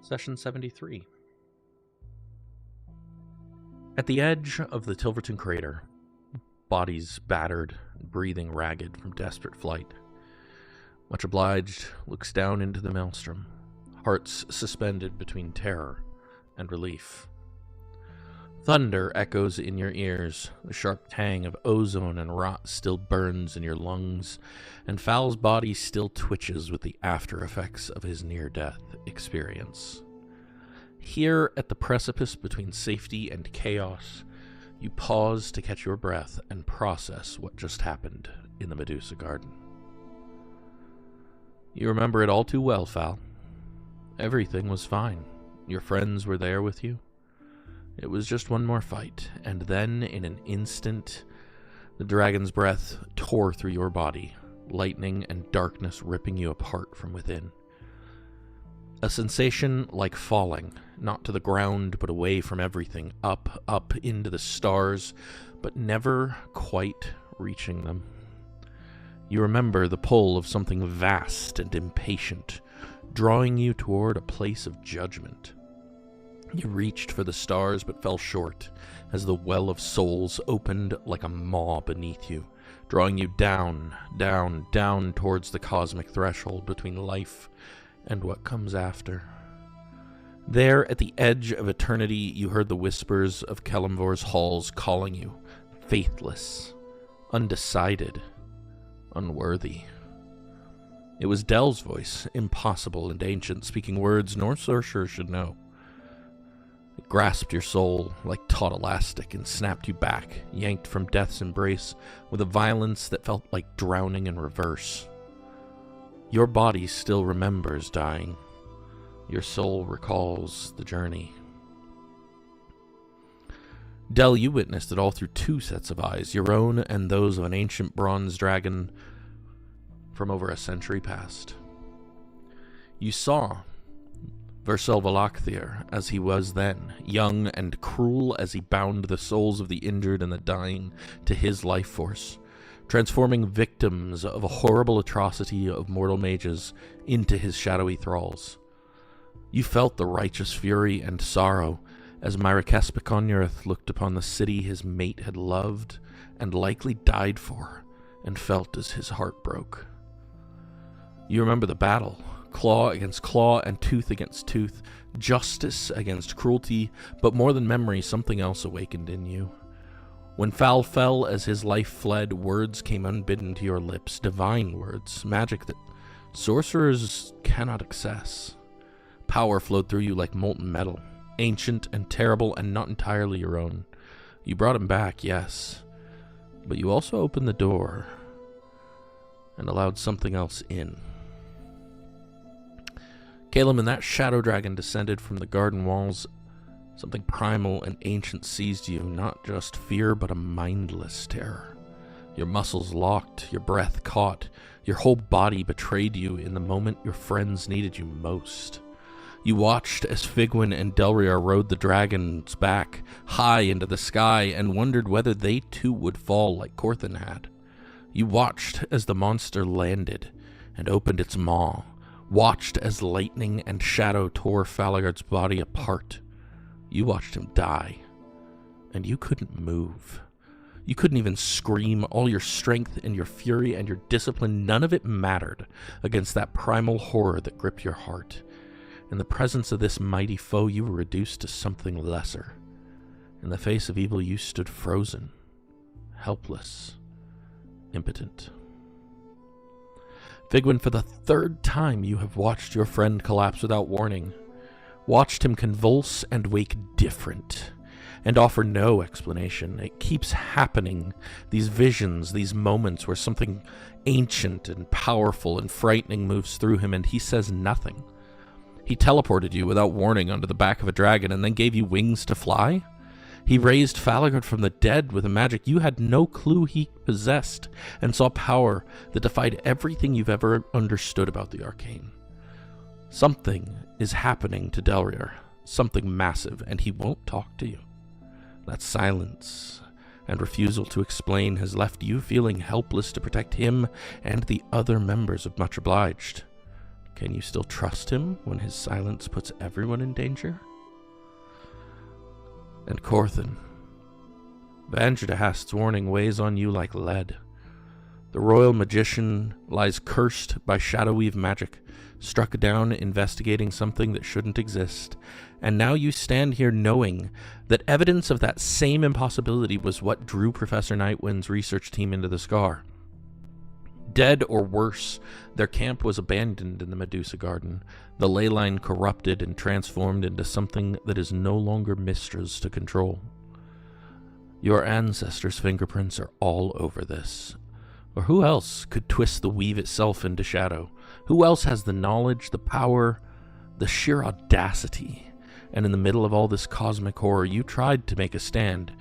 Session 73. At the edge of the Tilverton crater, bodies battered and breathing ragged from desperate flight, Much Obliged looks down into the maelstrom, hearts suspended between terror and relief. Thunder echoes in your ears, the sharp tang of ozone and rot still burns in your lungs, and Fal's body still twitches with the after effects of his near-death experience. Here at the precipice between safety and chaos, you pause to catch your breath and process what just happened in the Medusa Garden. You remember it all too well, Fal. Everything was fine. Your friends were there with you. It was just one more fight, and then, in an instant, the dragon's breath tore through your body, lightning and darkness ripping you apart from within. A sensation like falling, not to the ground, but away from everything, up into the stars, but never quite reaching them. You remember the pull of something vast and impatient, drawing you toward a place of judgment. You reached for the stars but fell short as the well of souls opened like a maw beneath you, drawing you down, down, down towards the cosmic threshold between life and what comes after. There, at the edge of eternity, you heard the whispers of Kelemvor's halls calling you, faithless, undecided, unworthy. It was Del's voice, impossible and ancient, speaking words no sorcerer should know. It grasped your soul like taut elastic and snapped you back, yanked from death's embrace with a violence that felt like drowning in reverse. Your body still remembers dying. Your soul recalls the journey. Del, you witnessed it all through two sets of eyes, your own and those of an ancient bronze dragon from over a century past. You saw Verselvalakthir as he was then, young and cruel as he bound the souls of the injured and the dying to his life force, transforming victims of a horrible atrocity of mortal mages into his shadowy thralls. You felt the righteous fury and sorrow as Myrakespiconnurith looked upon the city his mate had loved and likely died for, and felt as his heart broke. You remember the battle, claw against claw and tooth against tooth, justice against cruelty, but more than memory, something else awakened in you. When Fal fell as his life fled, words came unbidden to your lips, divine words, magic that sorcerers cannot access. Power flowed through you like molten metal, ancient and terrible and not entirely your own. You brought him back, yes, but you also opened the door and allowed something else in. Kaelen, and that shadow dragon descended from the garden walls. Something primal and ancient seized you, not just fear, but a mindless terror. Your muscles locked, your breath caught, your whole body betrayed you in the moment your friends needed you most. You watched as Figwyn and Delryar rode the dragon's back high into the sky and wondered whether they too would fall like Corthyndahast had. You watched as the monster landed and opened its maw, watched as lightning and shadow tore Falaghard's body apart. You watched him die, and you couldn't move. You couldn't even scream. All your strength and your fury and your discipline, none of it mattered against that primal horror that gripped your heart. In the presence of this mighty foe, you were reduced to something lesser. In the face of evil, you stood frozen, helpless, impotent. Figwyn, for the third time you have watched your friend collapse without warning, watched him convulse and wake different, and offer no explanation. It keeps happening, these visions, these moments where something ancient and powerful and frightening moves through him, and he says nothing. He teleported you without warning onto the back of a dragon and then gave you wings to fly? He raised Falaghard from the dead with a magic you had no clue he possessed, and saw power that defied everything you've ever understood about the arcane. Something is happening to Delryar, something massive, and he won't talk to you. That silence and refusal to explain has left you feeling helpless to protect him and the other members of Much Obliged. Can you still trust him when his silence puts everyone in danger? And Corthyndahast, Corthyndahast's warning weighs on you like lead. The royal magician lies cursed by Shadowweave magic, struck down investigating something that shouldn't exist, and now you stand here knowing that evidence of that same impossibility was what drew Professor Nightwind's research team into the Scar. Dead or worse, their camp was abandoned in the Medusa Garden, the ley line corrupted and transformed into something that is no longer Mystra's to control. Your ancestors' fingerprints are all over this. Or who else could twist the weave itself into shadow? Who else has the knowledge, the power, the sheer audacity? And in the middle of all this cosmic horror, you tried to make a stand,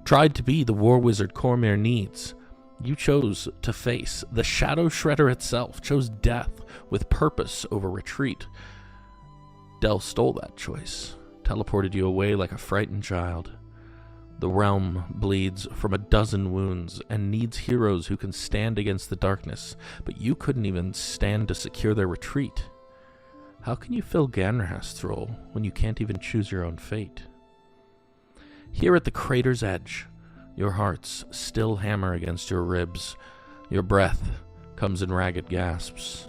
tried to be the war wizard Cormyr needs. You chose to face the Shadow Shredder itself, chose death with purpose over retreat. Del stole that choice, teleported you away like a frightened child. The realm bleeds from a dozen wounds and needs heroes who can stand against the darkness, but you couldn't even stand to secure their retreat. How can you fill Ganrahast's role when you can't even choose your own fate? Here at the crater's edge, your hearts still hammer against your ribs. Your breath comes in ragged gasps.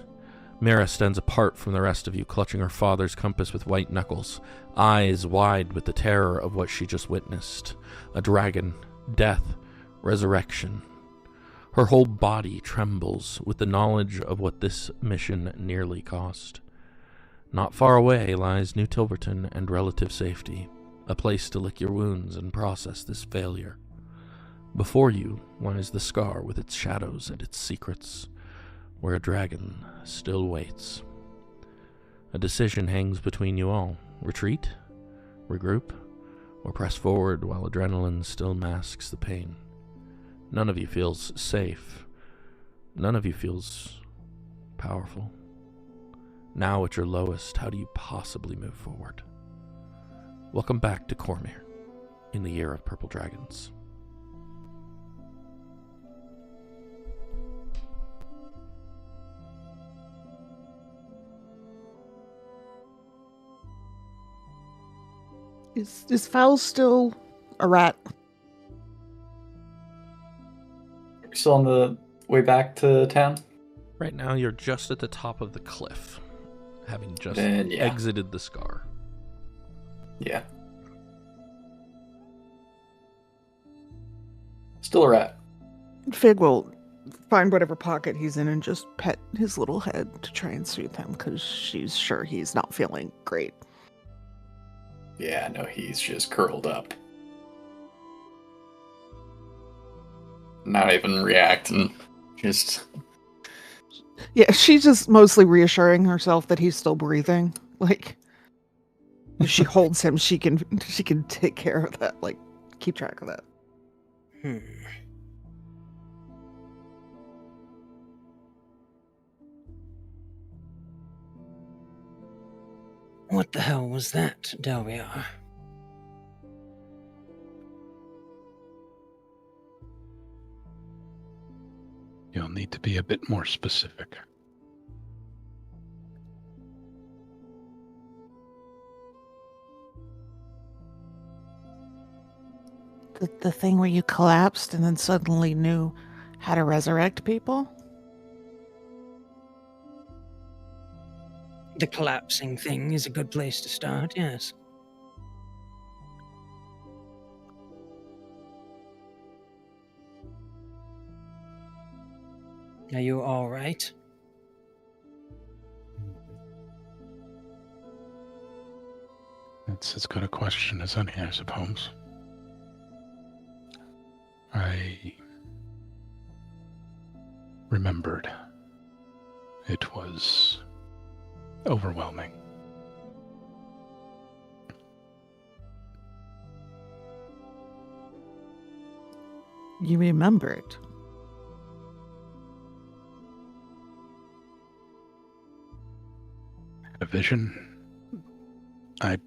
Mira stands apart from the rest of you, clutching her father's compass with white knuckles, eyes wide with the terror of what she just witnessed. A dragon, death, resurrection. Her whole body trembles with the knowledge of what this mission nearly cost. Not far away lies New Tilverton and relative safety, a place to lick your wounds and process this failure. Before you lies the Scar with its shadows and its secrets, where a dragon still waits. A decision hangs between you all. Retreat? Regroup? Or press forward while adrenaline still masks the pain? None of you feels safe. None of you feels powerful. Now at your lowest, how do you possibly move forward? Welcome back to Cormyr, in the Year of Purple Dragons. Is Fowl still a rat? Still on the way back to town? Right now, you're just at the top of the cliff, having just Yeah. exited the Scar. Yeah. Still a rat. Fig will find whatever pocket he's in and just pet his little head to try and soothe him, because she's sure he's not feeling great. Yeah, no, he's just curled up. Not even reacting. Just... Yeah, she's just mostly reassuring herself that he's still breathing. Like, if she holds him, she can take care of that. Like, keep track of that. What the hell was that, Delryar? You'll need to be a bit more specific. The thing where you collapsed and then suddenly knew how to resurrect people? The collapsing thing is a good place to start, yes. Are you all right? That's as good a question as any, I suppose. I remembered. It was overwhelming. You remembered. A vision. A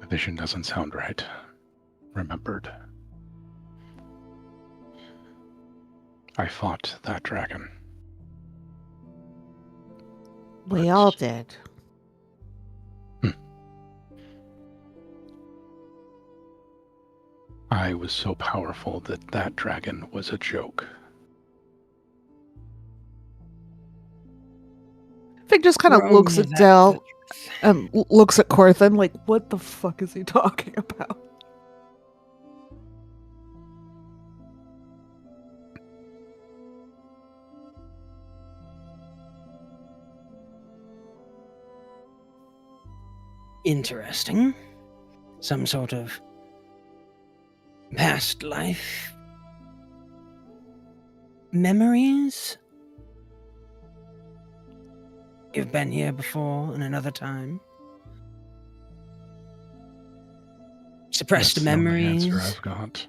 vision doesn't sound right. Remembered. I fought that dragon. We But- all did. I was so powerful that that dragon was a joke. Fig just kind of We're looks over at that Del for- and looks at Corthynd like, what the fuck is he talking about? Interesting. Some sort of past life memories? You've been here before in another time? Suppressed That's the only memories? answer I've got.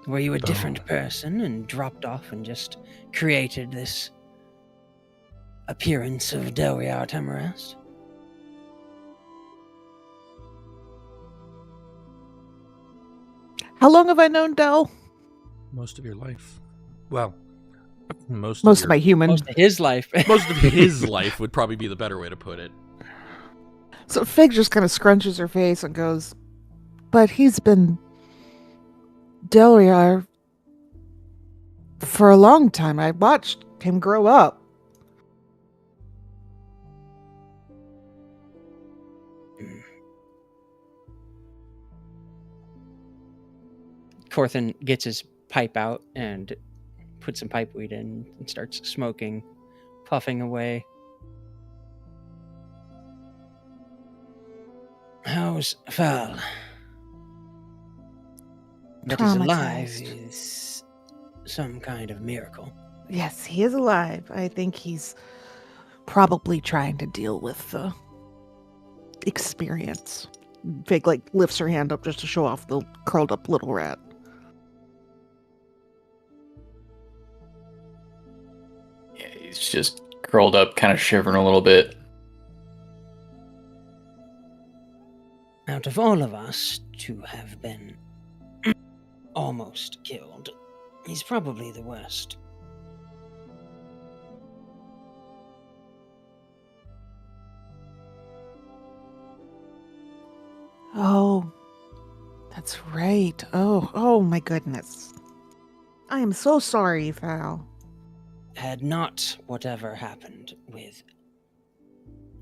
Were you a So- different person and dropped off and just created this appearance of Delryar Tammarast? How long have I known Del? Most of your life. Well, most Most of your- my human. Most of his life. most of his life would probably be the better way to put it. So Fig just kind of scrunches her face and goes, but he's been Delryar for a long time. I watched him grow up. Corthynd gets his pipe out and puts some pipe weed in and starts smoking, puffing away. How's Fal? That he's alive Traumatized. is some kind of miracle. Yes, he is alive. I think he's probably trying to deal with the experience. Fig like lifts her hand up just to show off the curled up little rat. Yeah, he's just curled up, kind of shivering a little bit. Out of all of us to have been almost killed, he's probably the worst. Oh, that's right. Oh my goodness. I am so sorry, Val. Had not whatever happened with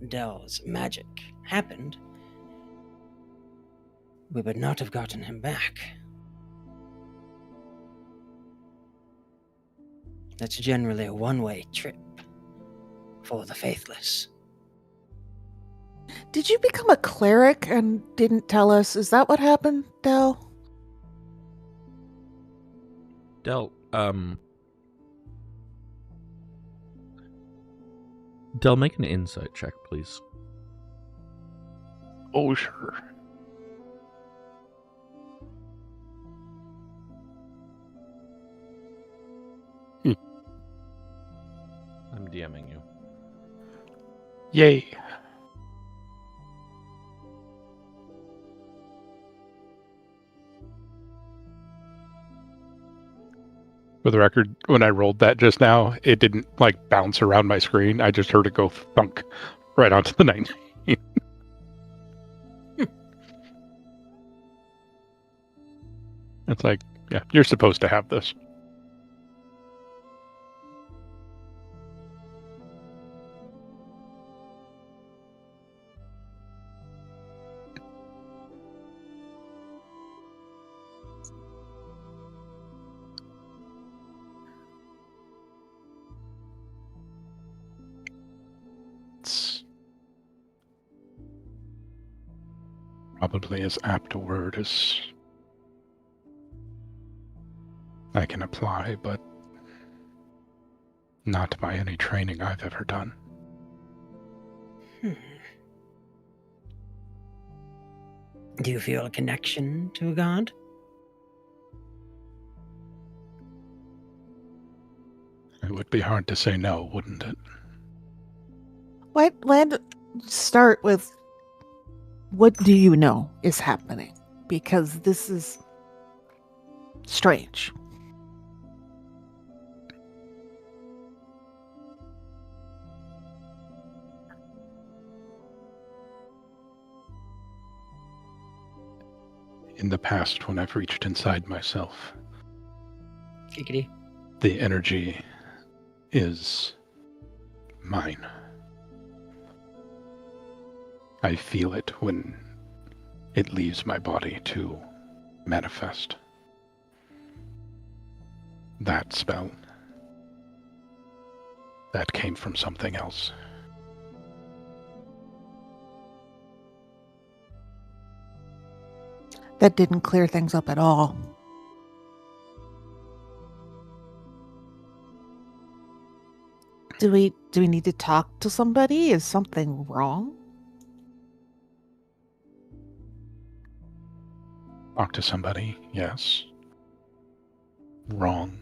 Del's magic happened, we would not have gotten him back. That's generally a one-way trip for the faithless. Did you become a cleric and didn't tell us? Is that what happened, Del? Del, Del, make an insight check, please. Oh, sure. I'm DMing you. Yay. For the record, when I rolled that just now, it didn't like bounce around my screen. I just heard it go thunk right onto the 19. It's like, yeah, you're supposed to have this. It's probably as apt a word as I can apply, but not by any training I've ever done. Do you feel a connection to a god? It would be hard to say no, wouldn't it? Start with what do you know is happening? Because this is strange. In the past, when I've reached inside myself, Giggity. the energy is mine. I feel it when it leaves my body to manifest. That spell, that came from something else. That didn't clear things up at all. Do we need to talk to somebody? Is something wrong? Talk to somebody, yes. Wrong.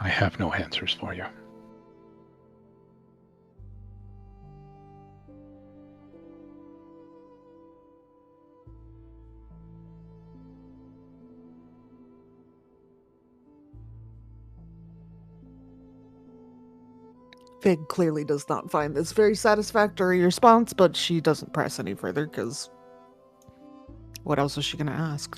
I have no answers for you. Fig clearly does not find this very satisfactory response, but she doesn't press any further because what else is she going to ask?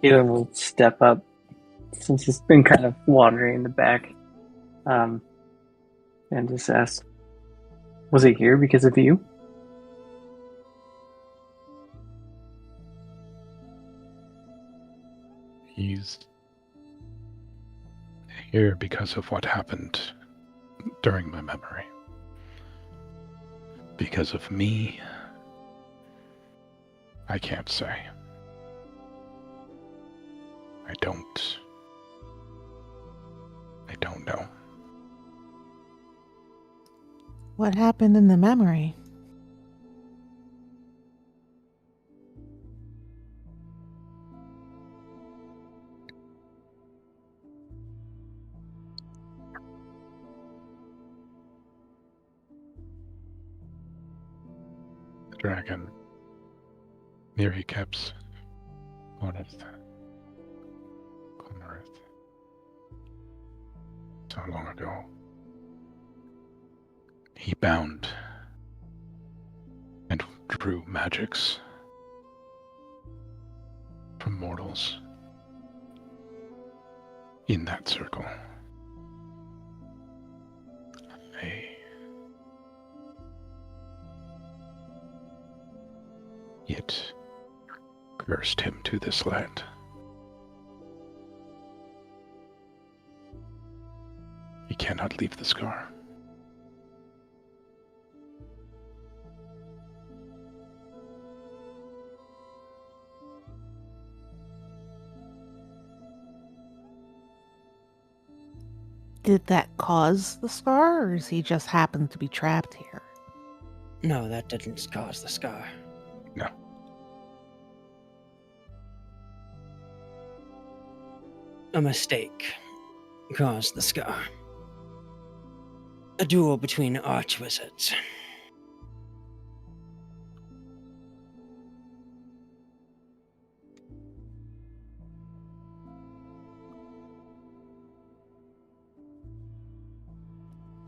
Kaelen will step up since he's been kind of wandering in the back, and just ask, "Was it here because of you?" He's here because of what happened during my memory. Because of me, I can't say. I don't know. What happened in the memory? The dragon, near keeps one of the Cormyr so long ago. He bound and drew magics from mortals in that circle. It cursed him to this land. He cannot leave the scar. Did that cause the scar, or is he just happened to be trapped here? No, that didn't cause the scar. No. A mistake caused the scar. A duel between archwizards.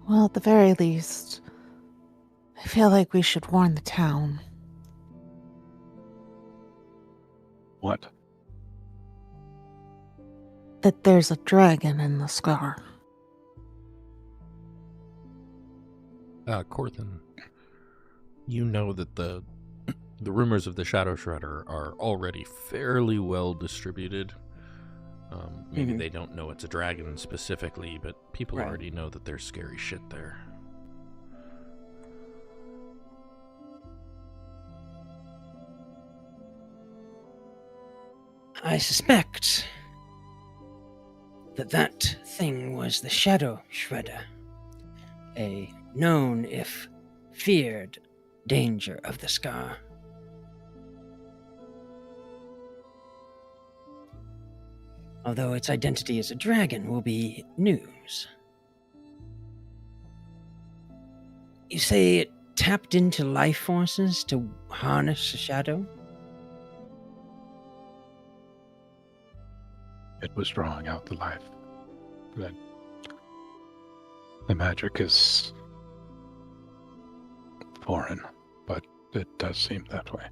Well, at the very least, I feel like we should warn the town. What? That there's a dragon in the scar. Corthyndahast, you know that the rumors of the Shadow Shredder are already fairly well distributed. Maybe they don't know it's a dragon specifically, but people Right. already know that there's scary shit there. I suspect that thing was the Shadow Shredder, a known, if feared, danger of the scar. although its identity as a dragon will be news. You say it tapped into life forces to harness a shadow? It was drawing out the life. Then the magic is foreign, but it does seem that way.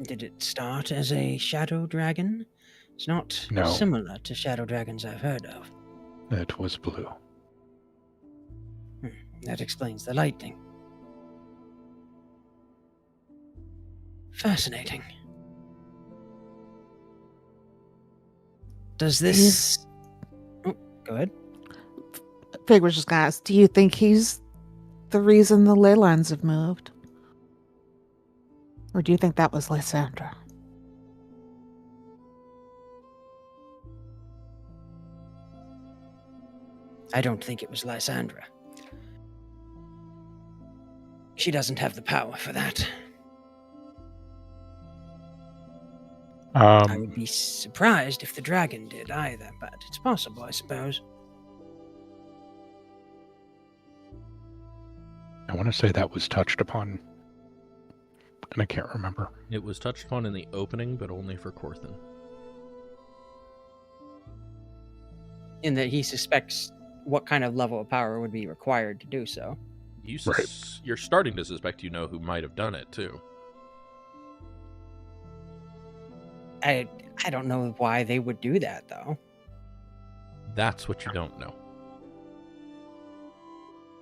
Did it start as a shadow dragon? It's not No. similar to shadow dragons I've heard of. It was blue. That explains the lightning. Fascinating. Does this... Oh, go ahead. Fig was just gonna ask, do you think he's the reason the ley lines have moved? Or do you think that was Lysandra? I don't think it was Lysandra. She doesn't have the power for that. I would be surprised if the dragon did either, but it's possible, I suppose. I want to say that was touched upon, and I can't remember. It was touched upon in the opening, but only for Corthynd. In that he suspects what kind of level of power would be required to do so. You're starting to suspect you know who might have done it, too. I don't know why they would do that, though. That's what you don't know.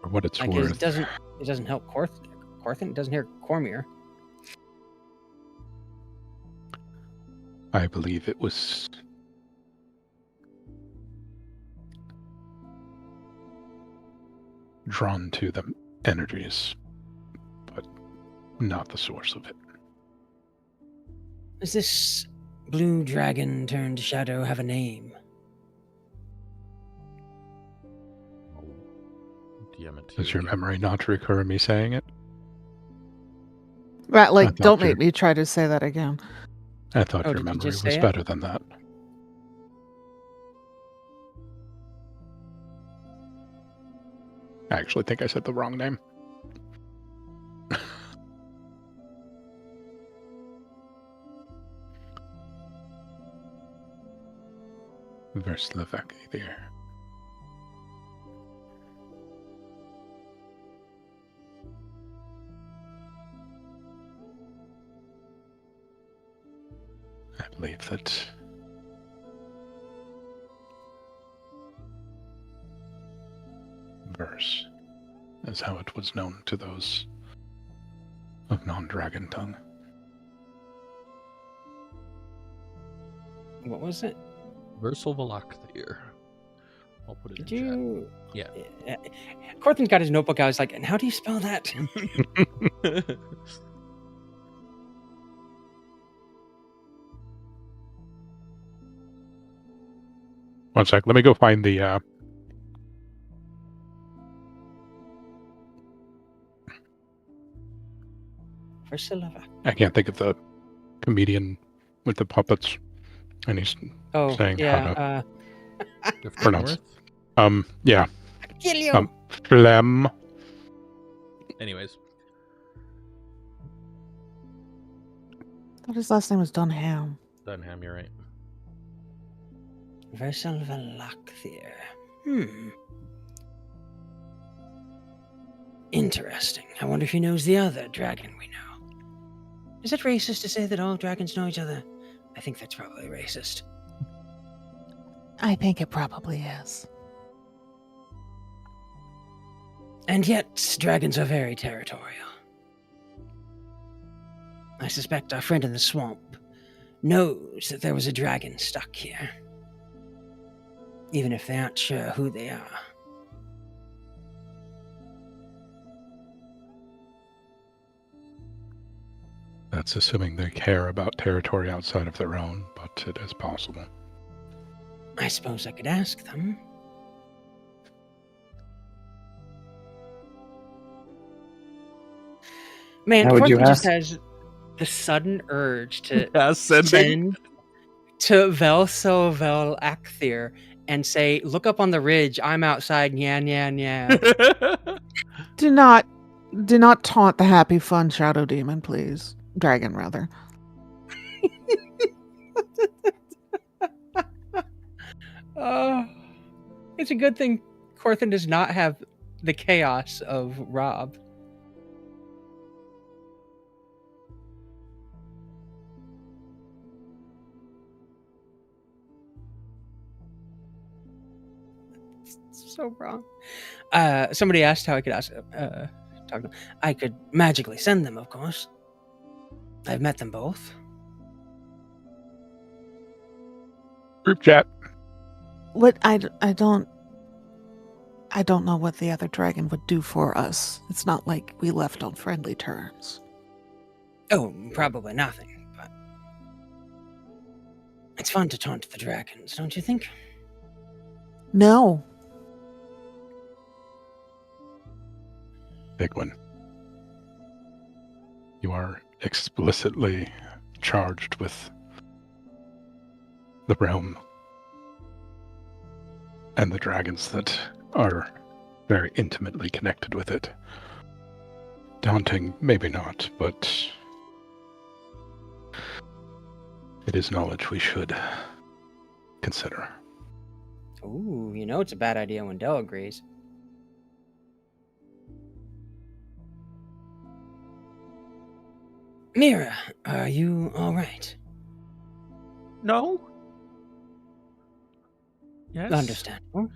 For what it's Like, worth. it doesn't help Corthynd. It doesn't help Cormyr. I believe it was drawn to the energies, but not the source of it. Does this blue dragon turned shadow have a name? Does your memory not recur me saying it? Right, I like, thought don't you- make me try to say that again. I thought Oh, your did you memory just was say it? better than that. I actually think I said the wrong name. Verslavaki there. I believe that verse is how it was known to those of non-dragon tongue. What was it? Versal Velocthir. I'll put it Did in you... chat. Corthynd got his notebook out. I was like, and how do you spell that? Yeah. One sec, let me go find the Versilava. I can't think of the comedian with the puppets, and he's Oh, saying yeah. The Pronounce. Fenworth? yeah, Kill you! phlegm. Anyways, I thought his last name was Dunham. Dunham, you're right. Versalvalakthir. Interesting. I wonder if he knows the other dragon we know. Is it racist to say that all dragons know each other? I think that's probably racist. I think it probably is. And yet, dragons are very territorial. I suspect our friend in the swamp knows that there was a dragon stuck here. Even if they aren't sure who they are. That's assuming they care about territory outside of their own, but it is possible. I suppose I could ask them. Man, How would you Corthynd just ask? has the sudden urge to Ascending. send to Velsovel Akthir and say, "Look up on the ridge. I'm outside. Nyan, nyan, nyan." Do not taunt the happy, fun shadow demon, please. Dragon, rather. It's a good thing Corthyndahast does not have the chaos of Rob. It's so wrong. Somebody asked how I could talk to them. I could magically send them, of course. I've met them both. Group chat. What I don't know what the other dragon would do for us. It's not like we left on friendly terms. Oh, probably nothing, but it's fun to taunt the dragons, don't you think? No. Figwyn. You are explicitly charged with the realm and the dragons that are very intimately connected with it. Daunting, maybe not, but it is knowledge we should consider. Ooh, you know it's a bad idea when Del agrees. Mira, are you all right? No? Yes? Understandable.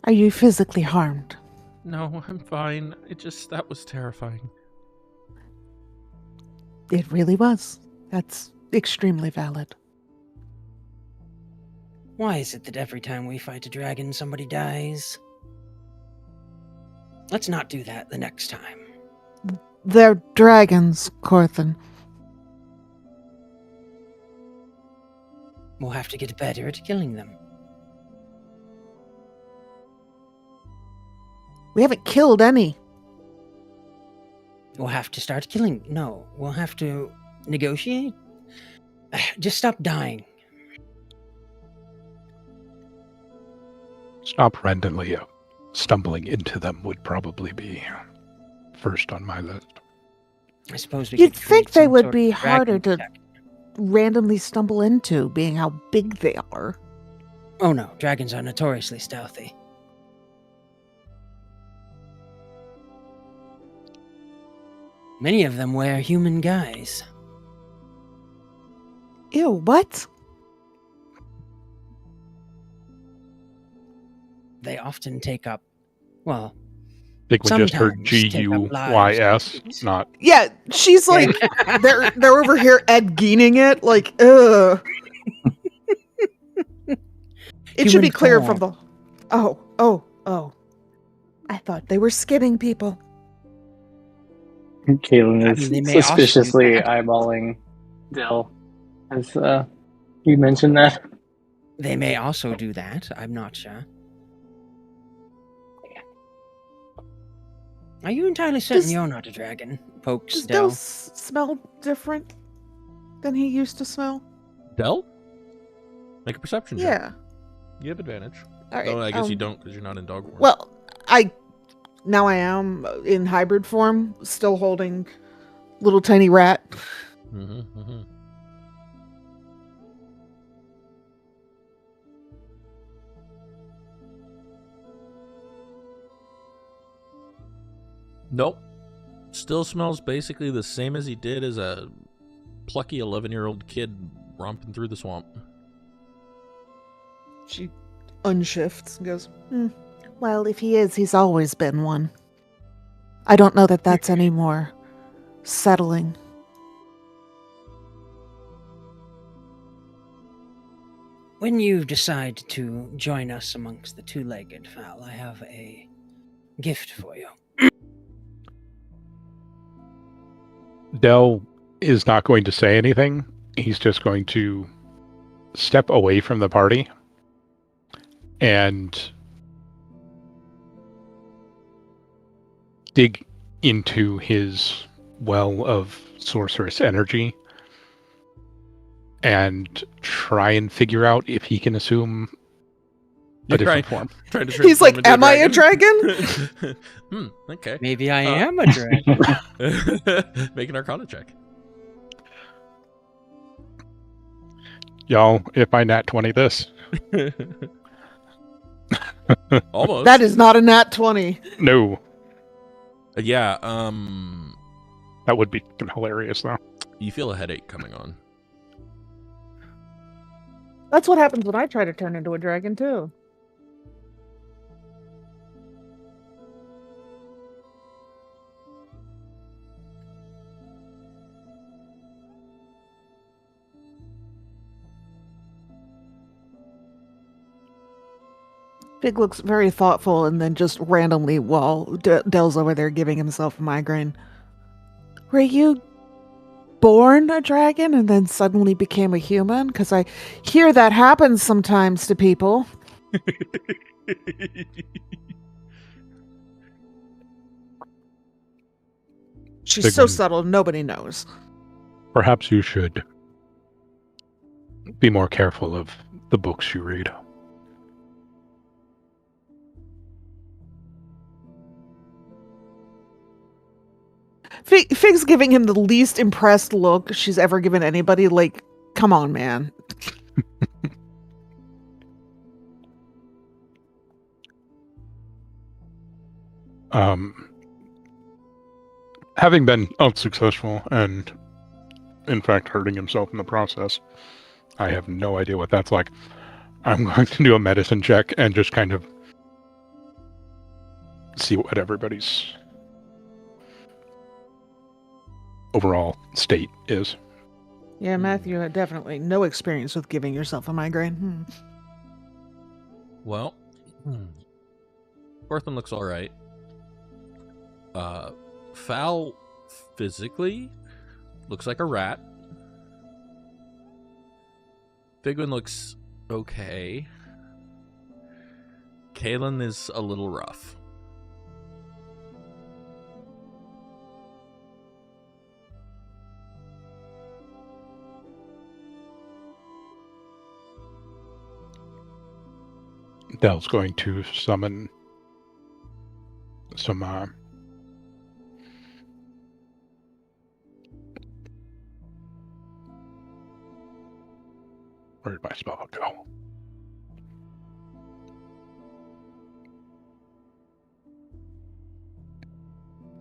Are you physically harmed? No, I'm fine. That was terrifying. It really was. That's extremely valid. Why is it that every time we fight a dragon, somebody dies? Let's not do that the next time. They're dragons, Corthyndahast. We'll have to get better at killing them. We haven't killed any. We'll have to start killing. No, we'll have to negotiate. Just stop dying. Stop randomly stumbling into them would probably be first on my list. I suppose we You'd could think create they some would sort be of harder dragon to tech. randomly stumble into, being how big they are. Oh no, dragons are notoriously stealthy. Many of them wear human guise. Ew, what? They often take up, well, Figwyn just heard sometimes take up GUYS, lives. not Yeah, she's like, they're over here Ed Geening it, like, ugh. It should be Human clear form. from the... Oh. I thought they were skinning people. Kaelen I is mean, they may also do suspiciously that. eyeballing Del as you mentioned that. They may also do that. I'm not sure. Are you entirely certain Does- you're not a dragon? Pokes Does Del. Del smell different than he used to smell? Del? Make a perception check. Yeah. You have advantage. All right, Oh, I guess you don't because you're not in dog form. Well, now I am in hybrid form, still holding little tiny rat. Mm-hmm. Nope. Still smells basically the same as he did as a plucky 11-year-old kid romping through the swamp. She unshifts and goes, Well, if he is, he's always been one. I don't know that that's any more settling. When you decide to join us amongst the two-legged fowl, I have a gift for you. Del is not going to say anything. He's just going to step away from the party and dig into his well of sorceress energy and try and figure out if he can assume a different form. Trying to He's like, transform into "Am I a dragon?" Okay. Maybe I am a dragon. Make an Arcana check. Y'all, if I nat 20 this. Almost. That is not a nat 20. No. Yeah. That would be hilarious, though. You feel a headache coming on. That's what happens when I try to turn into a dragon, too. Fig looks very thoughtful and then just randomly, while Dell's over there giving himself a migraine. Were you born a dragon and then suddenly became a human? Because I hear that happens sometimes to people. She's so Figwyn. subtle, nobody knows. Perhaps you should be more careful of the books you read. Fig's giving him the least impressed look she's ever given anybody. Like, come on, man. Having been unsuccessful and, in fact, hurting himself in the process, I have no idea what that's like. I'm going to do a medicine check and just kind of see what everybody's overall state is. Yeah, Matthew had definitely no experience with giving yourself a migraine. Well, Corthyndahast looks all right. Fal physically looks like a rat. Figwyn looks okay. Kaelen is a little rough. Dell's going to summon some where did my spell go?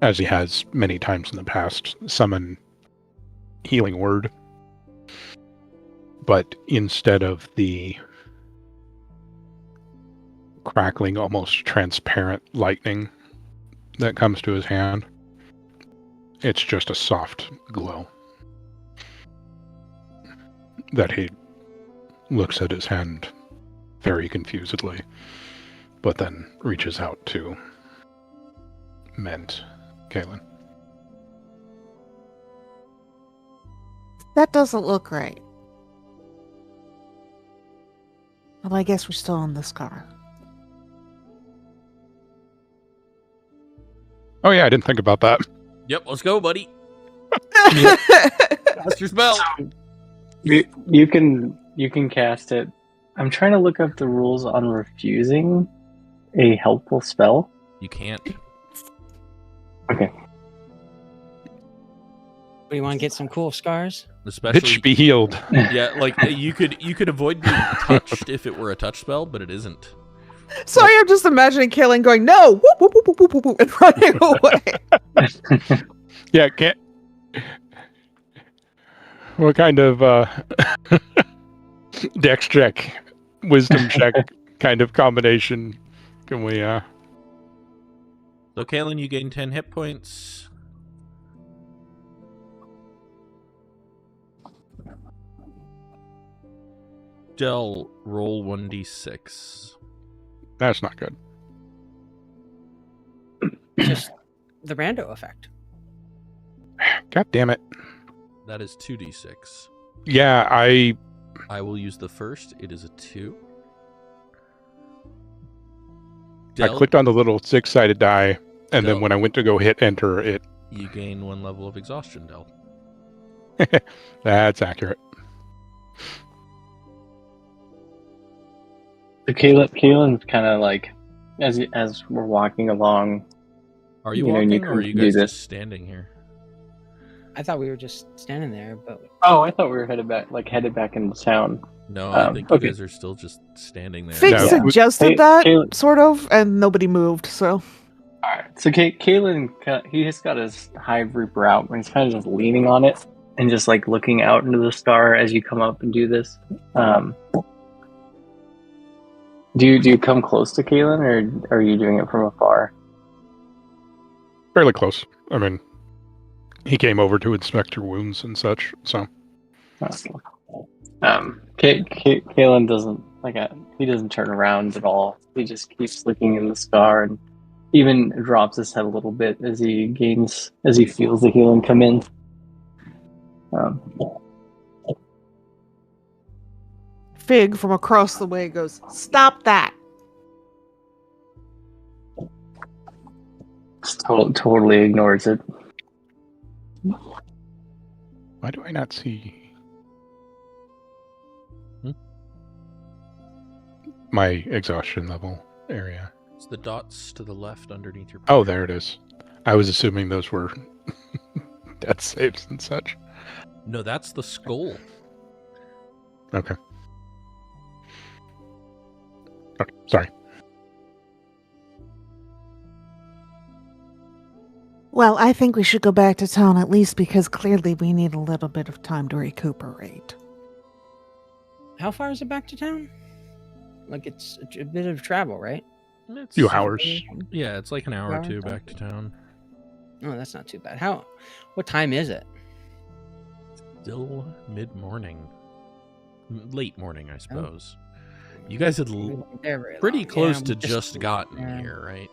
As he has many times in the past, summon Healing Word. But instead of the crackling, almost transparent lightning that comes to his hand, it's just a soft glow that he looks at his hand very confusedly, but then reaches out to mend Kaelen. That doesn't look right. Well, I guess we're still on this car. Oh yeah, I didn't think about that. Yep, let's go, buddy. Cast your spell. You can cast it. I'm trying to look up the rules on refusing a helpful spell. You can't. Okay. Do you want to get some cool scars? It Especially, should be healed. yeah, like you could avoid being touched if it were a touch spell, but it isn't. Sorry, I'm just imagining Kaelen going, no, whoop, whoop, whoop, whoop, whoop, whoop, and running away. Yeah, can't. What kind of dex check, wisdom check kind of combination can we So, Kaelen, you gain 10 hit points. Del, roll 1d6. That's not good. Just the rando effect. God damn it. That is 2d6. Yeah, I I will use the first. It is a 2. I Del, clicked on the little 6-sided die, and Del. then when I went to go hit enter, it you gain 1 level of exhaustion, Del. that's accurate. So Kaelin's kind of like, as we're walking along. Are you You know, and you walking, or come are you to do guys this. just standing here? I thought we were just standing there, but Oh, I thought we were headed back into town. No, I think you okay. guys are still just standing there. Fig No, suggested Hey, that, Kaelen- sort of, and nobody moved, so. All right. So Kaelen, he just got his Hive Reaper out, and he's kind of just leaning on it and just like looking out into the star as you come up and do this. Do you come close to Kaelen, or are you doing it from afar? Fairly close. I mean, he came over to inspect your wounds and such, so. Kaelen doesn't he doesn't turn around at all. He just keeps looking in the scar and even drops his head a little bit as he feels the healing come in. Fig from across the way goes, "Stop that!" Just totally ignores it. Why do I not see my exhaustion level area? It's the dots to the left underneath your. Oh, there it is. I was assuming those were death saves and such. No, that's the skull. Okay. Okay, sorry. Well, I think we should go back to town, at least because clearly we need a little bit of time to recuperate. how far is it back to town? Like, it's a bit of travel, right? It's, Few hours. Yeah, it's like an hour or Hour, two okay. back to town. Oh, that's not too bad. What time is it? Still mid-morning. Late morning, I suppose. You guys had We weren't there very pretty long. close Yeah, to we just gotten yeah. here, right?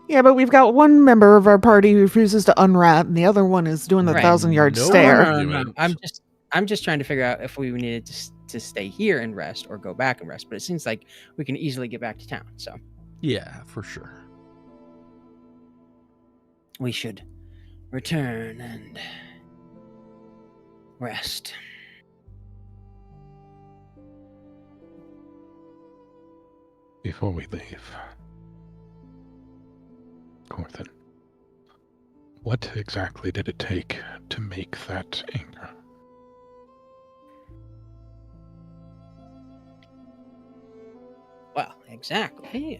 Yeah, but we've got one member of our party who refuses to unwrap, and the other one is doing the Right. 1,000-yard No, stare. no. argument. I'm just trying to figure out if we needed to stay here and rest or go back and rest. But it seems like we can easily get back to town, so Yeah, for sure. we should return and rest. Before we leave, Corthyndahast, what exactly did it take to make that anchor? Well, exactly.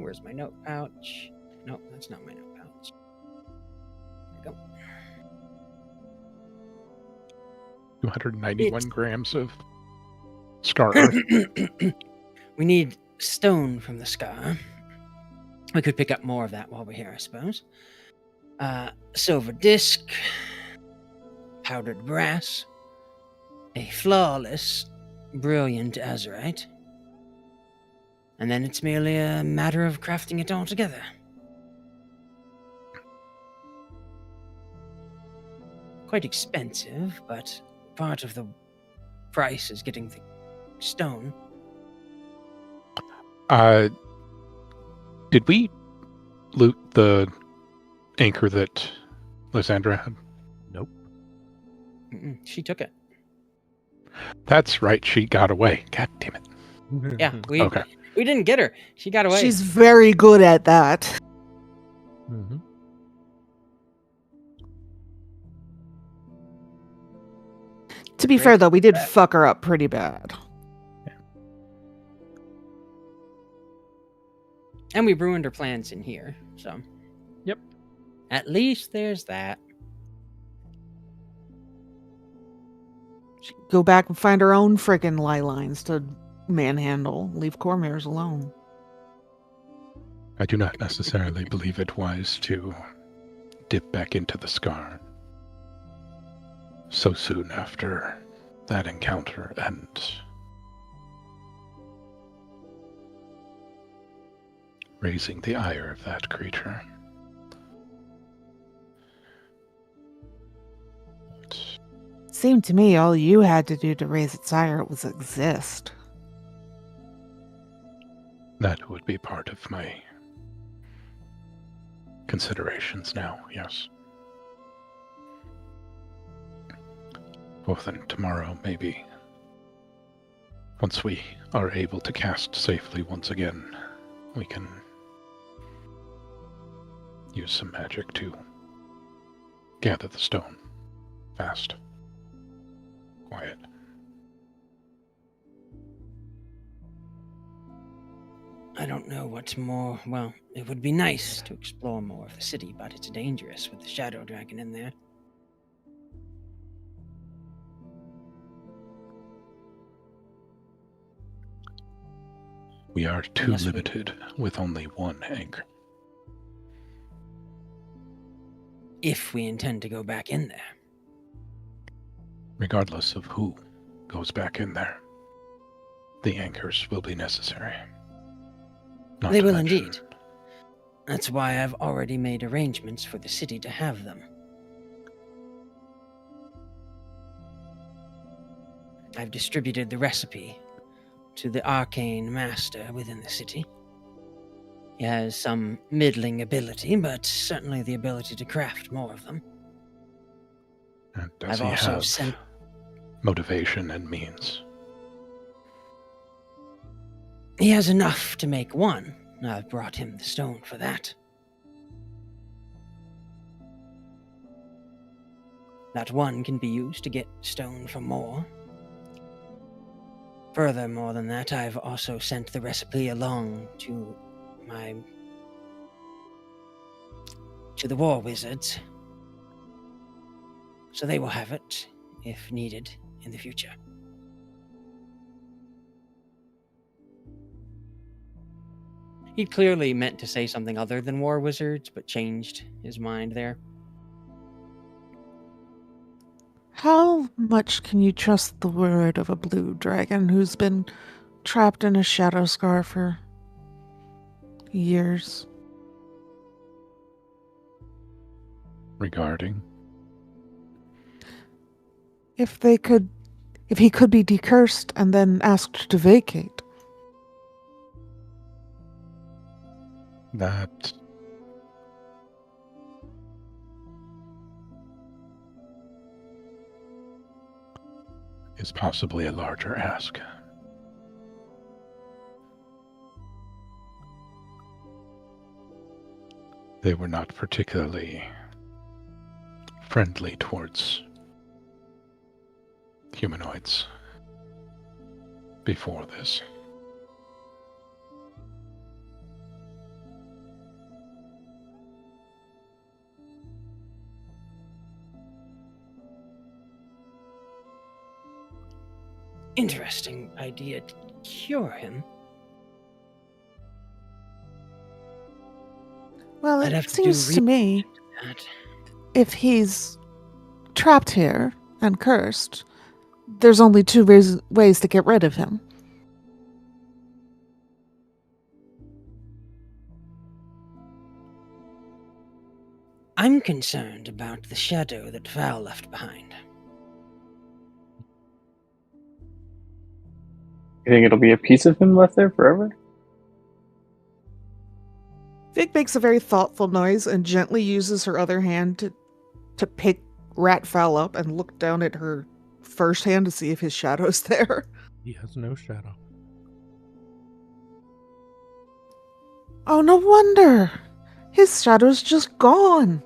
Where's my note pouch? No, that's not my note pouch. There we go. 291 grams of scar earth. We need stone from the scar. We could pick up more of that while we're here, I suppose. Silver disc, powdered brass, a flawless, brilliant azurite, and then it's merely a matter of crafting it all together. Quite expensive, but part of the price is getting the stone. Did we loot the anchor that Lysandra had? Nope. She took it. That's right, she got away. God damn it. Yeah, Okay. we didn't get her. She got away. She's very good at that. Mm-hmm. To be Great. fair, though, we did fuck her up pretty bad. And we ruined her plans in here, so. Yep. At least there's that. She can go back and find her own friggin' lie lines to manhandle. Leave Cormyr's alone. I do not necessarily believe it wise to dip back into the scar so soon after that encounter and raising the ire of that creature. Seemed to me all you had to do to raise its ire was exist. That would be part of my considerations now, yes. Well, then tomorrow, maybe. Once we are able to cast safely once again, we can use some magic to gather the stone. Fast. Quiet. I don't know what's more. Well, it would be nice to explore more of the city, but it's dangerous with the shadow dragon in there. We are too Yes, limited with only one anchor. If we intend to go back in there. Regardless of who goes back in there, the anchors will be necessary. Not They to will mention- indeed. That's why I've already made arrangements for the city to have them. I've distributed the recipe to the arcane master within the city. He has some middling ability, but certainly the ability to craft more of them. And does I've he also have sent. motivation and means? He has enough to make one. I've brought him the stone for that. That one can be used to get stone for more. Furthermore than that, I've also sent the recipe along to the war wizards, so they will have it if needed in the future. He clearly meant to say something other than war wizards, but changed his mind there. How much can you trust the word of a blue dragon who's been trapped in a shadow scar for years? Regarding? If he could be decursed and then asked to vacate. That is possibly a larger ask. They were not particularly friendly towards humanoids before this. Interesting idea to cure him. Well, I'd it have to do seems to me that. if he's trapped here and cursed, there's only two ways to get rid of him. I'm concerned about the shadow that Val left behind. You think it'll be a piece of him left there forever? Fig makes a very thoughtful noise and gently uses her other hand to pick Ratfowl up and look down at her first hand to see if his shadow's there. He has no shadow. Oh, no wonder. His shadow's just gone.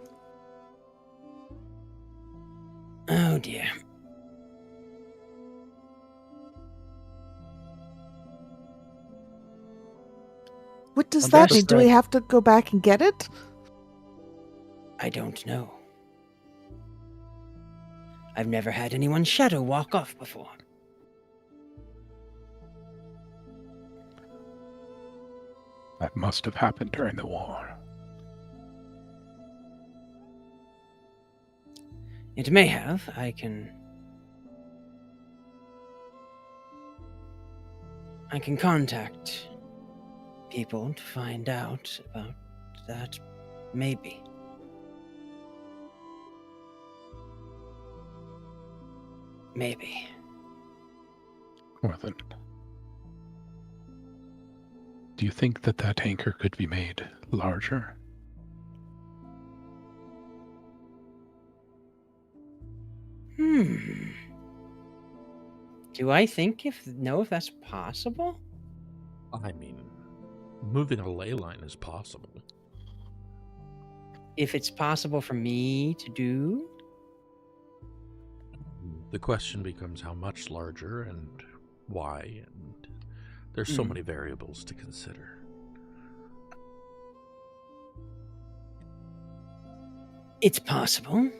Oh dear. What does Well, that that's mean? Do we right. have to go back and get it? I don't know. I've never had anyone's shadow walk off before. That must have happened during the war. It may have. I can contact people to find out about that. Maybe. Maybe. Well then, do you think that that anchor could be made larger? Do I know if that's possible? I mean, moving a ley line is possible. If it's possible for me to do? The question becomes how much larger and why, and there's so many variables to consider. It's possible.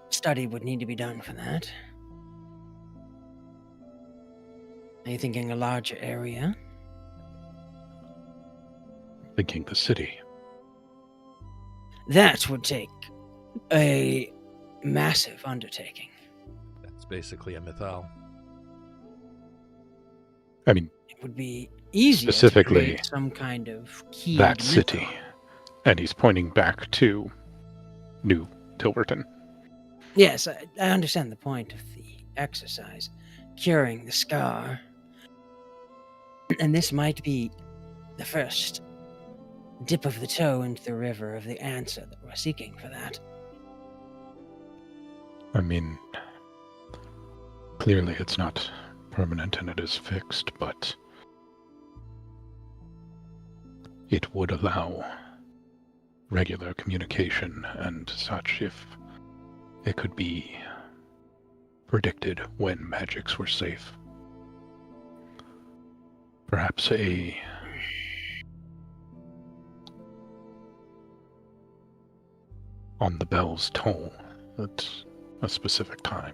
Study would need to be done for that. Are you thinking a larger area? Thinking the city. That would take a massive undertaking. That's basically a mythal. I mean, It would be easier specifically to create some kind of key that city. And he's pointing back to New Tilverton. Yes, I understand the point of the exercise. Curing the scar. And this might be the first dip of the toe into the river of the answer that we're seeking for that. I mean, clearly it's not permanent and it is fixed, but it would allow regular communication and such if it could be predicted when magics were safe. Perhaps on the bell's toll at a specific time.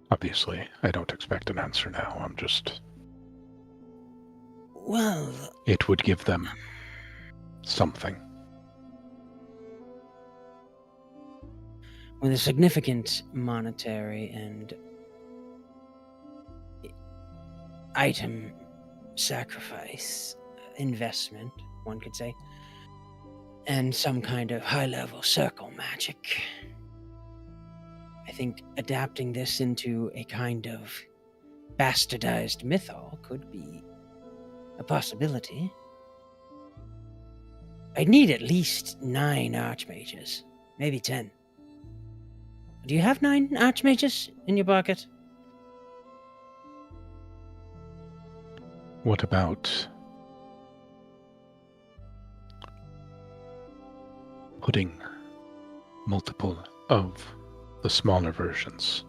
Obviously, I don't expect an answer now. I'm just... Well... It would give them something. With a significant monetary and item sacrifice investment, one could say, and some kind of high-level circle magic. I think adapting this into a kind of bastardized mythal could be a possibility. I'd need at least 9 archmages, maybe 10. Do you have 9 archmages in your pocket? What about putting multiple of the smaller versions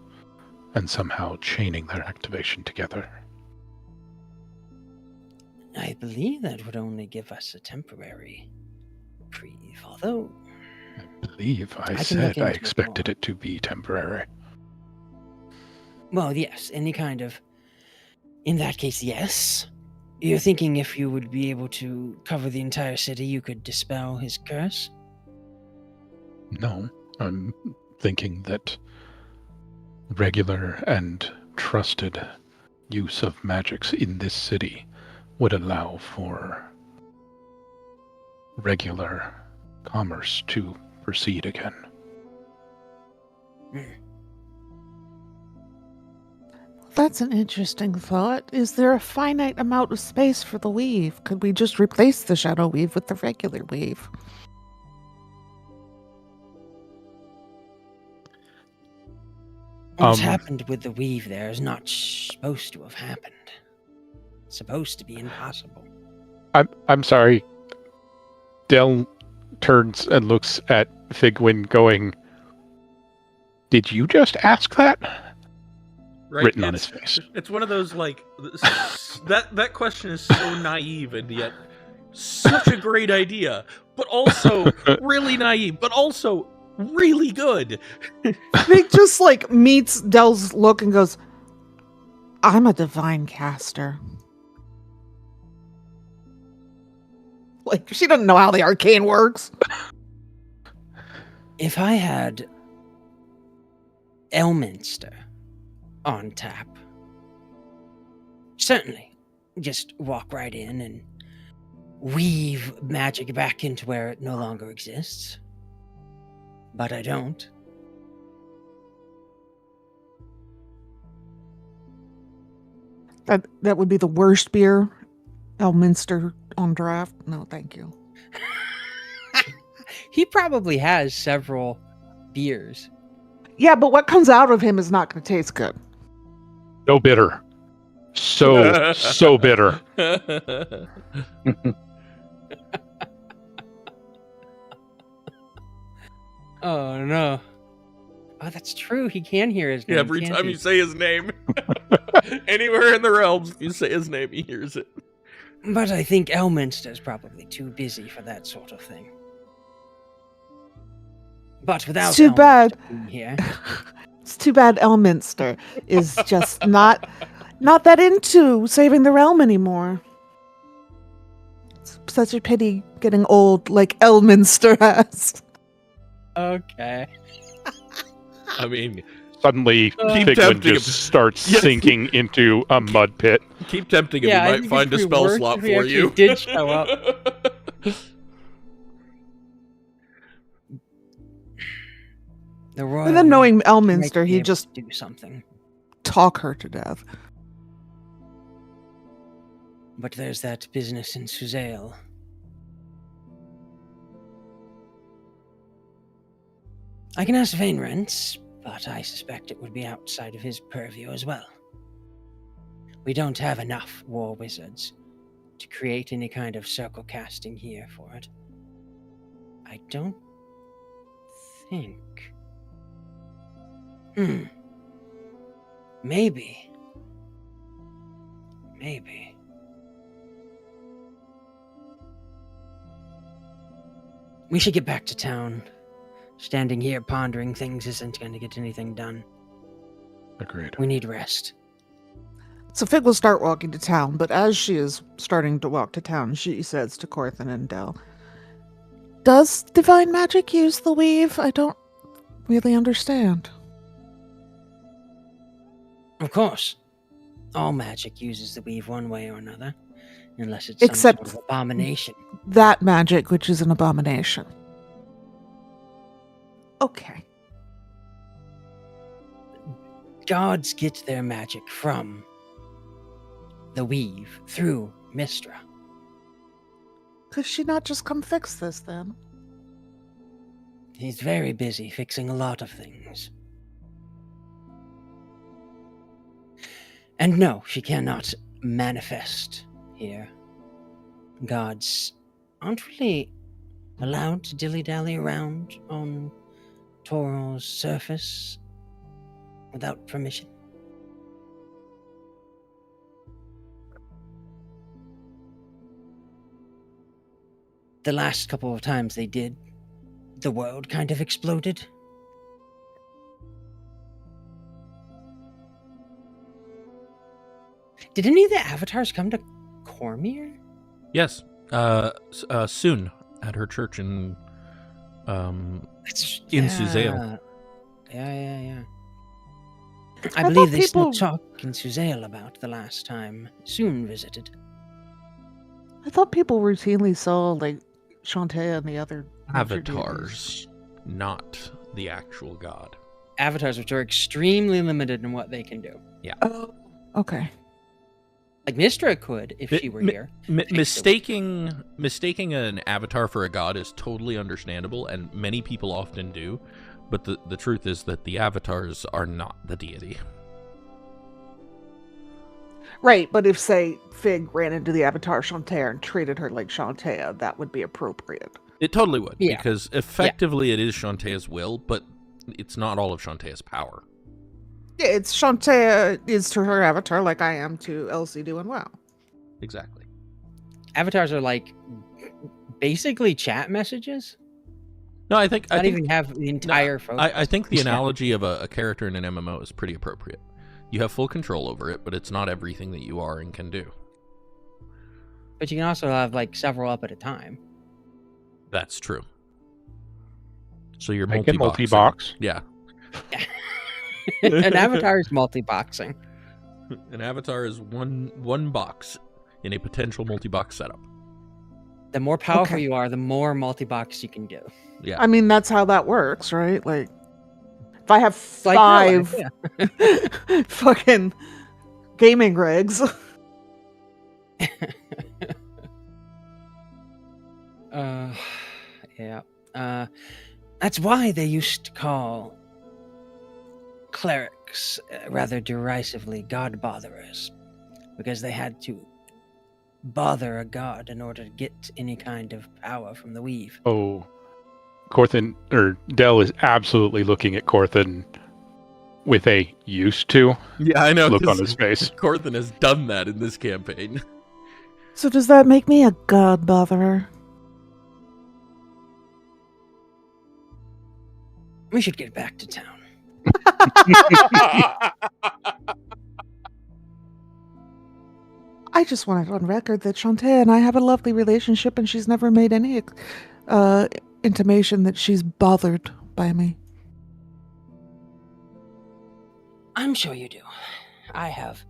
and somehow chaining their activation together? I believe that would only give us a temporary reprieve, although... I believe I can said look I into it expected more. it to be temporary. Well, yes, any kind of... In that case, yes. You're thinking if you would be able to cover the entire city, you could dispel his curse? No, I'm thinking that regular and trusted use of magics in this city would allow for regular commerce to proceed again. That's an interesting thought. Is there a finite amount of space for the weave? Could we just replace the shadow weave with the regular weave? What's happened with the weave there is not supposed to have happened. It's supposed to be impossible. I'm sorry. Del turns and looks at Figwyn going, "Did you just ask that?" Right? Written on his face. It's one of those, like, that question is so naive and yet such a great idea, but also really naive, but also really good. Vic just like meets Del's look and goes, "I'm a divine caster." Like, she doesn't know how the arcane works. If I had Elminster on tap, certainly just walk right in and weave magic back into where it no longer exists. But I don't. That would be the worst beer. Elminster on draft. No, thank you. He probably has several beers. Yeah, but what comes out of him is not going to taste good. So bitter. So bitter. Oh no. Oh, that's true. He can hear his name. Every can't time he? you say his name, anywhere in the realms, if you say his name, he hears it. But I think Elminster's probably too busy for that sort of thing. But without It's too bad. Elminster being here, It's too bad Elminster is just not that into saving the realm anymore. It's such a pity getting old like Elminster has. okay. I mean, Suddenly, Keep Figwyn tempting just him. starts Yes. sinking into a mud pit. keep tempting him. Yeah, I He might think find if a we spell worked, slot if we for actually you. did show up. The royal And then knowing might Elminster, be he'd able just to do something. talk her to death. But there's that business in Suzale. I can ascertain rents, but I suspect it would be outside of his purview as well. We don't have enough war wizards to create any kind of circle casting here for it. I don't think. Maybe. We should get back to town. Standing here pondering things isn't going to get anything done. Agreed. We need rest. So Fig will start walking to town, but as she is starting to walk to town, she says to Corthin and Del, "Does divine magic use the weave? I don't really understand." Of course. All magic uses the weave one way or another, unless it's Except some sort of abomination. that magic, which is an abomination. Okay. Gods get their magic from the weave through Mistra. Could she not just come fix this then? He's very busy fixing a lot of things. And no, she cannot manifest here. Gods aren't really allowed to dilly-dally around on Toral's surface without permission. The last couple of times they did, the world kind of exploded. Did any of the avatars come to Cormyr? Yes. Soon at her church in Suzale. Yeah. I I believe thought they still people- talk in Suzale about the last time Soon visited. I thought people routinely saw like Shantae and the other nature deities. Avatars, not the actual god. Avatars, which are extremely limited in what they can do. Oh, okay. Like Mistra could if she were here. Mistaking an avatar for a god is totally understandable, and many people often do. But the truth is that the avatars are not the deity. Right, but if, say, Fig ran into the avatar Shantae and treated her like Shantae, that would be appropriate. It totally would, Yeah. because effectively it is Shantae's will, but it's not all of Shantae's power. Yeah, it's Shantae is to her avatar like I am to LCD and WoW. Exactly. Avatars are like basically chat messages. No, I think Even have the entire focus. I think the analogy of a character in an MMO is pretty appropriate. You have full control over it, but it's not everything that you are and can do. But you can also have like several up at a time. That's true. So you're Make it multi-boxing. multi-box. Yeah. An avatar is multi-boxing. An avatar is one box in a potential multi-box setup. The more powerful Okay. you are, the more multi-box you can do. Yeah. I mean, that's how that works, right? Like, if I have Like real life, 5 fucking gaming rigs. Yeah. That's why they used to call clerics rather derisively god botherers, because they had to bother a god in order to get any kind of power from the weave. Oh, Del is absolutely looking at Corthyn with a used to Yeah, I know. look on his face. Corthyndahast has done that in this campaign. So does that make me a god botherer? We should get back to town. I just wanted on record that Shantae and I have a lovely relationship, and she's never made any intimation that she's bothered by me. I'm sure you do. I have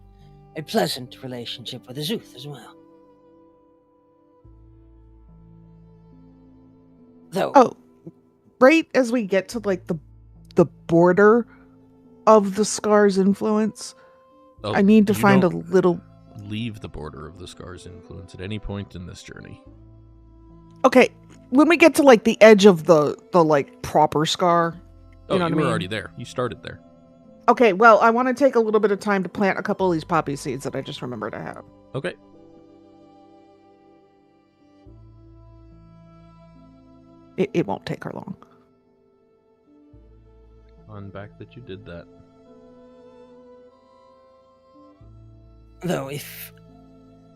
a pleasant relationship with Azuth as well. Though, Oh, right as we get to like the border of the Scar's influence, Oh, I need to you find a don't little. leave the border of the Scar's influence at any point in this journey. Okay, when we get to like the edge of the like proper Scar, Oh, know what you I were mean? already there. You started there. Okay, well, I want to take a little bit of time to plant a couple of these poppy seeds that I just remembered I have. Okay. It won't take her long. On back that you did that. though, if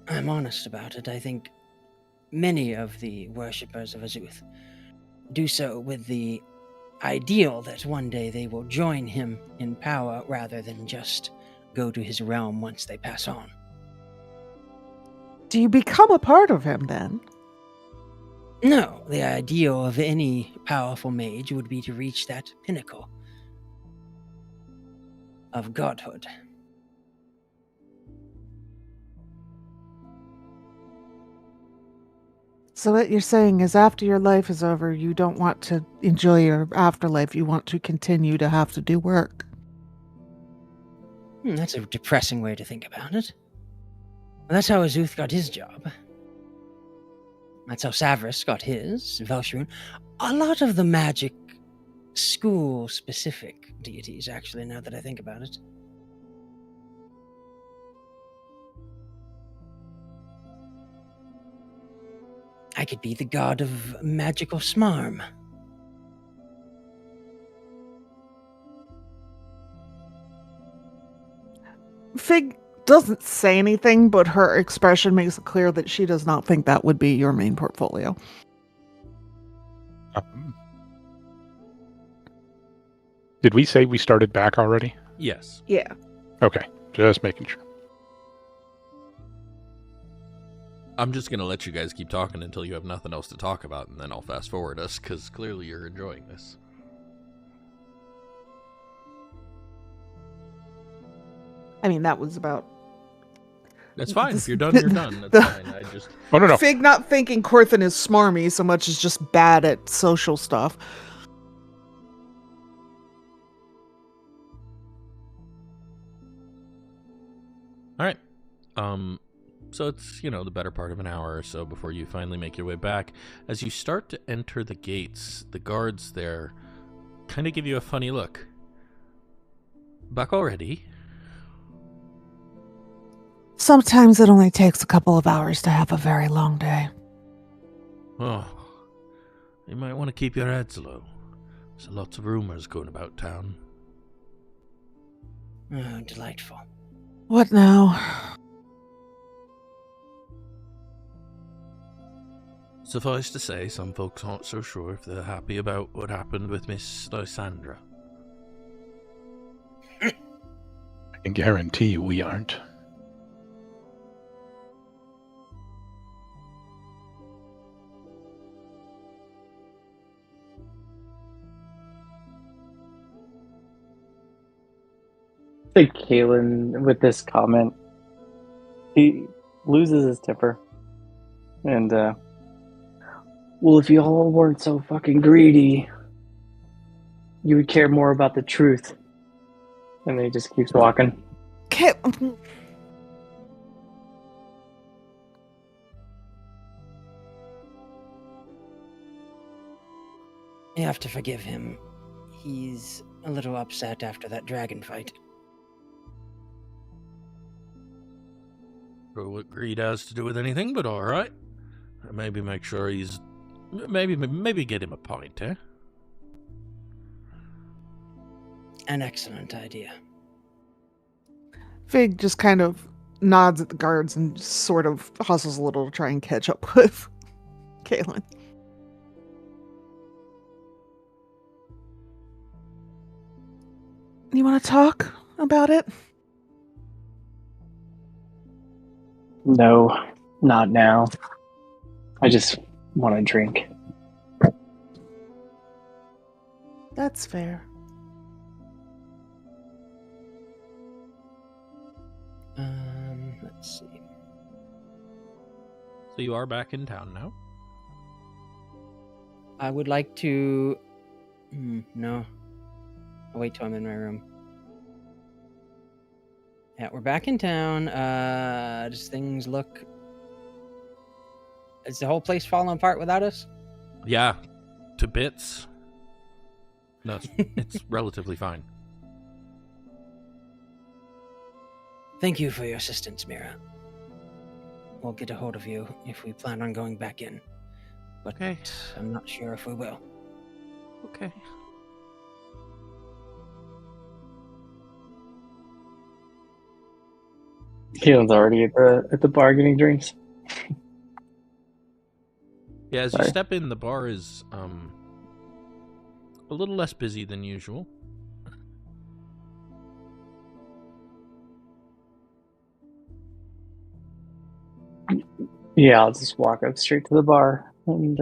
I'm honest about it, I think many of the worshippers of Azuth do so with the ideal that one day they will join him in power rather than just go to his realm once they pass on. Do you become a part of him then? No, the ideal of any powerful mage would be to reach that pinnacle of godhood. So what you're saying is after your life is over, you don't want to enjoy your afterlife. You want to continue to have to do work. That's a depressing way to think about it. That's how Azuth got his job. That's how Savras got his, Velshrun. A lot of the magic school-specific deities, actually, now that I think about it. I could be the god of magical smarm. Fig doesn't say anything, but her expression makes it clear that she does not think that would be your main portfolio. Did we say we started back already? Yes. Yeah. Okay, just making sure. I'm just going to let you guys keep talking until you have nothing else to talk about, and then I'll fast forward us, because clearly you're enjoying this. I mean, that was about... That's fine. This- If you're done, you're done. That's fine. I just... Oh, no. Fig not thinking Corthyndahast is smarmy so much as just bad at social stuff. All right. So it's, the better part of an hour or so before you finally make your way back. As you start to enter the gates, the guards there kind of give you a funny look. Back already? Sometimes it only takes a couple of hours to have a very long day. Oh, you might want to keep your heads low. There's lots of rumors going about town. Oh, delightful. What now? Suffice to say, some folks aren't so sure if they're happy about what happened with Miss Lysandra. I can guarantee you we aren't. I think Kaelen, with this comment, he loses his temper. And, well, if you all weren't so fucking greedy, you would care more about the truth. And then he just keeps walking. You have to forgive him. He's a little upset after that dragon fight. Or what greed has to do with anything, but all right. Maybe make sure he's... Maybe get him a pint, eh? An excellent idea. Fig just kind of nods at the guards and sort of hustles a little to try and catch up with Kaelen. You want to talk about it? No, not now. I just want to drink. That's fair. Let's see. So you are back in town now? I would like to... no. I'll wait till I'm in my room. Yeah, we're back in town. Does things look... Is the whole place falling apart without us? Yeah, to bits. No, it's relatively fine. Thank you for your assistance, Mira. We'll get a hold of you if we plan on going back in. But Okay. I'm not sure if we will. Okay. Keelan's already at the bar getting drinks. Yeah, as you Sorry. step in, the bar is a little less busy than usual. Yeah, I'll just walk up straight to the bar and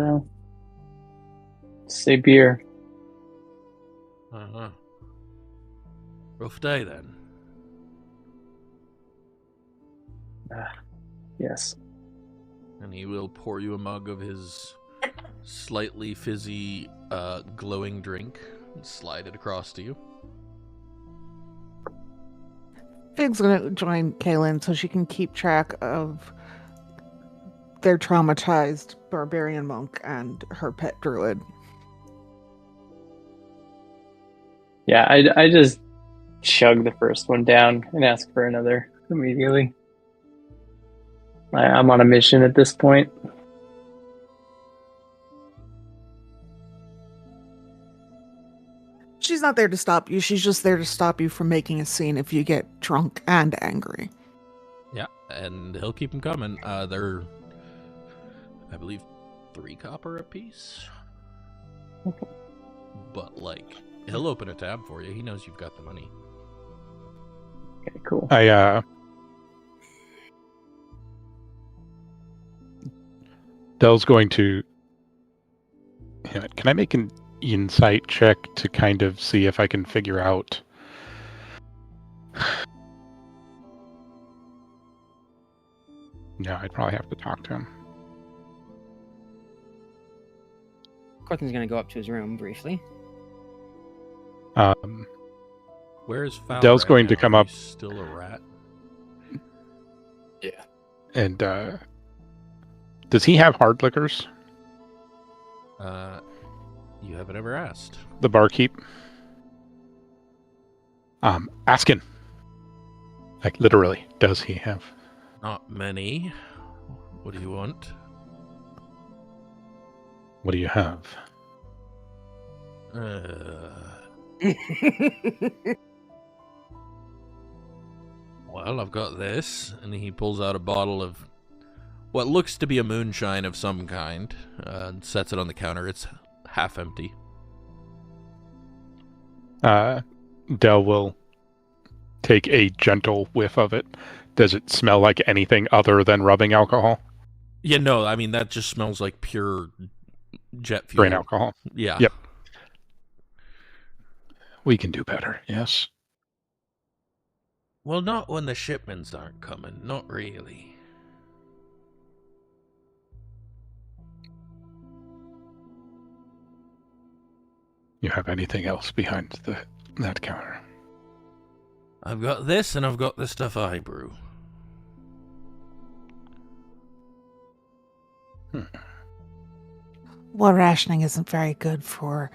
say beer. Uh-huh. Rough day then. Yes. And he will pour you a mug of his slightly fizzy, glowing drink and slide it across to you. Fig's gonna join Kaelen so she can keep track of their traumatized barbarian monk and her pet druid. Yeah, I just chug the first one down and ask for another immediately. I'm on a mission at this point. She's not there to stop you. She's just there to stop you from making a scene if you get drunk and angry. Yeah, and he'll keep them coming. They're, I believe, 3 copper apiece. Okay. But, like, he'll open a tab for you. He knows you've got the money. Okay, cool. Dell's going to... Can I make an insight check to kind of see if I can figure out... No, I'd probably have to talk to him. Corthin's going to go up to his room briefly. Where is Falaghard Dell's going to now? come Are up. you still a rat? Yeah. And does he have hard liquors? You haven't ever asked. The barkeep? Asking. Like, literally, does he have? Not many. What do you want? What do you have? Well, I've got this. And he pulls out a bottle of what looks to be a moonshine of some kind and sets it on the counter. It's half empty. Dell will take a gentle whiff of it. Does it smell like anything other than rubbing alcohol? Yeah, no, I mean, that just smells like pure jet fuel. Grain alcohol. Yeah. Yep. We can do better, yes. Well, not when the shipments aren't coming. Not really. You have anything else behind that counter? I've got this, and I've got the stuff I brew. Well, rationing isn't very good for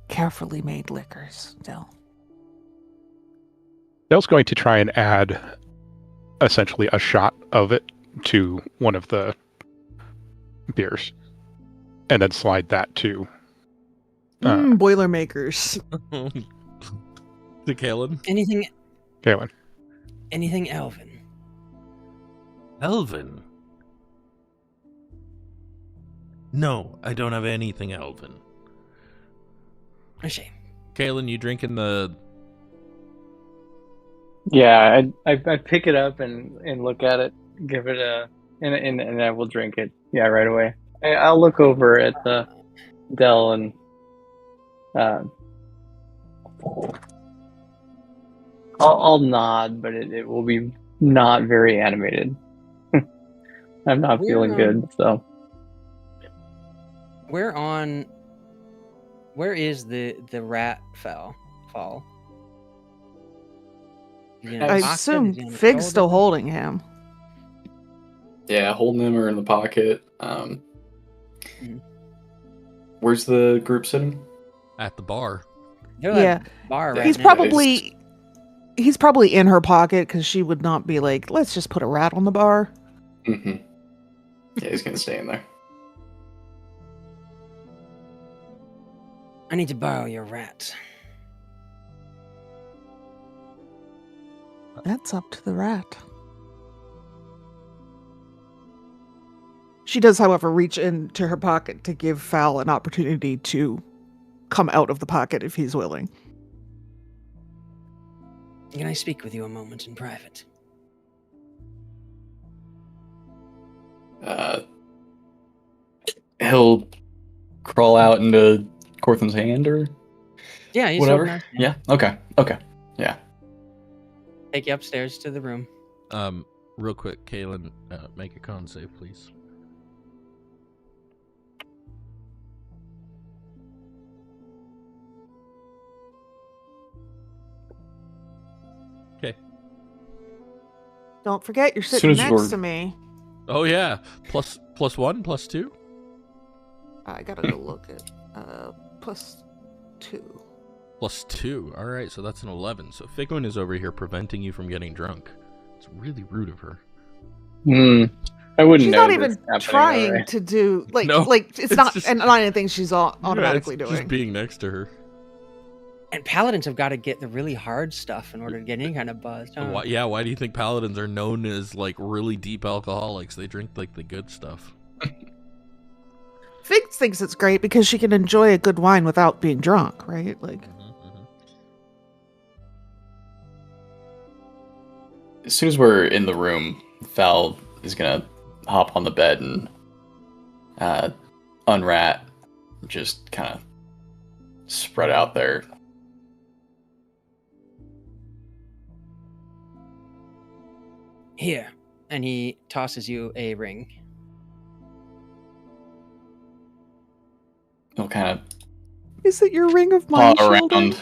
carefully made liquors, Del. Dell's going to try and add essentially a shot of it to one of the beers, and then slide that to Boilermakers. To Kaelen. Kaelen. Anything elven? Elven? No, I don't have anything elven. A shame. Kaelen, you drinking the... Yeah, I pick it up and look at it, give it and I will drink it. Yeah, right away. I'll look over at Del and I'll nod, but it will be not very animated. I'm not feeling good, so. Where is the rat fall? I assume Fig's still holding him. Yeah, holding him or in the pocket. Where's the group sitting? At the bar. They're Yeah. Bar right He's now. probably in her pocket because she would not be like, let's just put a rat on the bar. Mm-hmm. Yeah, he's gonna stay in there. I need to borrow your rat. That's up to the rat. She does, however, reach into her pocket to give Fal an opportunity to come out of the pocket if he's willing. Can I speak with you a moment in private? He'll crawl out into Corthyn's hand or Yeah, he's whatever. holding Yeah. Okay. Yeah. Take you upstairs to the room. Real quick, Kaelen, make a con save, please. Okay. Don't forget, you're Soon sitting as next you're- to me. Oh yeah, plus 1, plus 2. I gotta go look at +2. Plus 2. All right, so that's an 11. So Figwyn is over here preventing you from getting drunk. It's really rude of her. I wouldn't She's know not this even happening, trying alright. to do No, it's it's not just- and not anything she's automatically Yeah, it's doing. just being next to her. And paladins have got to get the really hard stuff in order to get any kind of buzz. Huh? Why do you think paladins are known as like really deep alcoholics? They drink like the good stuff. Fig thinks it's great because she can enjoy a good wine without being drunk, right? Like, As soon as we're in the room, Val is gonna hop on the bed and unrat, just kind of spread out there. Here. And he tosses you a ring. He'll kind of is it your ring of paw my shielding? around.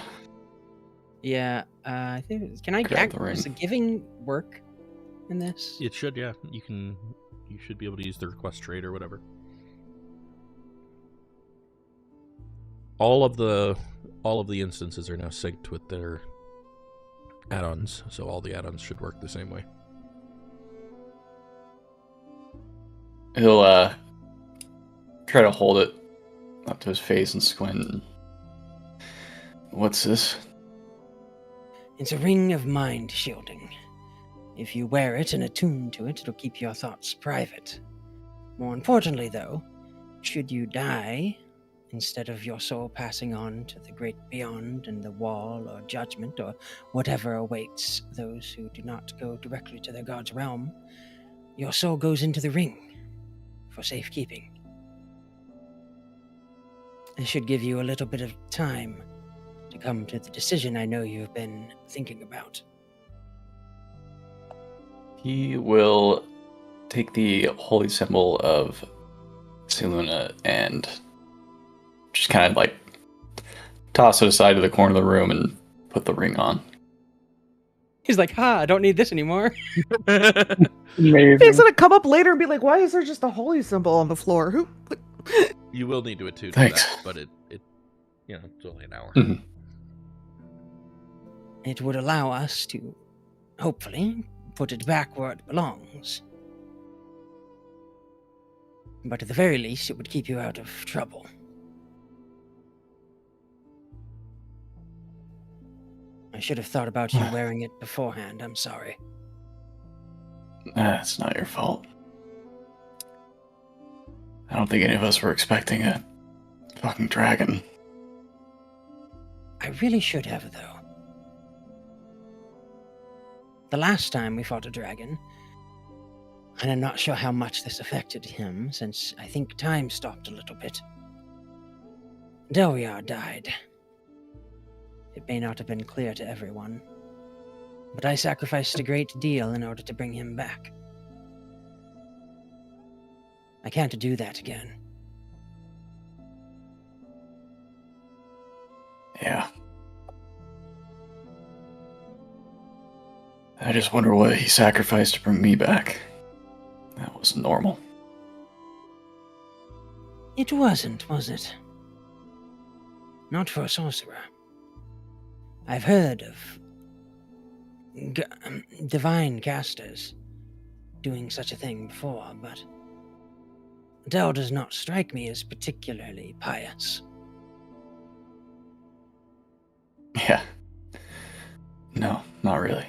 Yeah, I think. Can I Grab the ring. does the giving work in this? It should, yeah. You should be able to use the request trade or whatever. All of the instances are now synced with their add-ons, so all the add-ons should work the same way. He'll try to hold it up to his face and squint. What's this? It's a ring of mind shielding. If you wear it and attune to it, it'll keep your thoughts private. More importantly, though, should you die, instead of your soul passing on to the great beyond and the wall or judgment or whatever awaits those who do not go directly to their god's realm, your soul goes into the ring for safekeeping. This should give you a little bit of time to come to the decision I know you've been thinking about. He will take the holy symbol of Seluna and just kind of like toss it aside to the corner of the room and put the ring on. He's like, I don't need this anymore. Maybe. Fig's gonna come up later and be like, why is there just a holy symbol on the floor? Who? You will need to attune to Thanks. that, but it's only an hour. Mhm. It would allow us to, hopefully, put it back where it belongs. But at the very least, it would keep you out of trouble. I should have thought about you wearing it beforehand. I'm sorry. It's not your fault. I don't think any of us were expecting a fucking dragon. I really should have, though. The last time we fought a dragon, and I'm not sure how much this affected him, since I think time stopped a little bit. Delryar died. It may not have been clear to everyone, but I sacrificed a great deal in order to bring him back. I can't do that again. Yeah. I just wonder what he sacrificed to bring me back. That wasn't normal. It wasn't, was it? Not for a sorcerer. I've heard of divine casters doing such a thing before, but Del does not strike me as particularly pious. Yeah. No, not really.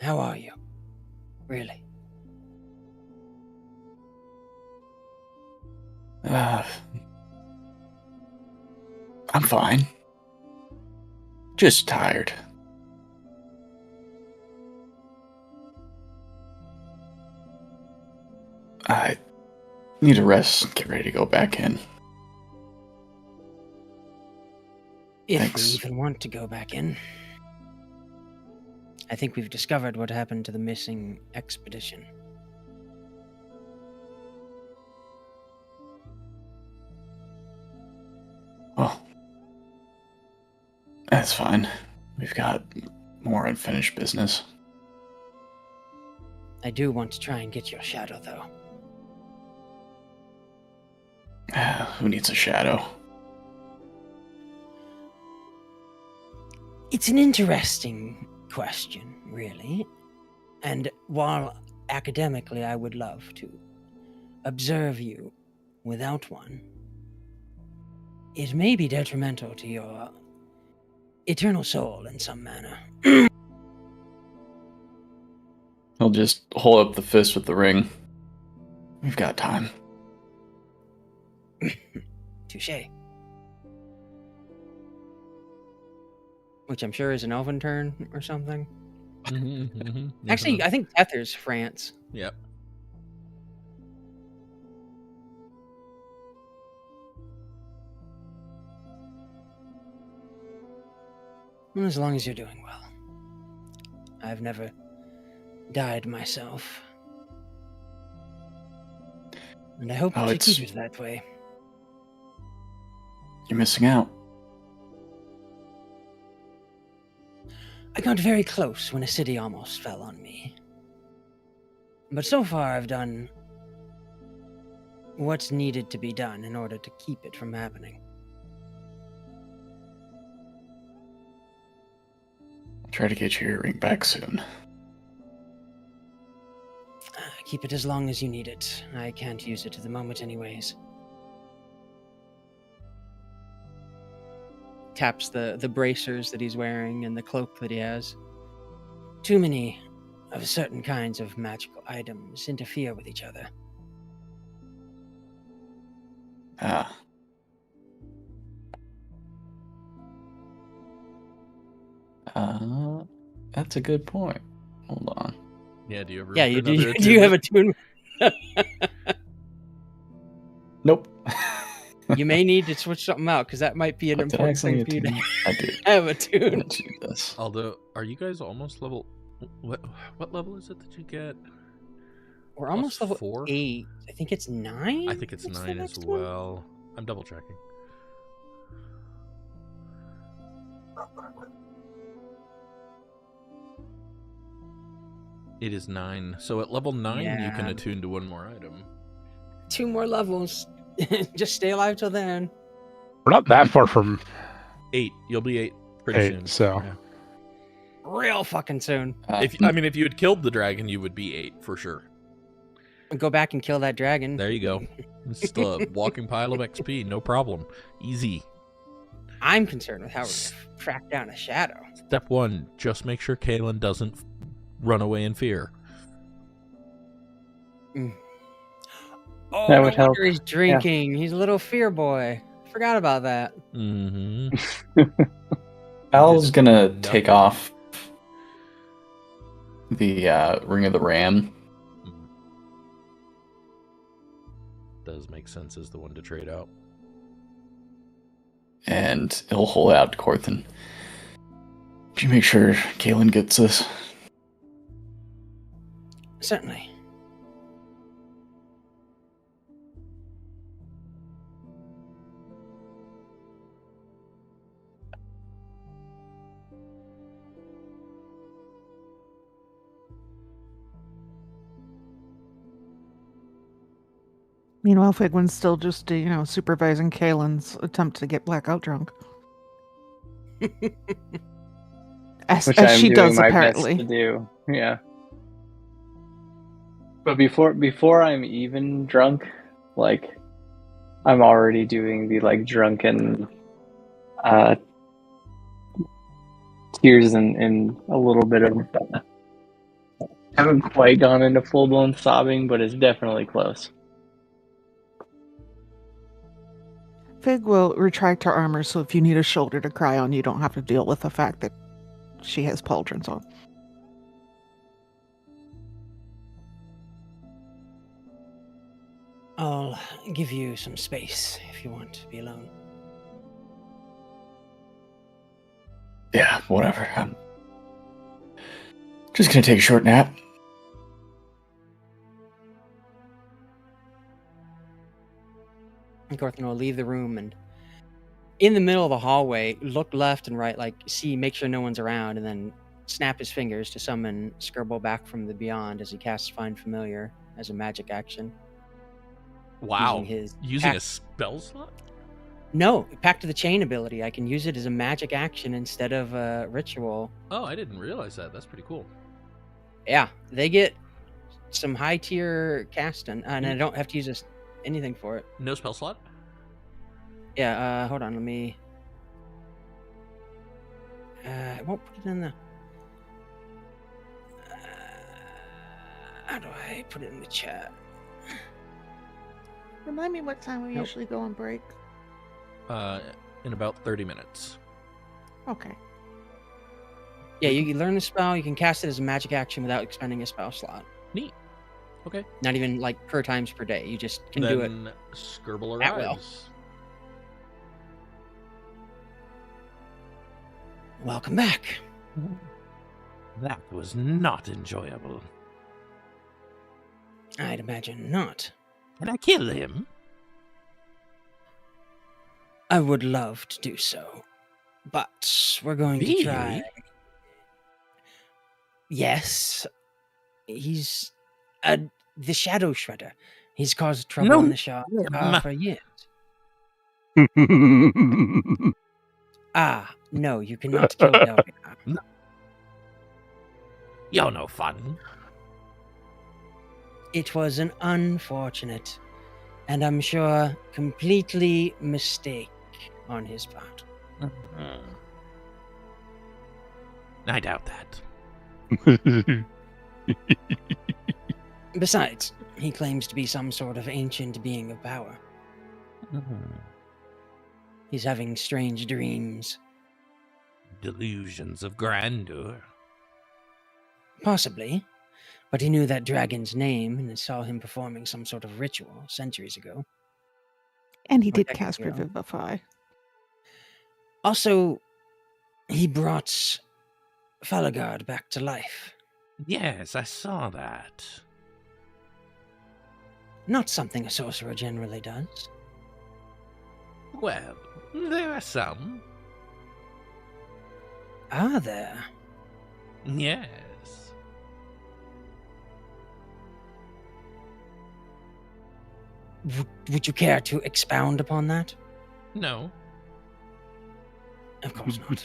How are you? Really? I'm fine. Just tired. I need to rest and get ready to go back in. If Thanks. we even want to go back in. I think we've discovered what happened to the missing expedition. Well, that's fine. We've got more unfinished business. I do want to try and get your shadow, though. Who needs a shadow? It's an interesting question, really. And while academically I would love to observe you without one, it may be detrimental to your eternal soul in some manner. He'll just hold up the fist with the ring. We've got time. Touché. Which I'm sure is an elven turn or something. Actually, I think Tether's France. Yep. Well, as long as you're doing well. I've never died myself. And I hope to keep it that way. You're missing out. I got very close when a city almost fell on me. But so far I've done what's needed to be done in order to keep it from happening. I'll try to get your earring back soon. Keep it as long as you need it. I can't use it at the moment anyways. Taps the bracers that he's wearing and the cloak that he has. Too many of certain kinds of magical items interfere with each other. That's a good point. Hold on. Yeah, do you ever? Yeah, you do. Do you have a tune? Nope. You may need to switch something out because that might be an important thing for you to I did. have a tune. Let's do this. Although, are you guys almost level? What level is it that you get? We're almost level 4? 8. I think it's 9. I think it's 9 as well. I'm double checking. It is 9. So at level 9, you can Yeah. attune to one more item. 2 more levels. Just stay alive till then. We're not that far from 8. You'll be 8 pretty 8, soon. so Yeah. Real fucking soon. If you had killed the dragon, you would be 8 for sure. Go back and kill that dragon. There you go. It's still a walking pile of XP, no problem. Easy. I'm concerned with how we're gonna track down a shadow. Step 1, just make sure Kaelen doesn't run away in fear. Oh, That no would help. wonder he's drinking. He's a little fear boy. Forgot about that. Mm-hmm. Al's gonna Nothing. take off the Ring of the Ram. Does make sense as the one to trade out. And he'll hold out to Corthynd. Could you make sure Kaelen gets this? Certainly. Meanwhile, Figwyn's still just, supervising Kaelin's attempt to get blackout drunk. As Which I'm she doing does, my apparently. best to do. Yeah. But before I'm even drunk, like, I'm already doing the like drunken tears and a little bit of haven't quite gone into full blown sobbing, but it's definitely close. Fig will retract her armor, so if you need a shoulder to cry on, you don't have to deal with the fact that she has pauldrons on. I'll give you some space if you want to be alone. Yeah, whatever. I'm just gonna take a short nap. And Corthynd will leave the room and in the middle of the hallway, look left and right, like make sure no one's around, and then snap his fingers to summon Skirble back from the beyond as he casts Find Familiar as a magic action. Wow. Using a spell slot? No, Pact of the Chain ability. I can use it as a magic action instead of a ritual. Oh, I didn't realize that. That's pretty cool. Yeah, they get some high tier casting, and I don't have to use anything for it. No spell slot? Yeah, hold on, let me... I won't put it in the... how do I put it in the chat? Remind me what time we usually go on break. In about 30 minutes. Okay. Yeah, you learn the spell, you can cast it as a magic action without expending a spell slot. Neat. Okay. Not even like per times per day, you just can do it. Then Skirble at will. arrives. Welcome back. That was not enjoyable. I'd imagine not. Can I kill him? I would love to do so, but we're going to try. Really? Yes, he's the Shadow Shredder. He's caused trouble No. in the shop for years. Ah, no, you cannot kill Delryar. You're no fun. It was an unfortunate, and I'm sure completely mistake on his part. I doubt that. Besides, he claims to be some sort of ancient being of power. He's having strange dreams. Delusions of grandeur. Possibly, but he knew that dragon's name and saw him performing some sort of ritual centuries ago. And he Or did cast technically, Revivify. Also, he brought Falaghard back to life. Yes, I saw that. Not something a sorcerer generally does. Well, there are some. Are there? Yes. Would you care to expound upon that? No. Of course not.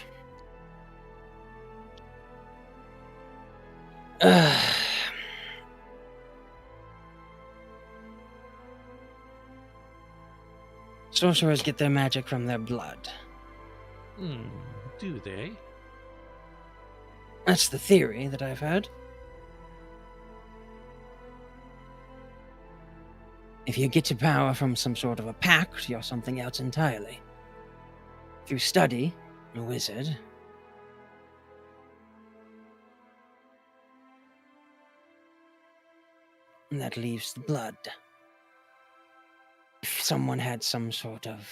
Sorcerers get their magic from their blood. Do they? That's the theory that I've heard. If you get your power from some sort of a pact, you're something else entirely. If you study a wizard, and that leaves the blood. If someone had some sort of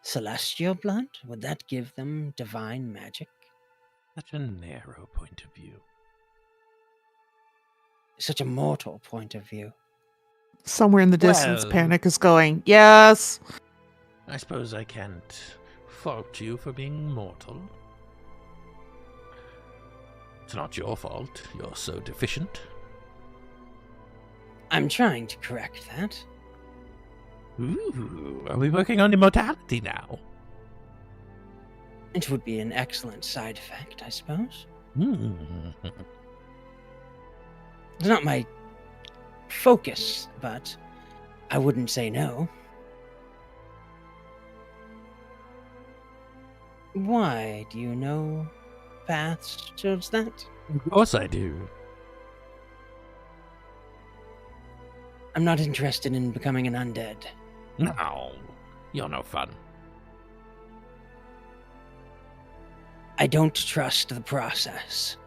celestial blood, would that give them divine magic? Such a narrow point of view. Such a mortal point of view. Somewhere in the distance, Well- Panic is going, yes! I suppose I can't fault you for being mortal. It's not your fault. You're so deficient. I'm trying to correct that. Ooh, are we working on immortality now? It would be an excellent side effect, I suppose. It's not my focus, but I wouldn't say no. Why? Do you know paths towards that? Of course I do. I'm not interested in becoming an undead. No, you're no fun. I don't trust the process.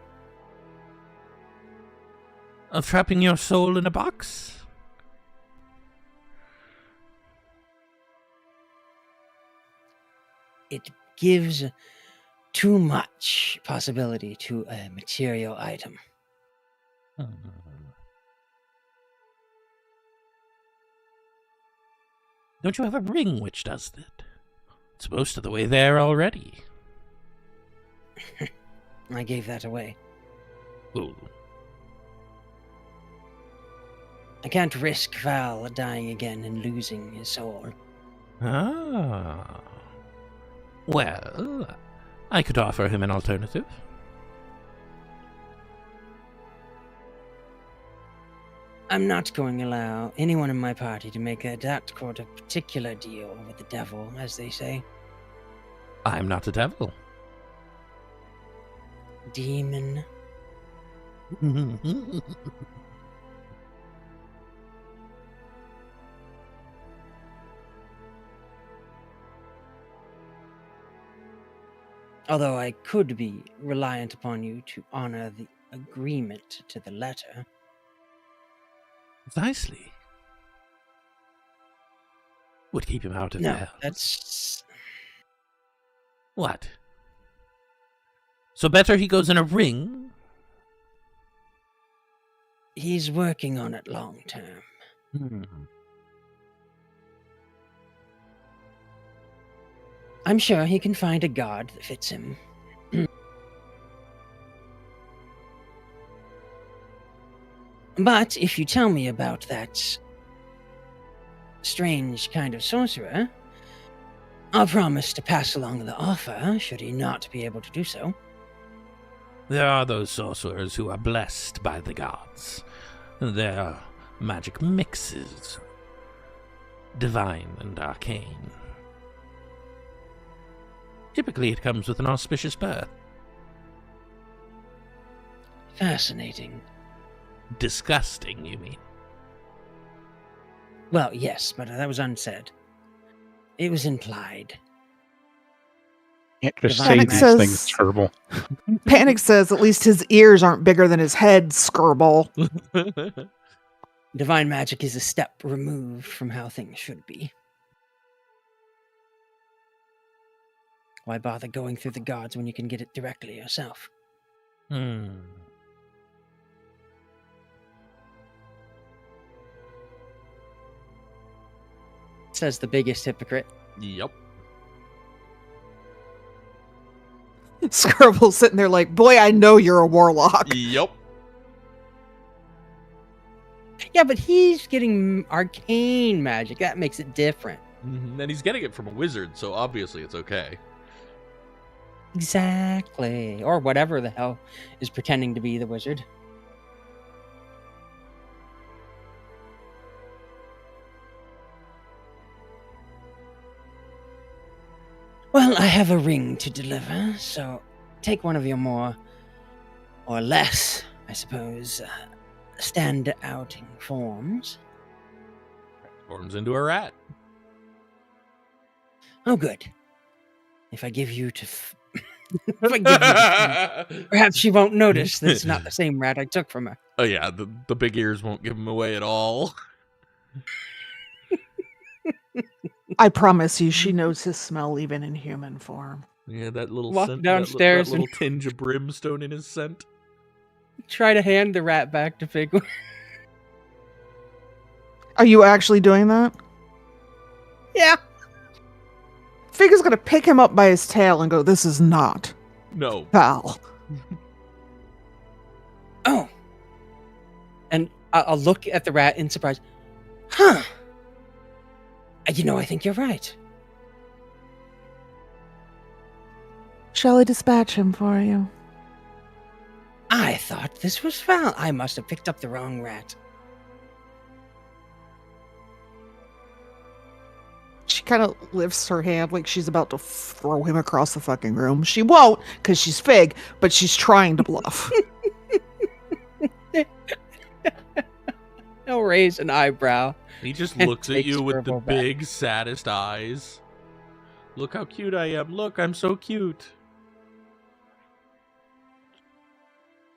Of trapping your soul in a box? It gives too much possibility to a material item. Don't you have a ring which does that? It's most of the way there already. I gave that away. Ooh. I can't risk Val dying again and losing his soul. Ah. Well, I could offer him an alternative. I'm not going to allow anyone in my party to make that sort of particular deal with the devil, as they say. I'm not a devil. Demon. Although I could be reliant upon you to honor the agreement to the letter. Precisely. Would keep him out of No, hell. that's... What? So better he goes in a ring? He's working on it long term. I'm sure he can find a god that fits him. But if you tell me about that strange kind of sorcerer, I'll promise to pass along the offer, should he not be able to do so. There are those sorcerers who are blessed by the gods. Their magic mixes divine and arcane. Typically it comes with an auspicious birth. Fascinating. Disgusting, you mean? Well, yes, but that was unsaid. It was implied. Can't just Divine say Panic these says- things, Turble. Panic says at least his ears aren't bigger than his head, Skirble. Divine magic is a step removed from how things should be. Why bother going through the gods when you can get it directly yourself? Says the biggest hypocrite. Yep. Skirble's sitting there like, boy, I know you're a warlock. Yep. Yeah, Yeah, but he's getting arcane magic. That makes it different. And he's getting it from a wizard, so obviously it's okay. Exactly. Or whatever the hell is pretending to be the wizard. Well, I have a ring to deliver, so take one of your more, or less, I suppose, stand-outing forms. Forms into a rat. Oh, good. If I give you to... if I give you to perhaps she won't notice that it's not the same rat I took from her. Oh yeah, the big ears won't give him away at all. I promise you, she knows his smell even in human form. Yeah, that little Walk scent, downstairs that little tinge of brimstone in his scent. Try to hand the rat back to Figwyn. Are you actually doing that? Yeah. Fig is going to pick him up by his tail and go, "This is not No. Val." Oh. And I'll look at the rat in surprise. Huh. You know, I think you're right. Shall I dispatch him for you? I thought this was Val. I must have picked up the wrong rat. She kind of lifts her hand like she's about to throw him across the fucking room. She won't, because she's Fig, but she's trying to bluff. He'll raise an eyebrow. He just And looks at takes you with the verbal back. big, saddest eyes. Look how cute I am. Look, I'm so cute.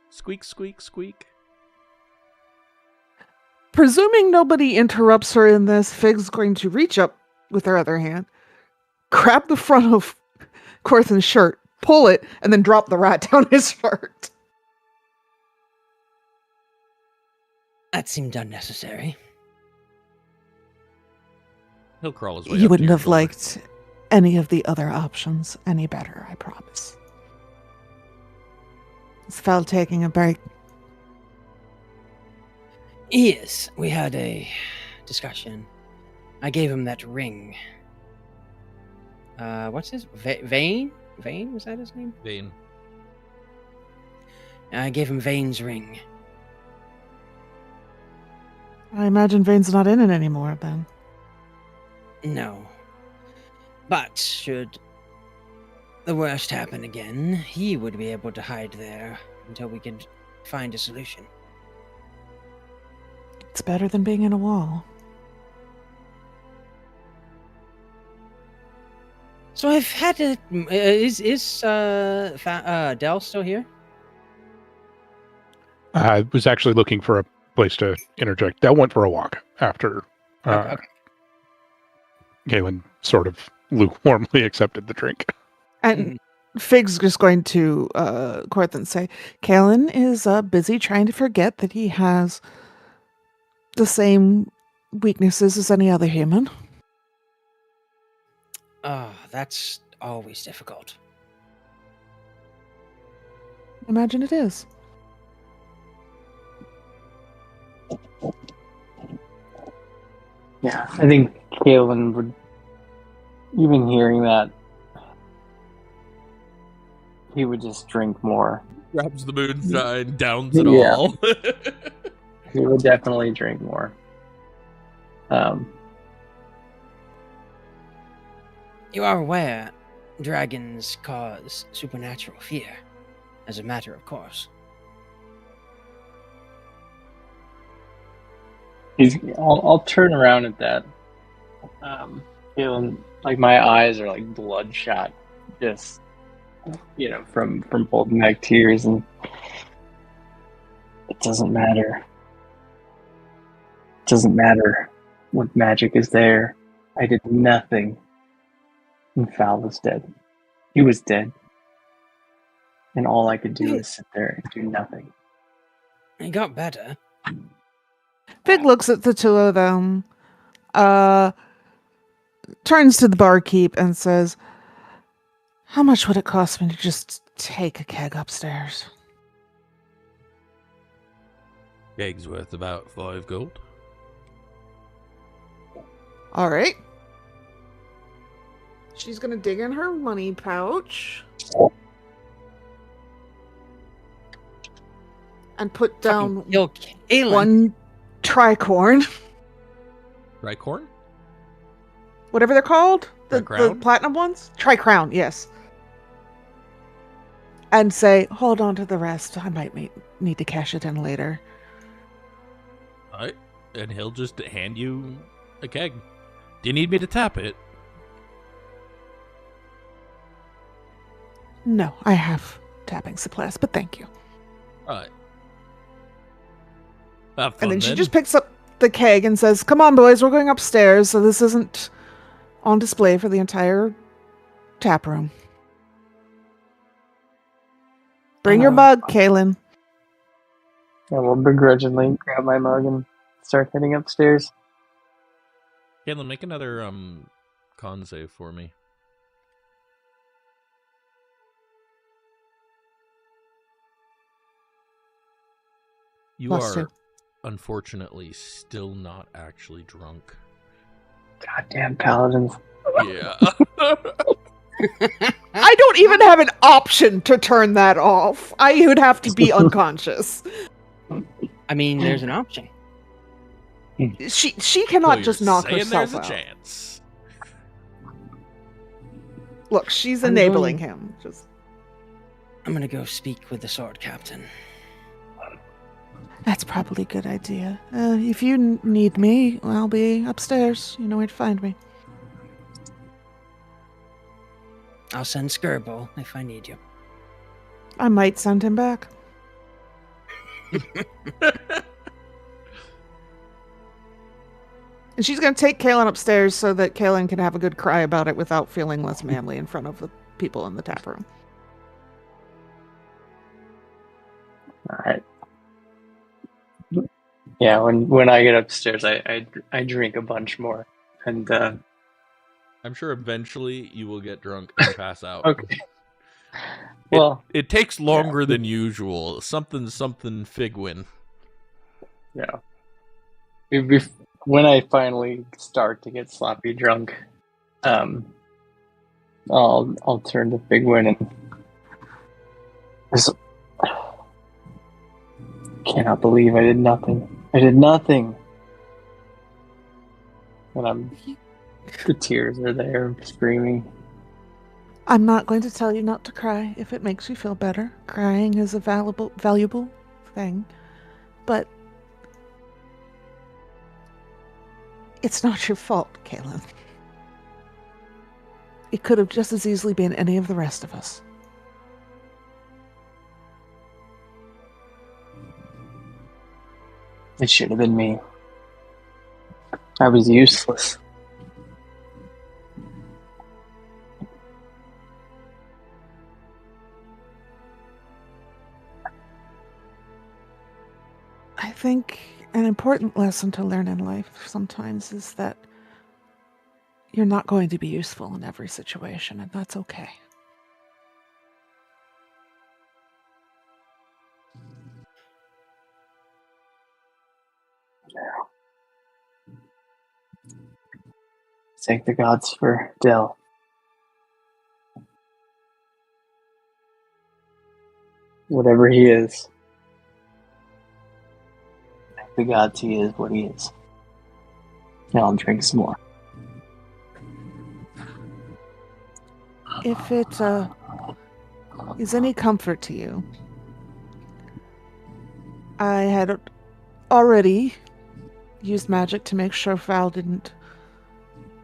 Squeak, squeak, squeak. Presuming nobody interrupts her in this, Fig's going to reach up with her other hand, grab the front of Corthyn's shirt, pull it, and then drop the rat down his shirt. That seemed unnecessary. He'll crawl his way You up to wouldn't your have shoulder. liked any of the other options any better, I promise. Is Val taking a break? Yes, we had a discussion. I gave him that ring. What's his... Vane? Vane? Was that his name? Vane. I gave him Vane's ring. I imagine Vane's not in it anymore, then. No. But should the worst happen again, he would be able to hide there until we could find a solution. It's better than being in a wall. So I've had to... Is Del still here? I was actually looking for a place to interject. That went for a walk after Okay. Kaelen sort of lukewarmly accepted the drink. And Fig's just going to Corthyn say, Kaelen is busy trying to forget that he has the same weaknesses as any other human. Oh, that's always difficult. Imagine it is. Yeah, I think Kaelen would, even hearing that, he would just drink more. Grabs the moonshine, downs it Yeah. all. He would definitely drink more. You are aware dragons cause supernatural fear, as a matter of course. I'll turn around at that. Kaelen, like my eyes are like bloodshot, just from holding back tears, and it doesn't matter. It doesn't matter what magic is there. I did nothing. And Val was dead. He was dead. And all I could do is sit there and do nothing. It got better. Fig looks at the two of them, turns to the barkeep and says, "How much would it cost me to just take a keg upstairs?" Keg's worth about 5 gold. All right. She's gonna dig in her money pouch and put down Yo, Kaelen. one tricorn, Tricorn? whatever they're called, the Tri-crown? platinum ones, tri-crown, yes. And say, hold on to the rest. I might need to cash it in later. Alright. And he'll just hand you a keg. Do you need me to tap it? No, I have tapping supplies, but thank you. Alright. Have fun, And then she then. just picks up the keg and says, come on, boys, we're going upstairs, so this isn't on display for the entire tap room. Bring your mug, Kaelen. I will begrudgingly grab my mug and start heading upstairs. Kaelen, make another con save for me. You Plus are two. unfortunately still not actually drunk. Goddamn paladins. Yeah. I don't even have an option to turn that off. I would have to be unconscious. I mean, there's an option. She cannot So just you're knock saying herself there's a out. chance. Look, she's I'm enabling going- him. Just I'm gonna go speak with the sword captain. that's probably a good idea. If you need me, I'll be upstairs. You know where to find me. I'll send Skirbo if I need you. I might send him back. And she's going to take Kaelen upstairs so that Kaelen can have a good cry about it without feeling less manly in front of the people in the tap room. Alright. Yeah, when I get upstairs, I drink a bunch more. And, I'm sure eventually you will get drunk and pass out. okay. Well, It takes longer than usual. Something Figwyn. yeah. When I finally start to get sloppy drunk, I'll turn to Figwyn and just, cannot believe I did nothing. I did nothing. And the tears are there, I'm screaming. I'm not going to tell you not to cry if it makes you feel better. Crying is a valuable thing. But it's not your fault, Kaelen. It could have just as easily been any of the rest of us. It should have been me. I was useless. I think an important lesson to learn in life sometimes is that you're not going to be useful in every situation, and that's okay. Thank the gods for Del. Whatever he is. Thank the gods he is what he is. Now I'll drink some more. If it is any comfort to you, I had already used magic to make sure Val didn't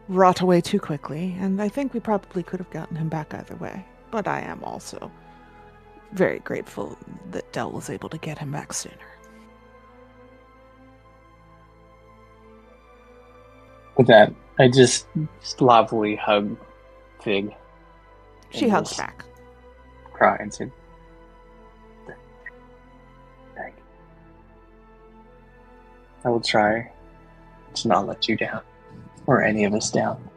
rot away too quickly, and I think we probably could have gotten him back either way. But I am also very grateful that Del was able to get him back sooner. With that, I just sloppily hug Fig. She and hugs just back. Cry and say, "Thank you. I will try to not let you down, or any of us down."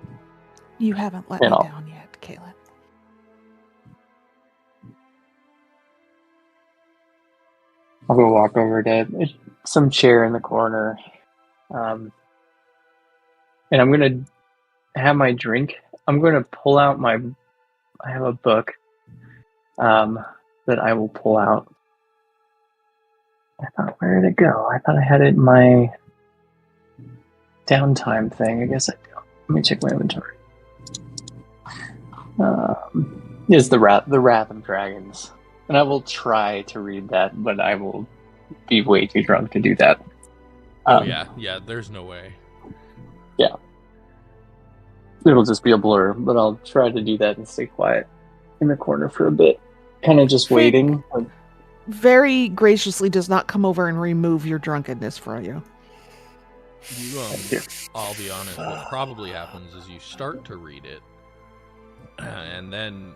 You haven't let And me I'll- down yet, Kaelen. I'll go walk over to some chair in the corner, and and I'm gonna have my drink. I'm gonna pull out I have a book that I will pull out. Where did it go? I thought I had it in my downtime thing. I guess I don't. Let me check my inventory. Is the Wrath of Dragons, and I will try to read that, but I will be way too drunk to do that. Yeah. There's no way. Yeah, it'll just be a blur, but I'll try to do that and stay quiet in the corner for a bit, kind of just waiting. Very graciously does not come over and remove your drunkenness from you. I'll be honest, what probably happens is you start to read it, and then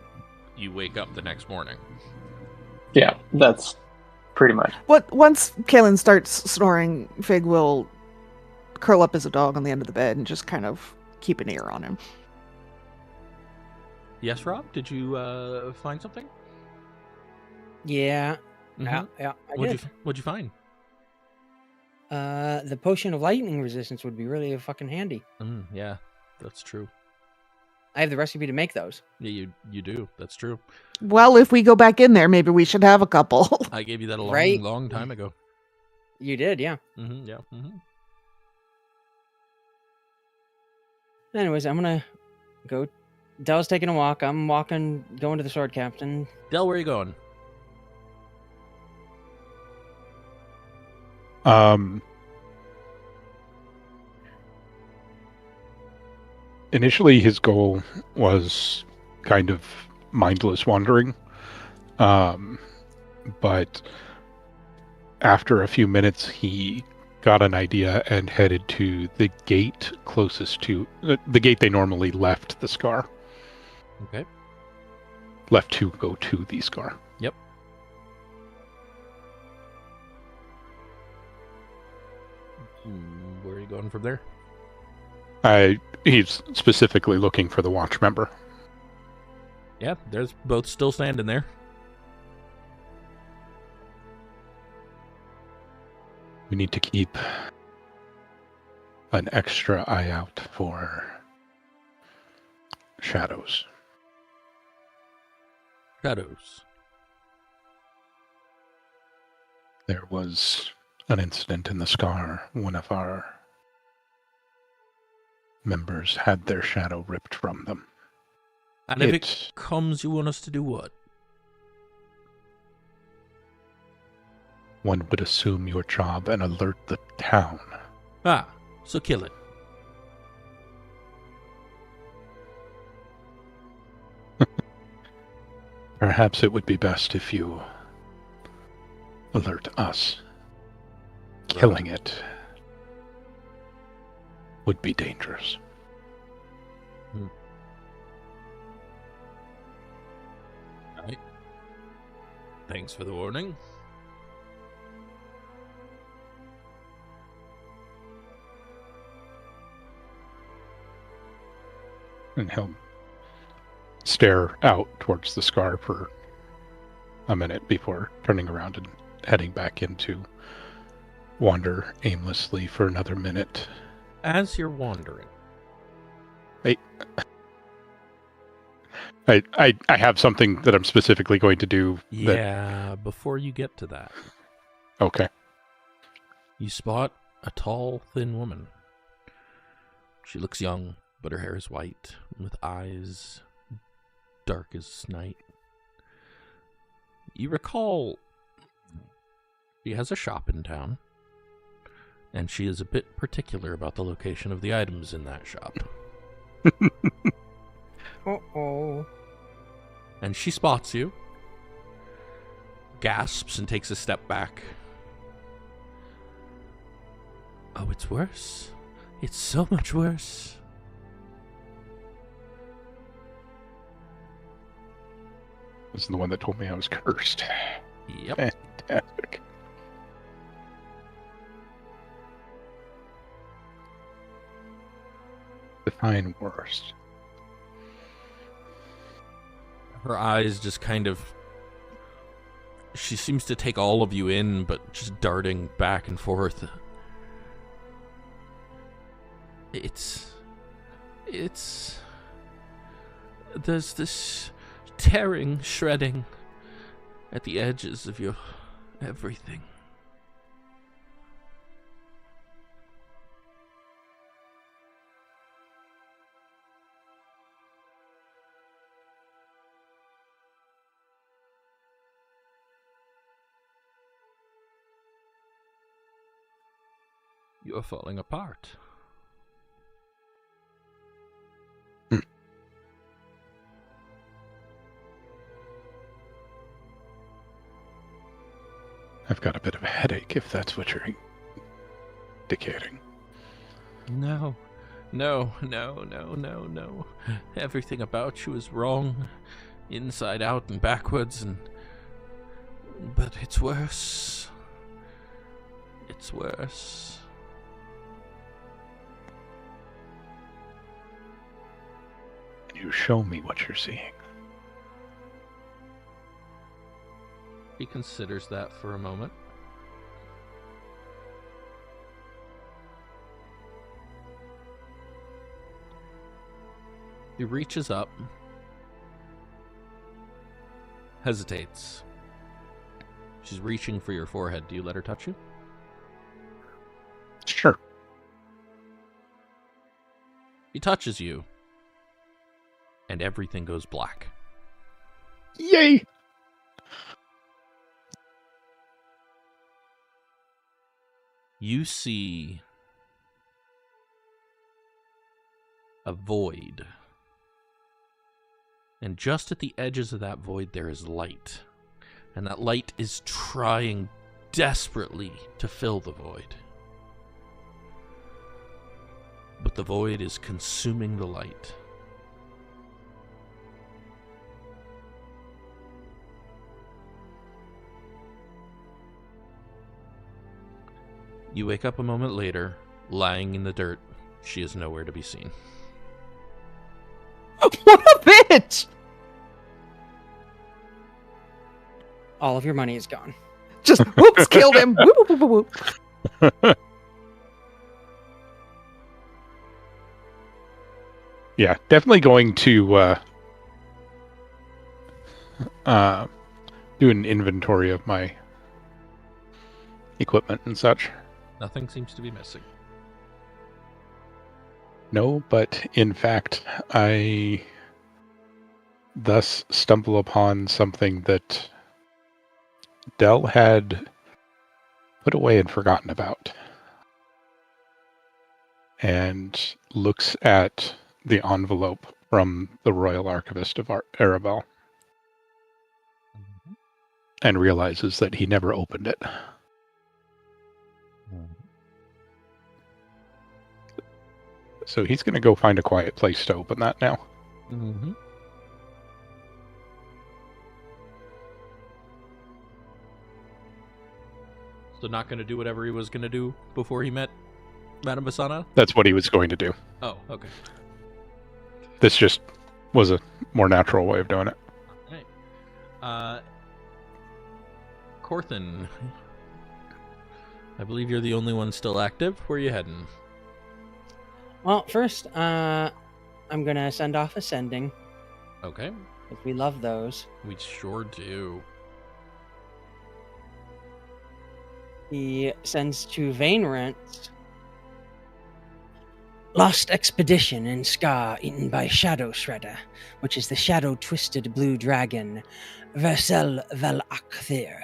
you wake up the next morning. Yeah, that's pretty much. Once Kaelen starts snoring, Fig will curl up as a dog on the end of the bed and just kind of keep an ear on him. Yes, Rob? Did you find something? Yeah. Mm-hmm. Yeah, I did. What'd you find? The potion of lightning resistance would be really fucking handy. Yeah, that's true. I have the recipe to make those. Yeah, you do. That's true. Well, if we go back in there, maybe we should have a couple. I gave you that a long time ago. You did, yeah. Mm-hmm, yeah. Mm-hmm. Anyways, I'm gonna go. Del's taking a walk. I'm walking, going to the sword captain. Del, where are you going? Initially, his goal was kind of mindless wandering, but after a few minutes, he got an idea and headed to the gate closest to the gate they normally left the Scar. Okay. Left to go to the Scar. Yep. Where are you going from there? He's specifically looking for the watch member. Yeah, there's both still standing there. We need to keep an extra eye out for shadows. Shadows. There was an incident in the Scar. One of our members had their shadow ripped from them. And if it comes, you want us to do what? One would assume your job and alert the town. Ah, so kill it. Perhaps it would be best if you alert us. Killing it would be dangerous. Right. Thanks for the warning. And he'll stare out towards the Scar for a minute before turning around and heading back in to wander aimlessly for another minute. As you're wandering. I have something that I'm specifically going to do. Yeah, before you get to that. Okay. You spot a tall, thin woman. She looks young, but her hair is white, with eyes dark as night. You recall she has a shop in town, and she is a bit particular about the location of the items in that shop. Uh-oh. And she spots you, gasps, and takes a step back. Oh, it's worse. It's so much worse. This is the one that told me I was cursed. Yep. Fantastic. Define worst. Her eyes just kind of... She seems to take all of you in, but just darting back and forth. It's There's this tearing, shredding at the edges of your everything. You're falling apart. I've got a bit of a headache, if that's what you're indicating. No. Everything about you is wrong, inside out and backwards, but it's worse. It's worse. You show me what you're seeing. He considers that for a moment. He reaches up, hesitates. She's reaching for your forehead. Do you let her touch you? Sure. He touches you, and everything goes black. Yay! You see a void. And just at the edges of that void, there is light. And that light is trying desperately to fill the void. But the void is consuming the light. You wake up a moment later, lying in the dirt. She is nowhere to be seen. What a bitch! All of your money is gone. Just whoops, killed him. Whoop, whoop, whoop, whoop. Yeah, definitely going to do an inventory of my equipment and such. Nothing seems to be missing. No, but in fact, I thus stumble upon something that Del had put away and forgotten about. And looks at the envelope from the Royal Archivist of Arabelle and realizes that he never opened it. So he's going to go find a quiet place to open that now. Mm-hmm. So not going to do whatever he was going to do before he met Madame Basana? That's what he was going to do. Oh, okay. This just was a more natural way of doing it. Right. Corthyndahast, I believe you're the only one still active. Where are you heading? Well, first, I'm gonna send off a sending. Okay. If we love those. We sure do. He sends to Vainrant. Lost expedition in Scar eaten by Shadow Shredder, which is the shadow-twisted blue dragon, Versel Vel Akthir.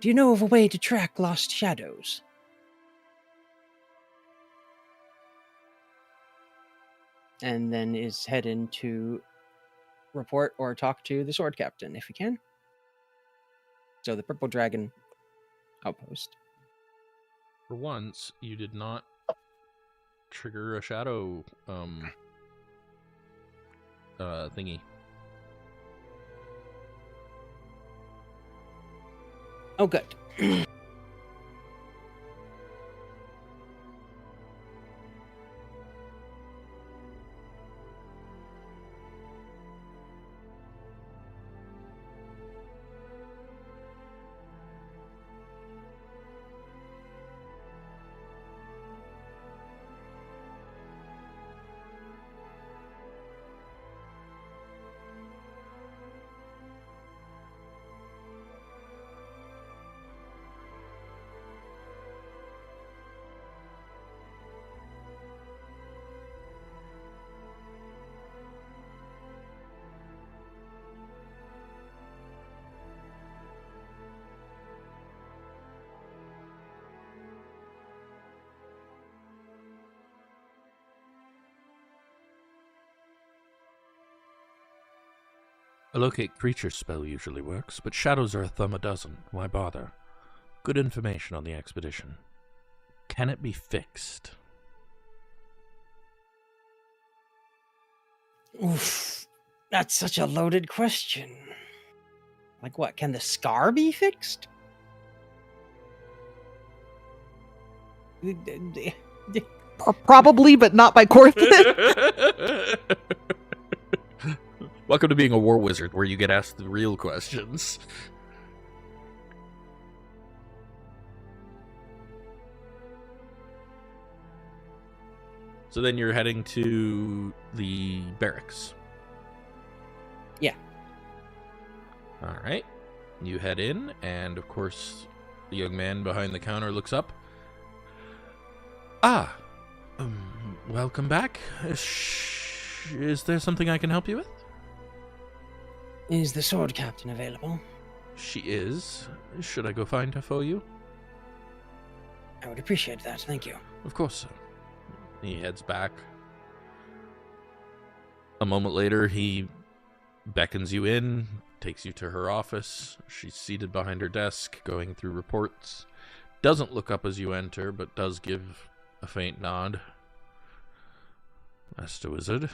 Do you know of a way to track lost shadows? And then is heading to report or talk to the sword captain, if he can. So the purple dragon outpost. For once, you did not trigger a shadow thingy. Oh, good. A locate creature spell usually works, but shadows are a thumb a dozen. Why bother? Good information on the expedition. Can it be fixed? Oof, that's such a loaded question. Like what? Can the scar be fixed? Probably, but not by Corthyndahast. Welcome to being a war wizard, where you get asked the real questions. So then you're heading to the barracks. Yeah. All right. You head in, and of course, the young man behind the counter looks up. Ah, welcome back. Is there something I can help you with? Is the sword captain available? She is. Should I go find her for you? I would appreciate that, thank you. Of course, sir. He heads back. A moment later, he beckons you in, takes you to her office. She's seated behind her desk, going through reports. Doesn't look up as you enter, but does give a faint nod. Master Wizard.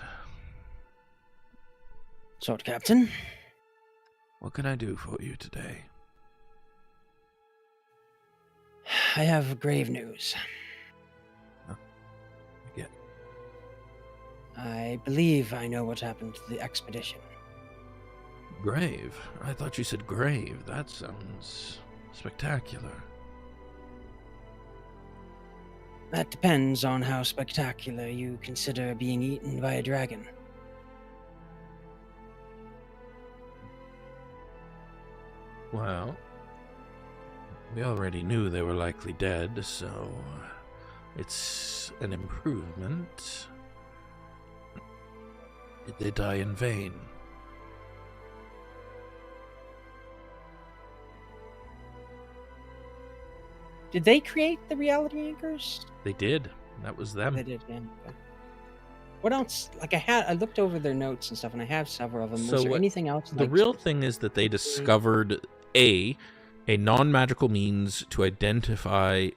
Sword captain? What can I do for you today? I have grave news. Again. I believe I know what happened to the expedition. Grave? I thought you said grave. That sounds spectacular. That depends on how spectacular you consider being eaten by a dragon. Well, we already knew they were likely dead, so it's an improvement. Did they die in vain? Did they create the reality anchors? They did. That was them. They did, yeah. Okay. What else? Like I looked over their notes and stuff, and I have several of them. So Was there what- anything else? The like, real thing is that they discovered a non-magical means to identify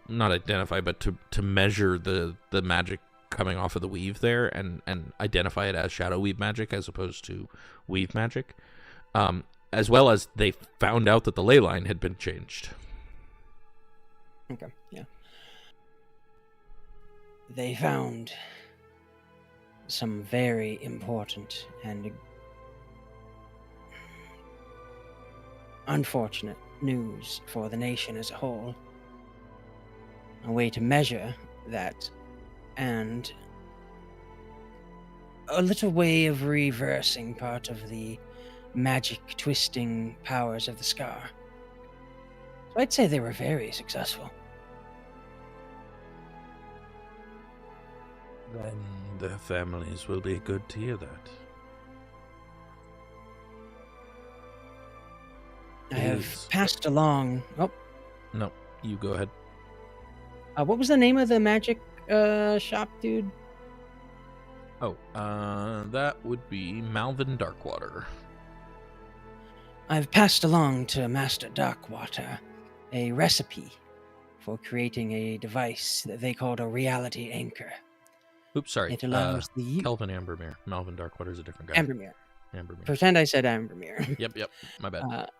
not identify, but to measure the magic coming off of the weave there, and identify it as shadow weave magic as opposed to weave magic. As well as they found out that the ley line had been changed. Okay, yeah. They found some very important and unfortunate news for the nation as a whole. A way to measure that, and a little way of reversing part of the magic twisting powers of the scar. So I'd say they were very successful. Then their families will be good to hear that. I have Please. passed along. Oh, No, you go ahead. what was the name of the magic shop, dude? Oh, that would be Malvin Darkwater. I've passed along to Master Darkwater a recipe for creating a device that they called a reality anchor. Oops, sorry. It allows the Kelvin Ambermere. Malvin Darkwater is a different guy. Ambermere. Ambermere. Pretend I said Ambermere. Yep. My bad.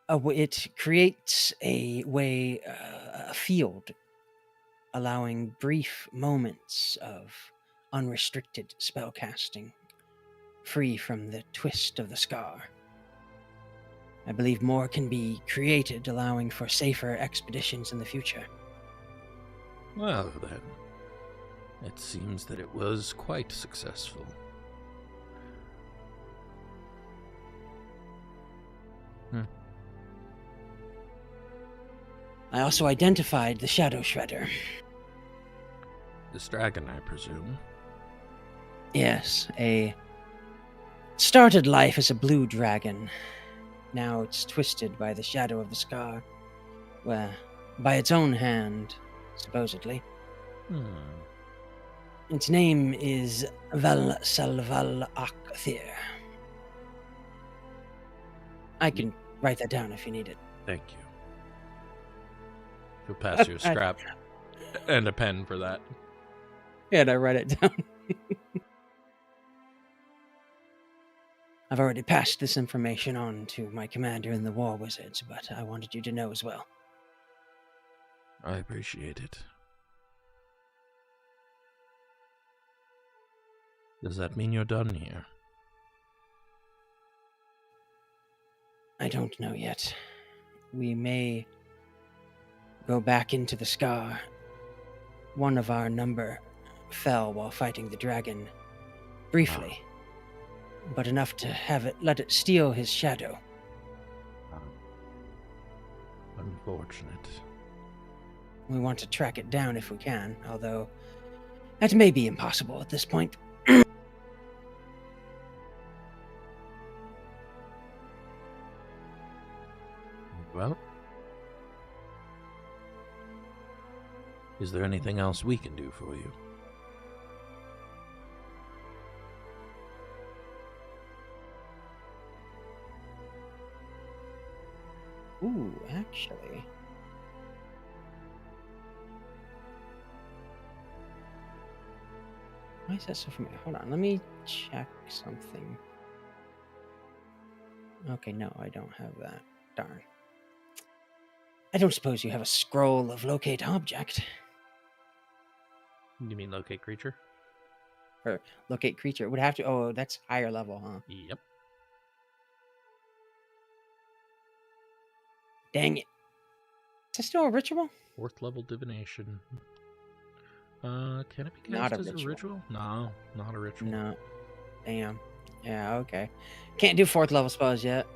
It creates a way, a field, allowing brief moments of unrestricted spellcasting, free from the twist of the scar. I believe more can be created, allowing for safer expeditions in the future. Well, then. It seems that it was quite successful. I also identified the Shadow Shredder. This dragon, I presume. Yes, started life as a blue dragon. Now it's twisted by the shadow of the scar. Well, by its own hand, supposedly. Its name is Val Salval Akthir. I can write that down if you need it. Thank you. You'll pass you a scrap and a pen for that. Yeah, I write it down. I've already passed this information on to my commander in the War Wizards, but I wanted you to know as well. I appreciate it. Does that mean you're done here? I don't know yet. We may go back into the Scar. One of our number fell while fighting the dragon briefly, but enough to let it steal his shadow. Unfortunate. We want to track it down if we can, although that may be impossible at this point. Well, is there anything else we can do for you? Ooh, actually. Why is that so familiar? Hold on, let me check something. Okay, no, I don't have that. Darn. I don't suppose you have a scroll of locate object. You mean locate creature? Or locate creature. It would have to. Oh, that's higher level, huh? Yep. Dang it. Is this still a ritual? 4th level divination. Can it be Not cast a as a ritual? No, not a ritual. No. Damn. Yeah, okay. Can't do 4th level spells yet.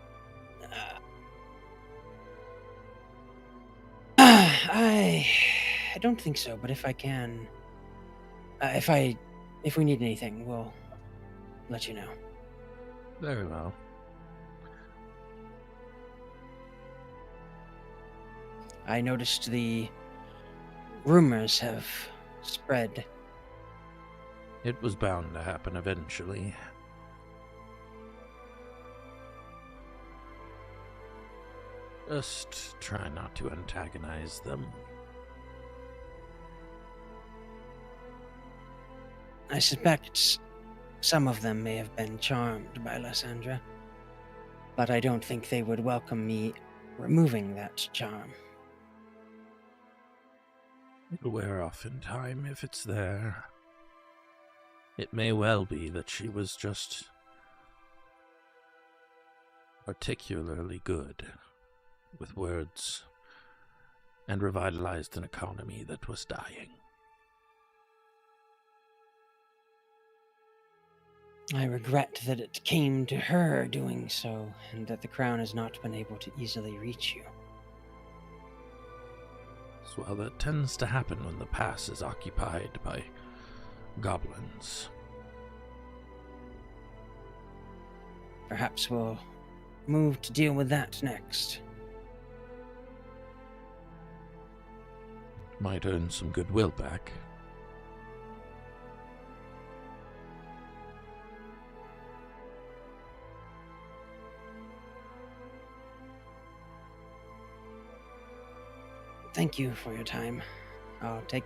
I don't think so, but if I can, if we need anything, we'll let you know. Very well. I noticed the rumors have spread. It was bound to happen eventually. Just try not to antagonize them. I suspect some of them may have been charmed by Lysandra, but I don't think they would welcome me removing that charm. It'll wear off in time if it's there. It may well be that she was just particularly good with words and revitalized an economy that was dying. I regret that it came to her doing so, and that the crown has not been able to easily reach you. Well, that tends to happen when the pass is occupied by goblins. Perhaps we'll move to deal with that next. Might earn some goodwill back. Thank you for your time. I'll take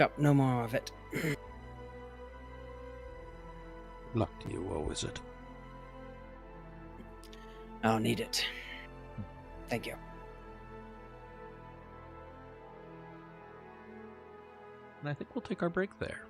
up no more of it. Luck to you, War Wizard. I'll need it. Thank you. And I think we'll take our break there.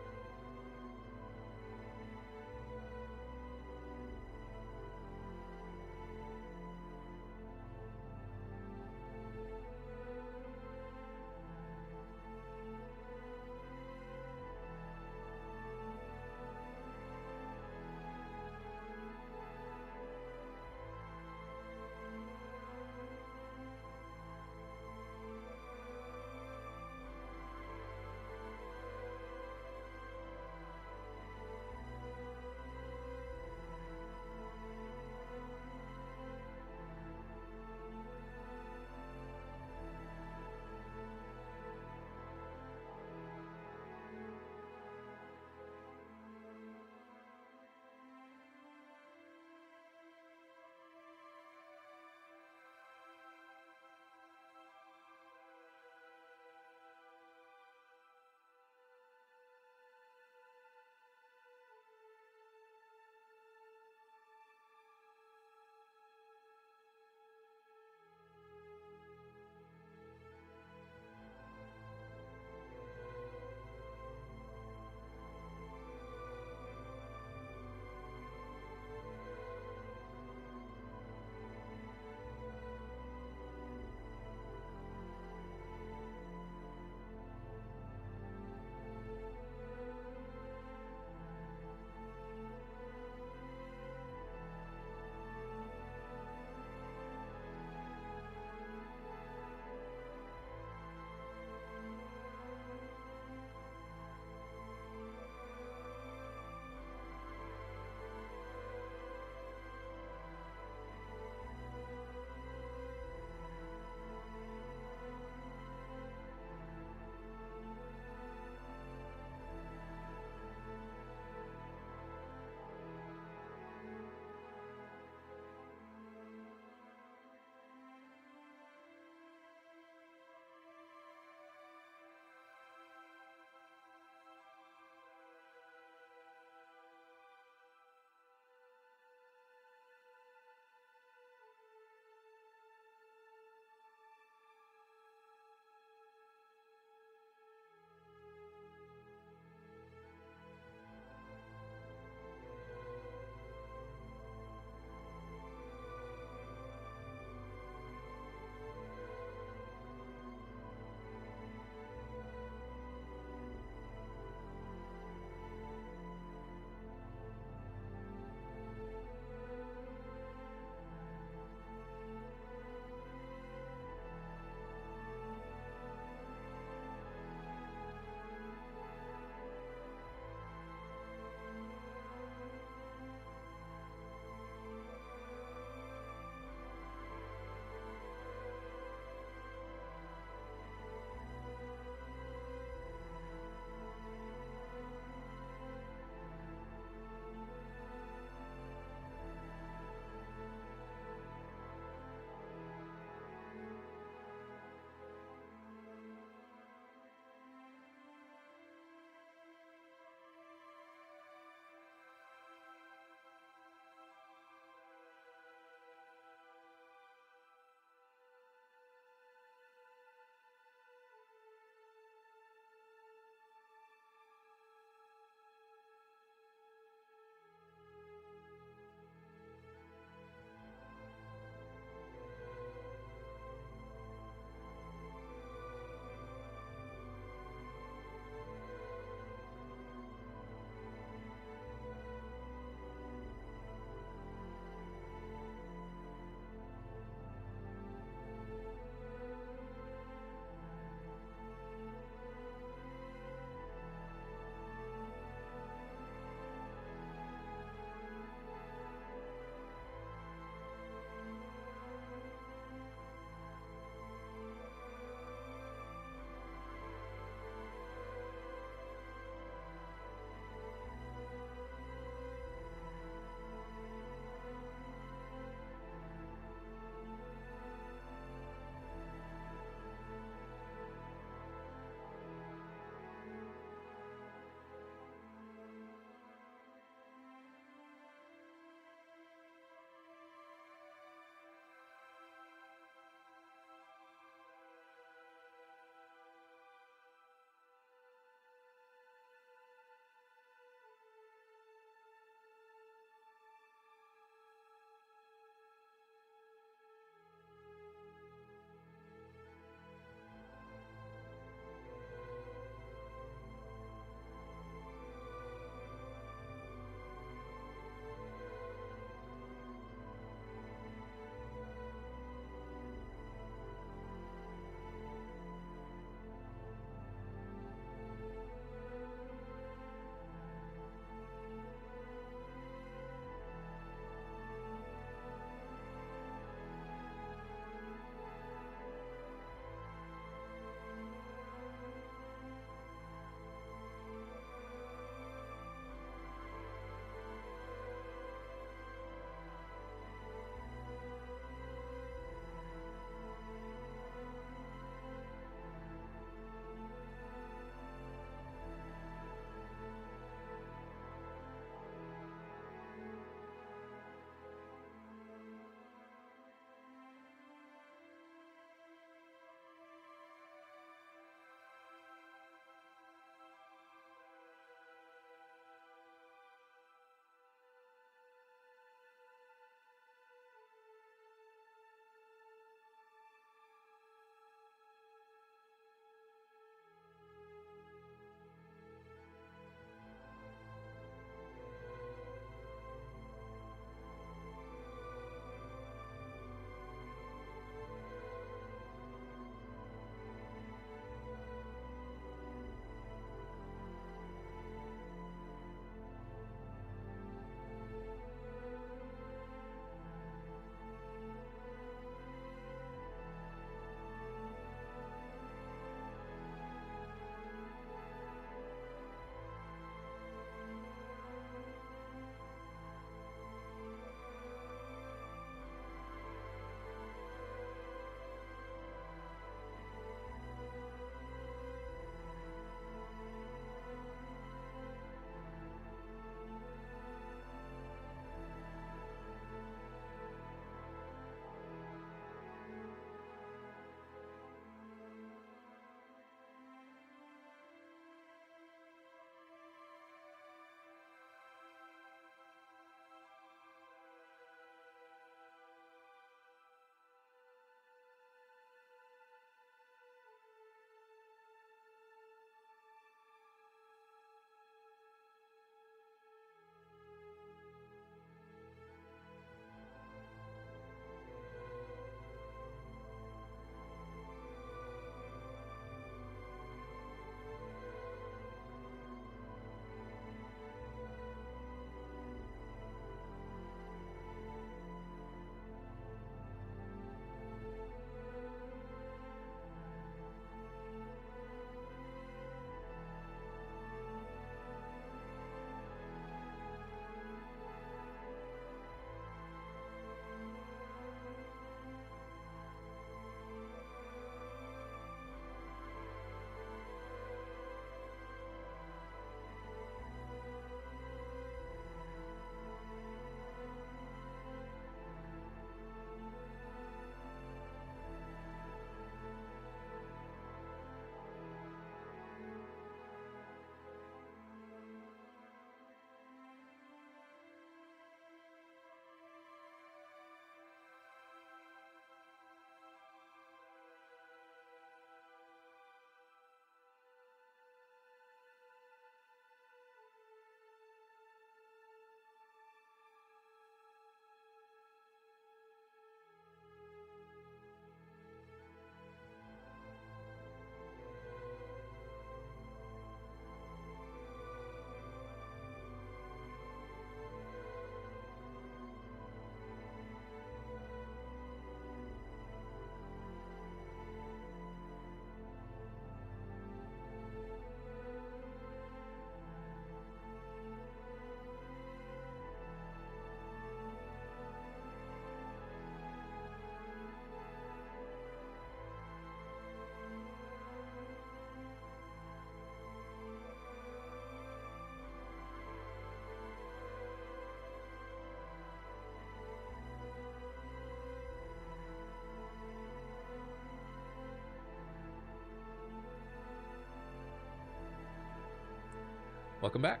Welcome back.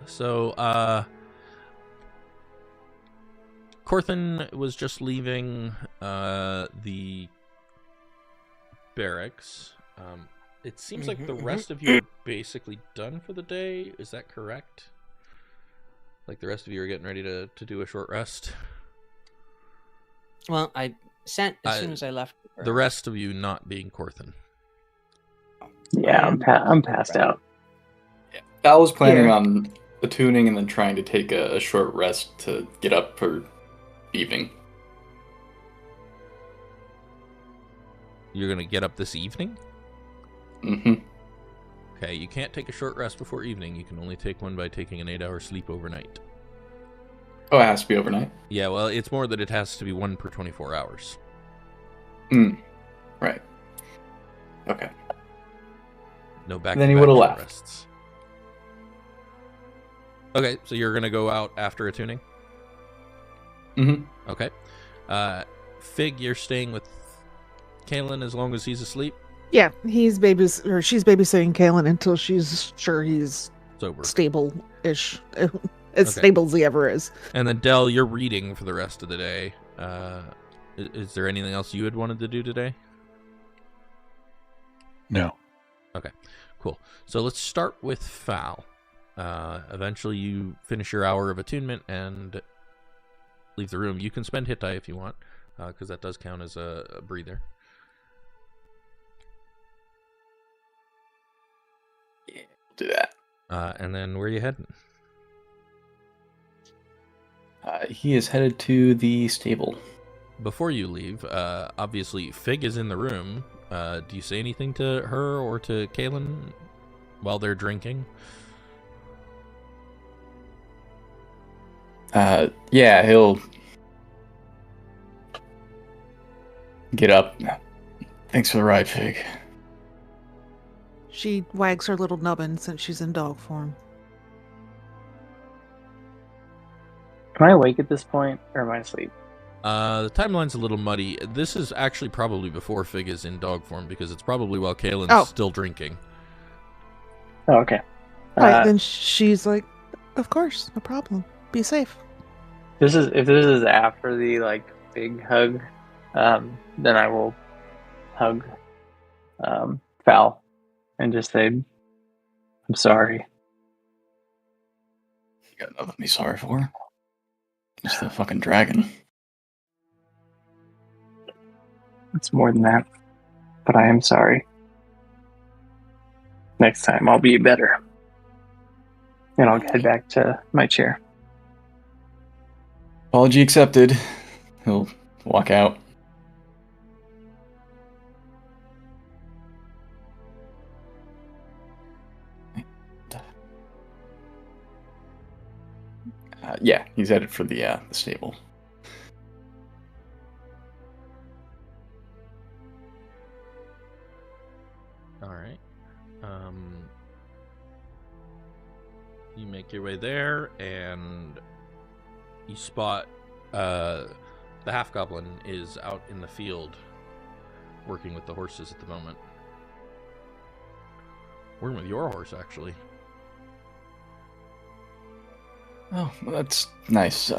So, Corthyndahast was just leaving the barracks. It seems like the rest of you are basically done for the day. Is that correct? Like the rest of you are getting ready to do a short rest? Well, I sent as soon as I left. The rest of you not being Corthyndahast. Yeah, I'm passed out. Yeah. I was planning on attuning and then trying to take a short rest to get up for evening. You're going to get up this evening? Mm-hmm. Okay, you can't take a short rest before evening. You can only take one by taking an 8-hour sleep overnight. Oh, it has to be overnight? Yeah, well, it's more that it has to be one per 24 hours. Right. Okay. No back Then he would have short left. rests. Okay, so you're going to go out after attuning? Mm-hmm. Okay. Fig, you're staying with Kaelen as long as he's asleep? Yeah, she's babysitting Kaelen until she's sure he's Sober. stable-ish. As stable as he ever is. And then, Del, you're reading for the rest of the day. Is there anything else you had wanted to do today? No. Okay, cool. So let's start with Fal. Eventually you finish your hour of attunement and leave the room. You can spend hit die if you want, because that does count as a breather. Yeah, we'll do that. And then where are you heading? He is headed to the stable. Before you leave, obviously Fig is in the room. Do you say anything to her or to Kaelen while they're drinking? Yeah, he'll get up. Thanks for the ride, Fig. She wags her little nubbin since she's in dog form. Am I awake at this point, or am I asleep? The timeline's a little muddy. This is actually probably before Fig is in dog form, because it's probably while Kaelen's still drinking. Oh, okay. Right, then she's like, of course, no problem. Be safe. If this is after the big hug, then I will hug Fal and just say, I'm sorry. You got nothing to be sorry for. Just the fucking dragon. It's more than that, but I am sorry. Next time I'll be better. And I'll head back to my chair. Apology accepted. He'll walk out. Yeah, he's headed for the stable. All right. You make your way there, and you spot the half-goblin is out in the field working with the horses at the moment. Working with your horse, actually. Oh, that's nice.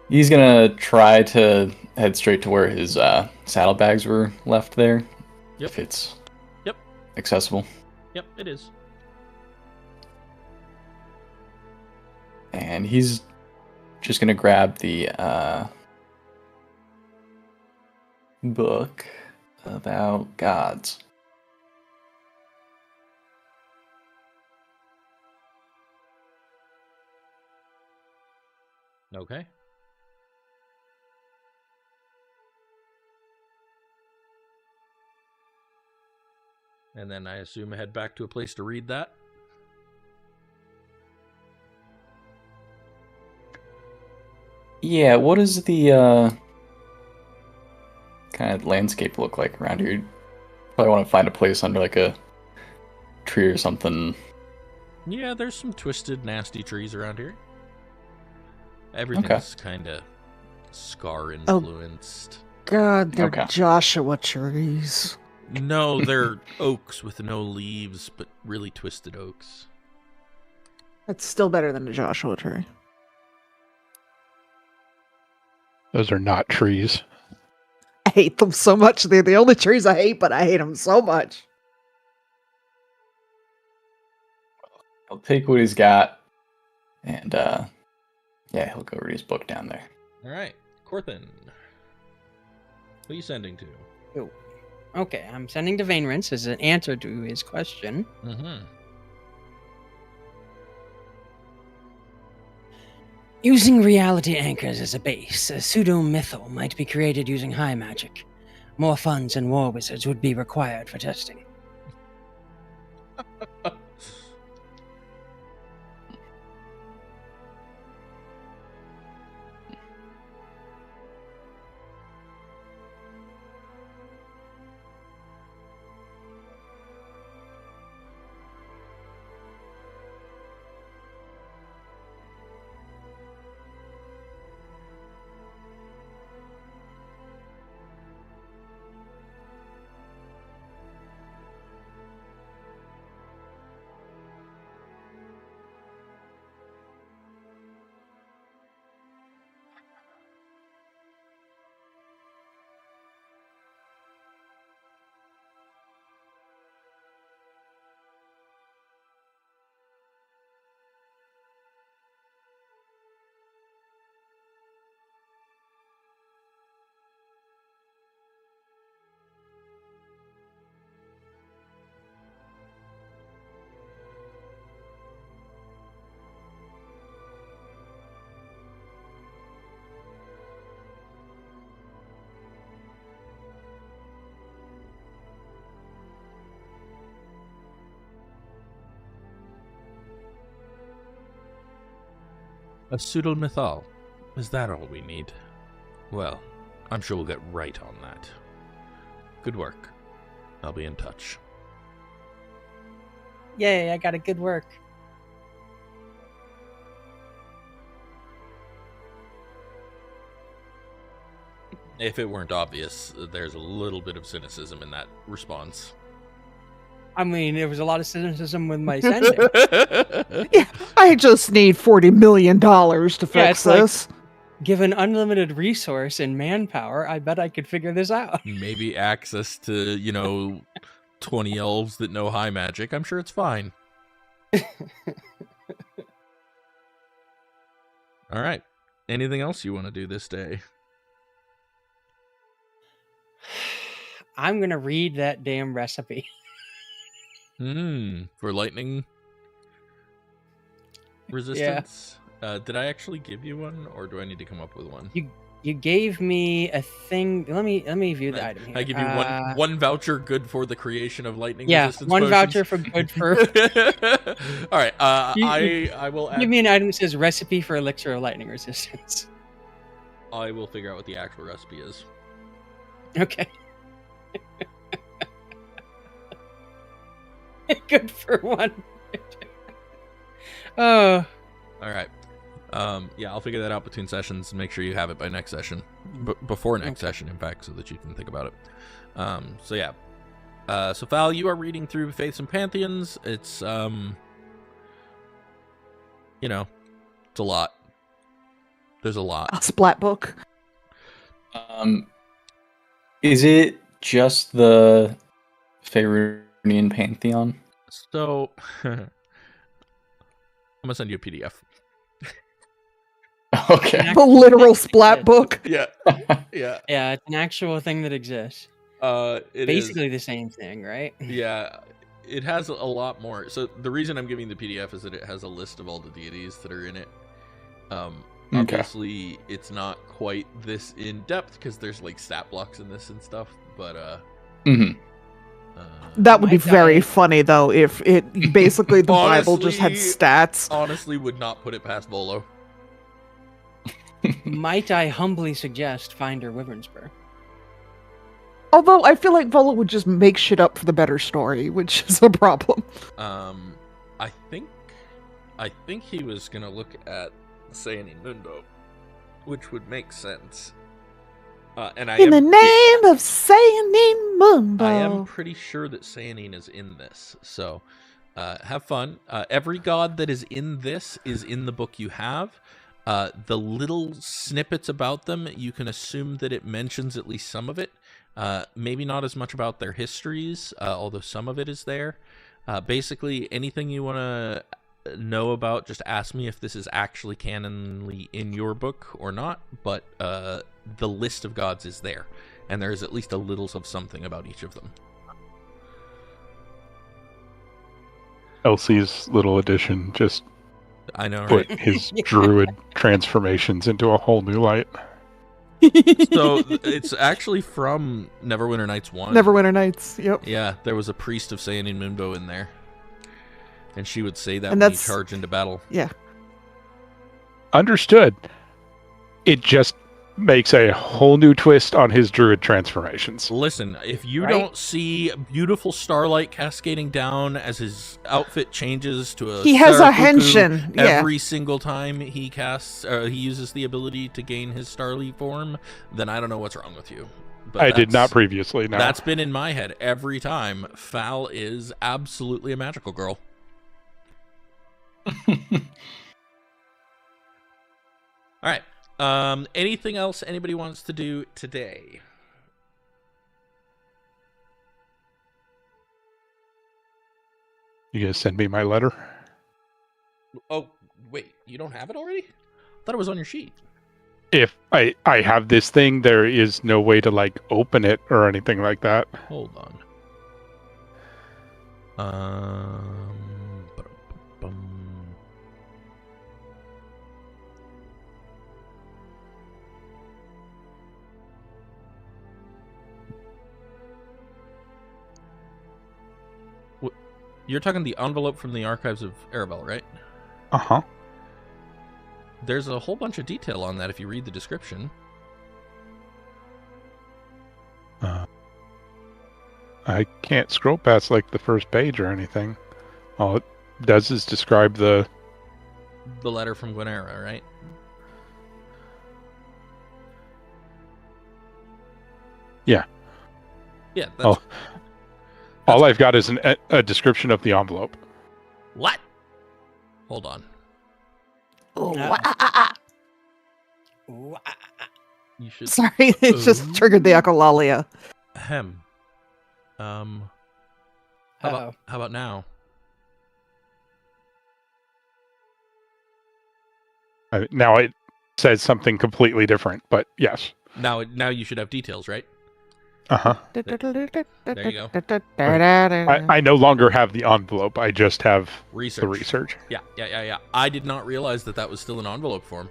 He's gonna try to head straight to where his saddlebags were left there. Yep. If it's Yep. accessible. Yep, it is. And he's just gonna grab the book about gods. Okay. And then I assume head back to a place to read that. Yeah, what does the kind of landscape look like around here? Probably want to find a place under like a tree or something. Yeah, there's some twisted, nasty trees around here. Everything's kind of Scar influenced. God, they're Okay. Joshua trees. No, they're oaks with no leaves, but really twisted oaks. That's still better than a Joshua tree. Those are not trees. I hate them so much. They're the only trees I hate, but I hate them so much. I'll take what he's got, and yeah, he'll go read his book down there. All right, Corthin. Who are you sending to? Oh. Okay, I'm sending to Vainrance as an answer to his question. Mm-hmm. Using reality anchors as a base, a pseudo-mythal might be created using high magic. More funds and war wizards would be required for testing. A pseudo-mythal. Is that all we need? Well, I'm sure we'll get right on that. Good work. I'll be in touch. Yay, I got a good work. If it weren't obvious, there's a little bit of cynicism in that response. I mean, there was a lot of cynicism with my sending. Yeah, I just need $40 million to fix it's like- this. Given unlimited resource and manpower, I bet I could figure this out. Maybe access to, 20 elves that know high magic. I'm sure it's fine. All right. Anything else you want to do this day? I'm going to read that damn recipe. For lightning resistance? Did I actually give you one, or do I need to come up with one? You gave me a thing. Let me view the item here. I give you one voucher good for the creation of lightning resistance one potions. voucher for good for... All right, I will add... Give me an item that says recipe for elixir of lightning resistance. I will figure out what the actual recipe is. Okay. Good for one. Oh. All right. Yeah, I'll figure that out between sessions and make sure you have it by next session. Before next session, in fact, so that you can think about it. So yeah. So Fal, you are reading through Faiths and Pantheons. It's, it's a lot. There's a lot. A splat book. Is it just the Faerunian Pantheon? So, I'm gonna send you a PDF. Okay. The literal splat book. Yeah, yeah. Yeah, it's an actual thing that exists. It Basically is, the same thing, right? yeah, it has a lot more. So the reason I'm giving the PDF is that it has a list of all the deities that are in it. Obviously, it's not quite this in depth because there's like stat blocks in this and stuff. But That would be My very guy- funny, though, if it basically the Bible just had Honestly- stats. honestly, would not put it past Volo. Might I humbly suggest Finder Wyvernspur? Although I feel like Vola would just make shit up for the better story, which is a problem. I think he was gonna look at Sayani Mundo, which would make sense. And I In the am, name of Sayanin Mumbo. I am pretty sure that Sayanine is in this. So have fun. Every god that is in this is in the book you have. The little snippets about them, you can assume that it mentions at least some of it. Maybe not as much about their histories, although some of it is there. Basically, anything you want to know about, just ask me if this is actually canonly in your book or not. But the list of gods is there, and there is at least a little of something about each of them. Elsie's little addition just I know, put right? his druid transformations into a whole new light. So it's actually from Neverwinter Nights 1. Neverwinter Nights. Yep. Yeah, there was a priest of Sayanin Minbo in there. And she would say that And when you that's- charge into battle. Yeah. Understood. It just makes a whole new twist on his druid transformations. Listen, if you Right? don't see beautiful starlight cascading down as his outfit changes to a He has a Sarafuku henshin. Yeah. every single time he casts, he uses the ability to gain his starly form, then I don't know what's wrong with you. But I did not that's- previously, no. That's been in my head every time. Fal is absolutely a magical girl. All right. Anything else anybody wants to do today? You gonna send me my letter? Oh, wait. You don't have it already? I thought it was on your sheet. If I have this thing, there is no way to like open it or anything like that. Hold on. Ba-dum-bum. You're talking the envelope from the archives of Erebel, right? Uh-huh. There's a whole bunch of detail on that if you read the description. I can't scroll past like the first page or anything. All it does is describe the The letter from Gwenera, right? Yeah. Yeah. That's, all I've got is a description of the envelope. What? Hold on. Oh, No. Ooh, You should. Sorry, it just triggered the echolalia. Ahem. How Uh-oh. about now? Now it says something completely different, but yes. Now you should have details, right? Uh-huh. There you go. I no longer have the envelope. I just have Research. the research. Yeah. I did not realize that was still an envelope form.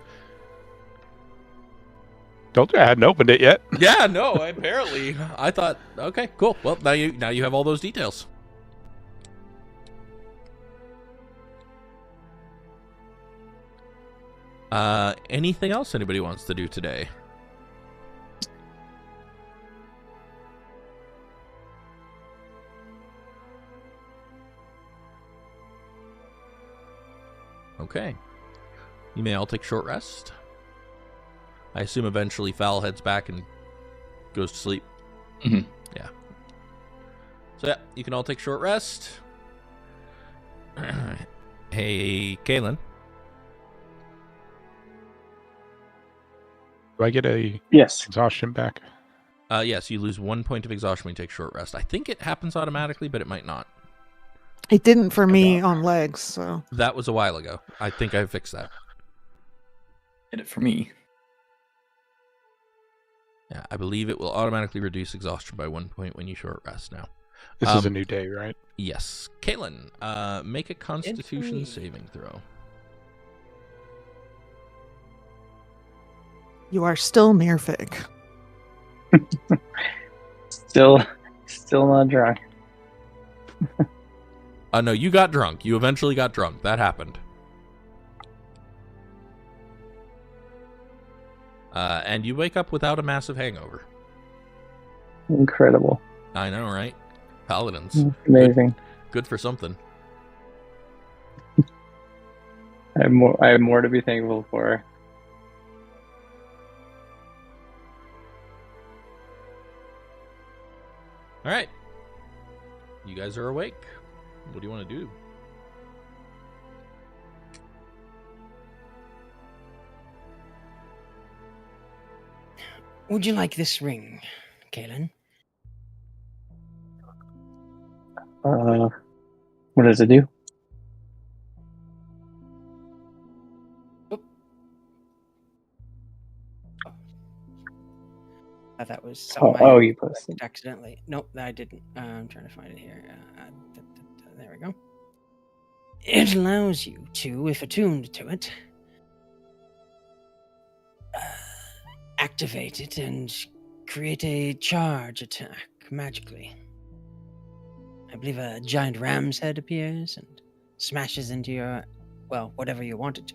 Don't I hadn't opened it yet. Yeah, no, apparently. I thought, okay, cool. Well, now you have all those details. Anything else anybody wants to do today? Okay. You may all take short rest. I assume eventually Fal heads back and goes to sleep. Mhm. Yeah. So yeah, you can all take short rest. Hey, Kaelen. Do I get a Yes. exhaustion back? Yes, you lose 1 point of exhaustion when you take short rest. I think it happens automatically, but it might not. It didn't for me on legs, so. That was a while ago. I think I fixed that. Hit it for me. Yeah, I believe it will automatically reduce exhaustion by 1 point when you short rest now. This is a new day, right? Yes. Kaelen, make a Constitution saving throw. You are still Mirfig. Still not drunk. No, you got drunk. You eventually got drunk. That happened. And you wake up without a massive hangover. Incredible. I know, right? Paladins. Amazing. Good for something. I have more to be thankful for. All right. You guys are awake. What do you want to do? Would you like this ring, Kaelen? What does it do? That was something You posted. accidentally. Nope, I didn't. I'm trying to find it here. There we go. It allows you to, if attuned to it, activate it and create a charge attack magically. I believe a giant ram's head appears and smashes into your, well, whatever you want it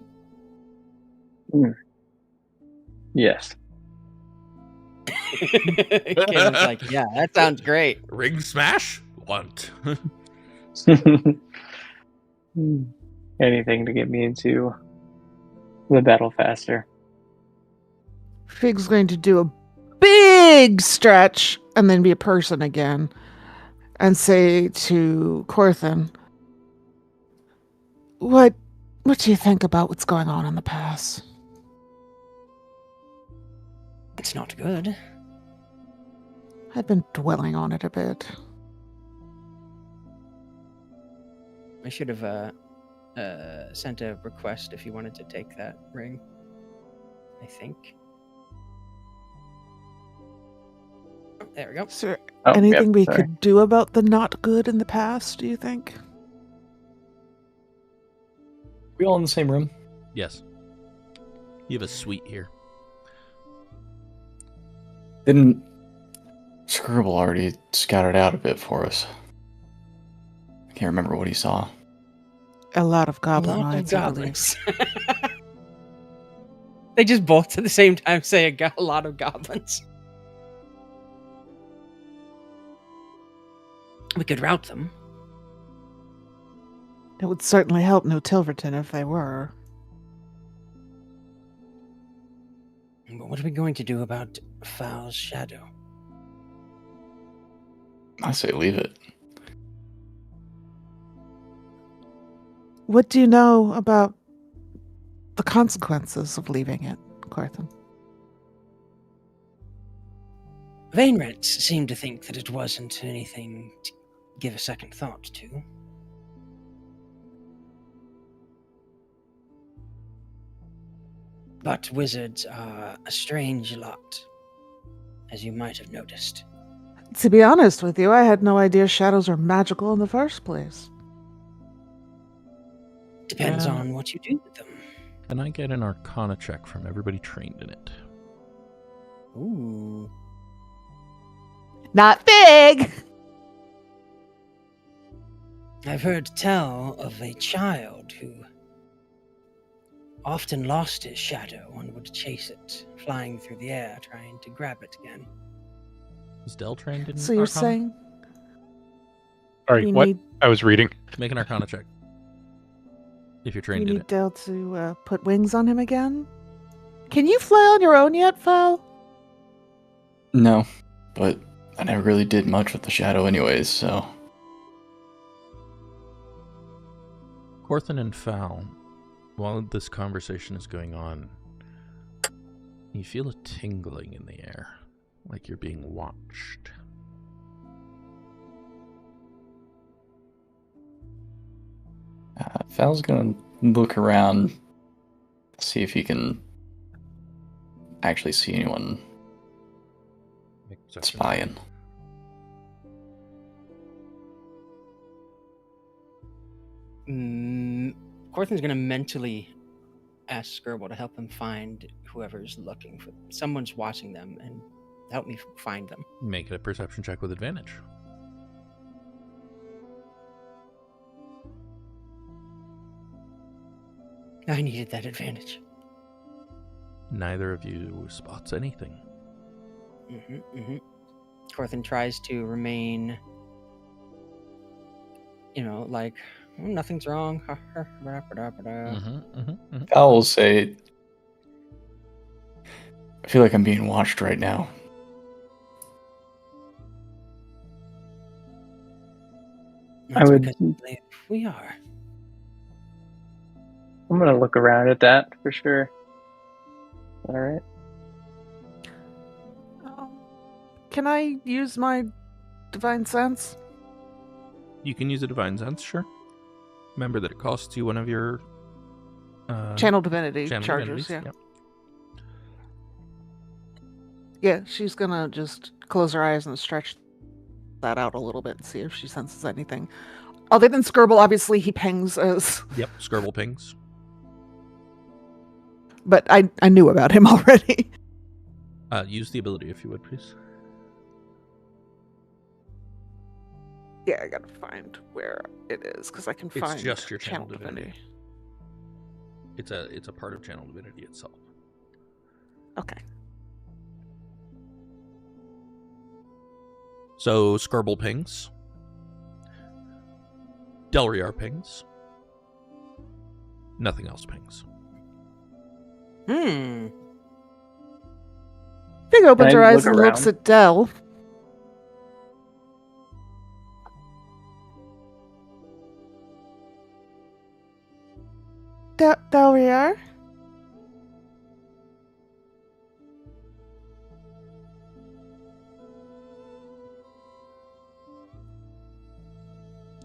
to. Yes. Kaelin's like, yeah, that sounds great. Ring smash? Want. Anything to get me into the battle faster. Fig's going to do a big stretch and then be a person again and say to Corthynd, What do you think about what's going on in the pass? It's not good. I've been dwelling on it a bit. I should have sent a request if you wanted to take that ring. I think. Oh, there we go. Is there anything we could do about the not good in the past, do you think? We all in the same room? Yes. You have a suite here. Didn't Scribble already scattered out a bit for us? I can't remember what he saw. A lot of goblin A lot of eyes, I believe. goblins. They just both at the same time say a lot of goblins. We could route them. It would certainly help New Tilverton if they were. But what are we going to do about Foul's shadow? I say leave it. What do you know about the consequences of leaving it, Corthynd? Vainrents seem to think that it wasn't anything to give a second thought to. But wizards are a strange lot, as you might have noticed. To be honest with you, I had no idea shadows are magical in the first place. Depends on what you do with them. Can I get an Arcana check from everybody trained in it? Ooh. Not big! I've heard tell of a child who often lost his shadow and would chase it, flying through the air, trying to grab it again. Is Del trained in So you're Arcana? saying... Sorry, what? I was reading. Make an Arcana check. If you're You trained in need it. Dale to put wings on him again? Can you fly on your own yet, Foul? No, but I never really did much with the shadow anyways, so... Corthynd and Foul, while this conversation is going on, you feel a tingling in the air, like you're being watched. Val's gonna look around, see if he can actually see anyone Make perception. spying. Corthynd's going to mentally ask Skirble to help him find whoever's looking for them. Someone's watching them and help me find them. Make a perception check with advantage. I needed that advantage. Neither of you spots anything. Corthynd tries to remain, like, nothing's wrong. Val will say, I feel like I'm being watched right now. That's would- because we believe we are. I'm gonna look around at that for sure. All right. Can I use my divine sense? You can use a divine sense, sure. Remember that it costs you one of your Channel divinity channel charges, divinities. Yeah, she's gonna just close her eyes and stretch that out a little bit and see if she senses anything. Other than Skirble, obviously he pings us, Yep, Skirble pings. but I knew about him already. Use the ability if you would, please. Yeah, I gotta find where it is, because I can find just your channel divinity. It's a part of channel divinity itself. Okay. So Skirble pings. Delryar pings. Nothing else pings. Hmm. Fig opens Can I her eyes look and looks around? at Del. Delryar?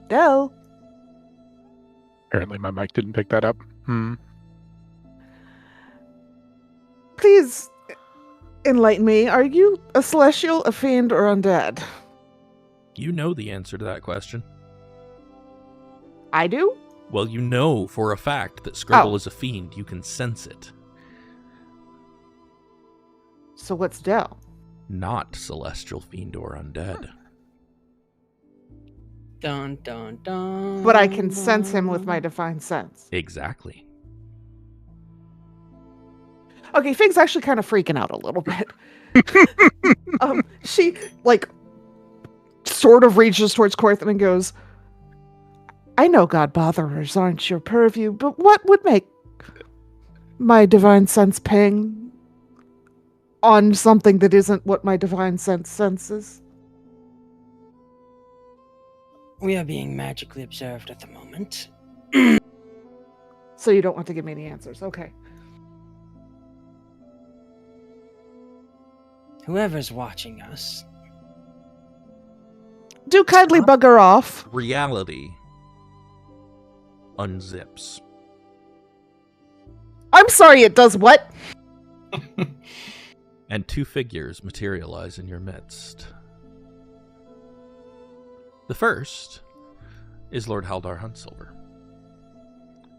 Del? Apparently my mic didn't pick that up. Please enlighten me. Are you a celestial, a fiend, or undead? You know the answer to that question. I do? Well, you know for a fact that Skirble Oh. is a fiend. You can sense it. So what's Del? Not celestial, fiend, or undead. Dun dun dun. But I can sense him with my divine sense. Exactly. Okay, Fig's actually kind of freaking out a little bit. She, sort of reaches towards Corthyndahast and goes, I know God botherers aren't your purview, but what would make my divine sense ping on something that isn't what my divine sense senses? We are being magically observed at the moment. So you don't want to give me any answers. Okay. Whoever's watching us. Do kindly bugger off. Reality unzips. I'm sorry, it does what? And two figures materialize in your midst. The first is Lord Haldar Huntsilver.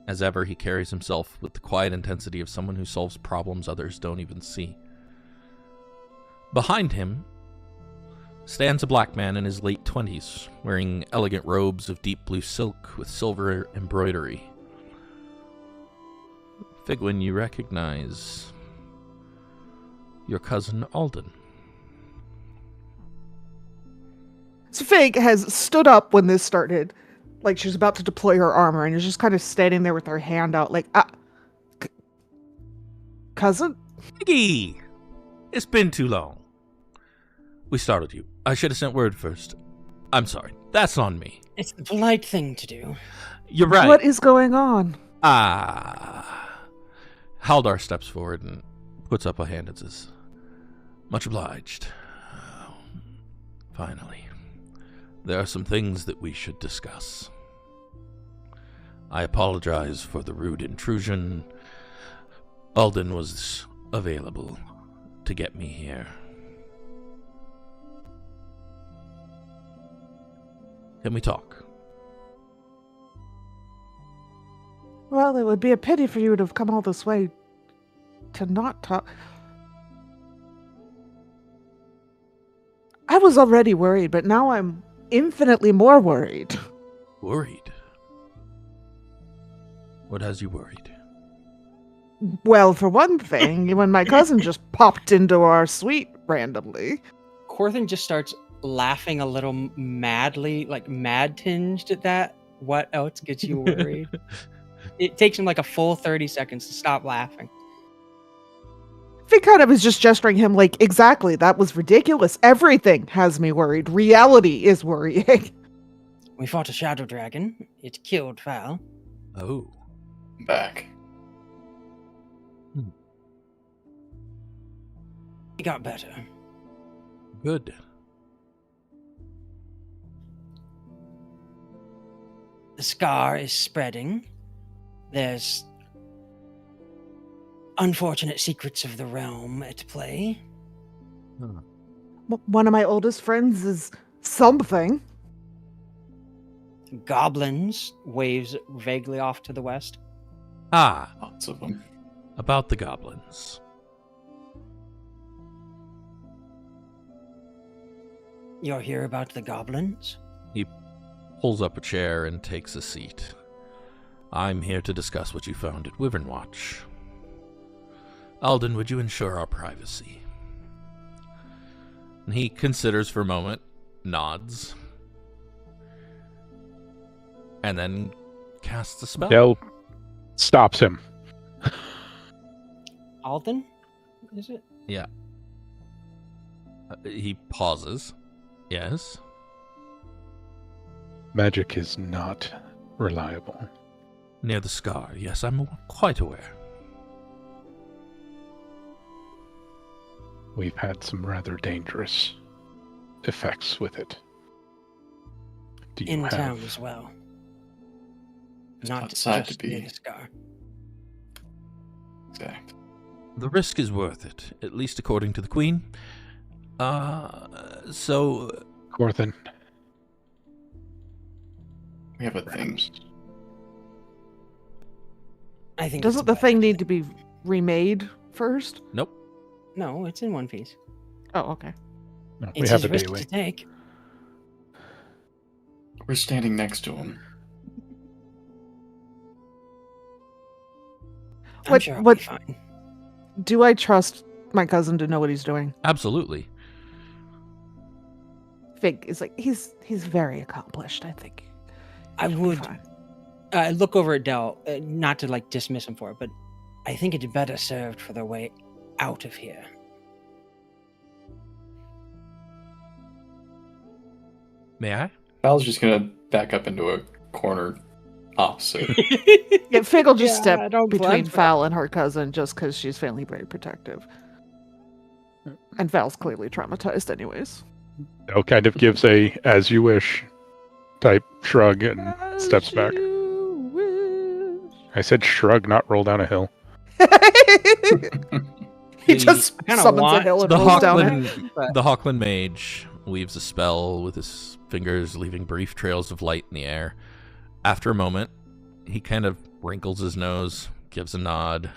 As ever, he carries himself with the quiet intensity of someone who solves problems others don't even see. Behind him stands a black man in his late 20s, wearing elegant robes of deep blue silk with silver embroidery. Figwyn, you recognize your cousin Alden. So Fig has stood up when this started, like she's about to deploy her armor, and is just kind of standing there with her hand out, like, cousin? Figgy! It's been too long. We startled you. I should have sent word first. I'm sorry. That's on me. It's the polite thing to do. You're right. What is going on? Haldar steps forward and puts up a hand and says, Much obliged. Finally. There are some things that we should discuss. I apologize for the rude intrusion. Alden was available to get me here. Can we talk? Well, it would be a pity for you to have come all this way to not talk. I was already worried, but now I'm infinitely more worried. Worried? What has you worried? Well, for one thing, when my cousin just popped into our suite randomly. Corthyndahast just starts laughing a little madly, like mad tinged at that. What else gets you worried? It takes him like a full 30 seconds to stop laughing. Fig kind of is just gesturing him like, exactly, that was ridiculous. Everything has me worried. Reality is worrying. We fought a shadow dragon. It killed Val. Oh. Back. He got better. Good. The scar is spreading. There's unfortunate secrets of the realm at play. One of my oldest friends is something. Goblins waves vaguely off to the west. Ah, Lots of them. about the goblins. You're here about the goblins? He pulls up a chair and takes a seat. I'm here to discuss what you found at Wyvern Watch. Alden, would you ensure our privacy? And he considers for a moment, nods, and then casts a spell. Dell stops him. Alden? Is it? Yeah. He pauses. Yes? Magic is not reliable. Near the scar. Yes, I'm quite aware. We've had some rather dangerous effects with it. Do you In have... town as well. Not outside just to be. near the scar. Exact. The risk is worth it, at least according to the Queen. So... Corthin, We have a thing. I think Doesn't it's the better. thing need to be remade first? Nope. No, it's in one piece. Oh, okay. no, we It's have his a risk daily. to take. We're standing next to him. I'm What- sure I'll what- be fine. Do I trust my cousin to know what he's doing? Absolutely. Fig is like he's very accomplished. I think. I He'll be would fine. look over at Dell, not to like dismiss him for it, but I think it's better served for their way out of here. May I? Val's just gonna back up into a corner opposite. Yeah, Fig will just Yeah, I step don't between blame her. Val and her cousin just because she's feeling very protective. And Val's clearly traumatized, anyways. Dell kind of gives a as you wish type shrug and steps back. I said shrug, not roll down a hill. He just I kinda summons a want hill and The rolls down it. Hawklin, but- the Hawklin mage weaves a spell with his fingers, leaving brief trails of light in the air. After a moment, he kind of wrinkles his nose, gives a nod.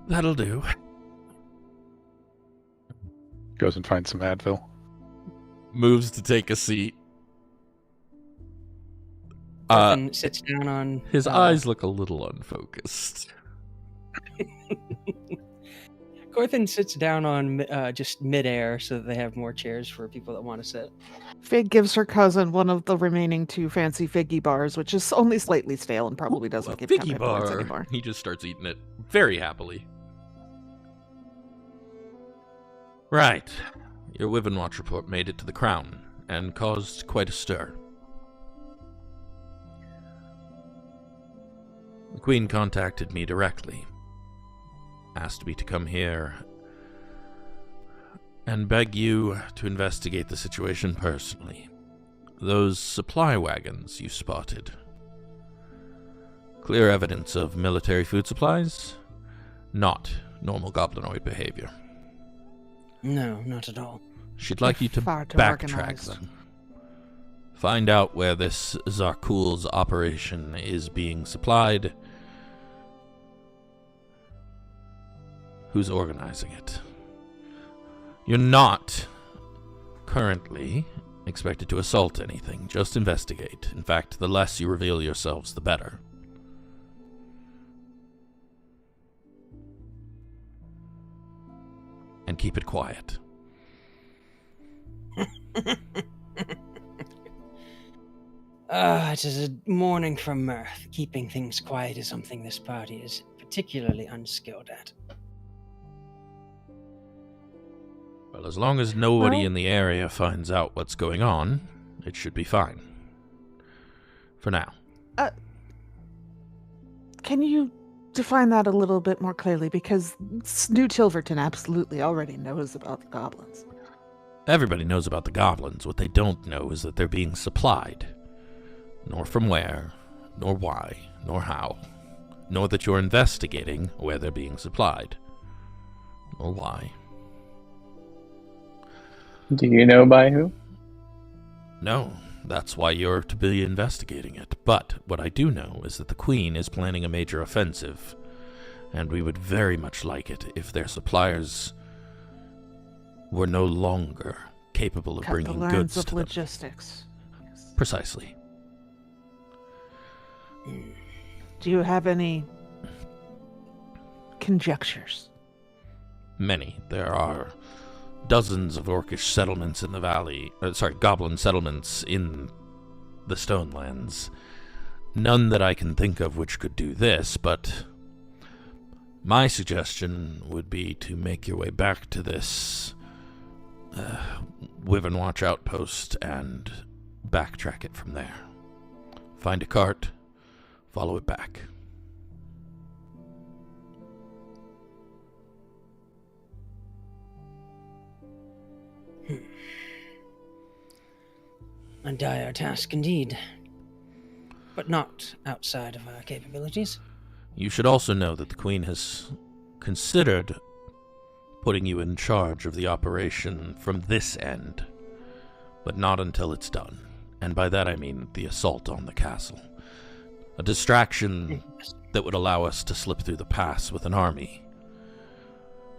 That'll do. Goes and finds some Advil. Moves to take a seat. Griffin sits down on His eyes look a little unfocused. Corthin sits down on just midair so that they have more chairs for people that want to sit. Fig gives her cousin one of the remaining 2 fancy figgy bars, which is only slightly stale and probably doesn't give Figgy him points bar. anymore. He just starts eating it very happily. Right. Your Wyvern Watch report made it to the Crown and caused quite a stir. The Queen contacted me directly, asked me to come here and beg you to investigate the situation personally. Those supply wagons you spotted. Clear evidence of military food supplies, not normal goblinoid behavior. No, not at all. She'd like you to Far too backtrack organized. them. Find out where this Zarkul's operation is being supplied. Who's organizing it? You're not currently expected to assault anything, just investigate. In fact, the less you reveal yourselves, the better. And keep it quiet. It is a morning from mirth. Keeping things quiet is something this party is particularly unskilled at. Well, as long as nobody Well- in the area finds out what's going on, It should be fine. For now. Can you define that a little bit more clearly? Because New Tilverton absolutely already knows about the goblins. Everybody knows about the goblins. What they don't know is that they're being supplied. Nor from where, nor why, nor how. Nor that you're investigating where they're being supplied. Nor why. Do you know by who? No, that's why you're to be investigating it. But what I do know is that the Queen is planning a major offensive, and we would very much like it if their suppliers were no longer capable of bringing goods to them. Logistics. Yes. Precisely. Do you have any conjectures? Many. There are dozens of orcish settlements in the valley, goblin settlements in the Stonelands. None that I can think of which could do this, but my suggestion would be to make your way back to this Wyvern Watch outpost and backtrack it from there. Find a cart, follow it back. A dire task indeed, but not outside of our capabilities. You should also know that the Queen has considered putting you in charge of the operation from this end, but not until it's done. And by that I mean the assault on the castle. A distraction that would allow us to slip through the pass with an army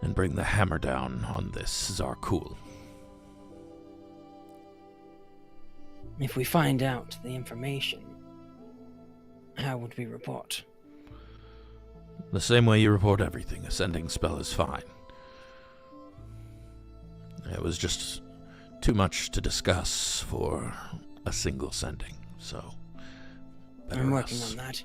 and bring the hammer down on this Zarkul. If we find out the information, how would we report? The same way you report everything. A sending spell is fine. It was just too much to discuss for a single sending, so I'm working on that.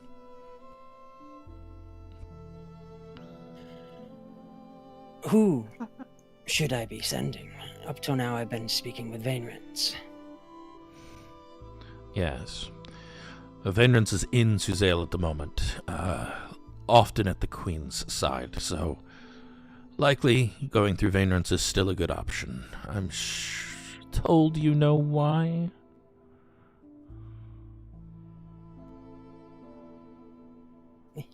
Who should I be sending? Up till now I've been speaking with Vainrents. Yes. Vainrents is in Suzail at the moment, often at the Queen's side, so likely going through Vainrents is still a good option. I'm told you know why? He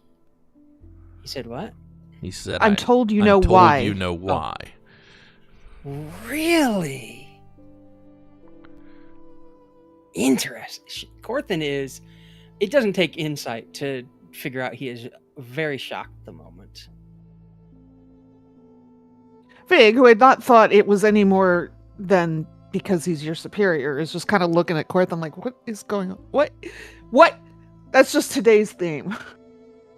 said what? He said, I'm told you know why. You know why. Really? Interesting. Corthyndahast is... It doesn't take insight to figure out he is very shocked at the moment. Fig, who had not thought it was any more than because he's your superior, is just kind of looking at Corthyndahast like, what is going on? What? That's just today's theme.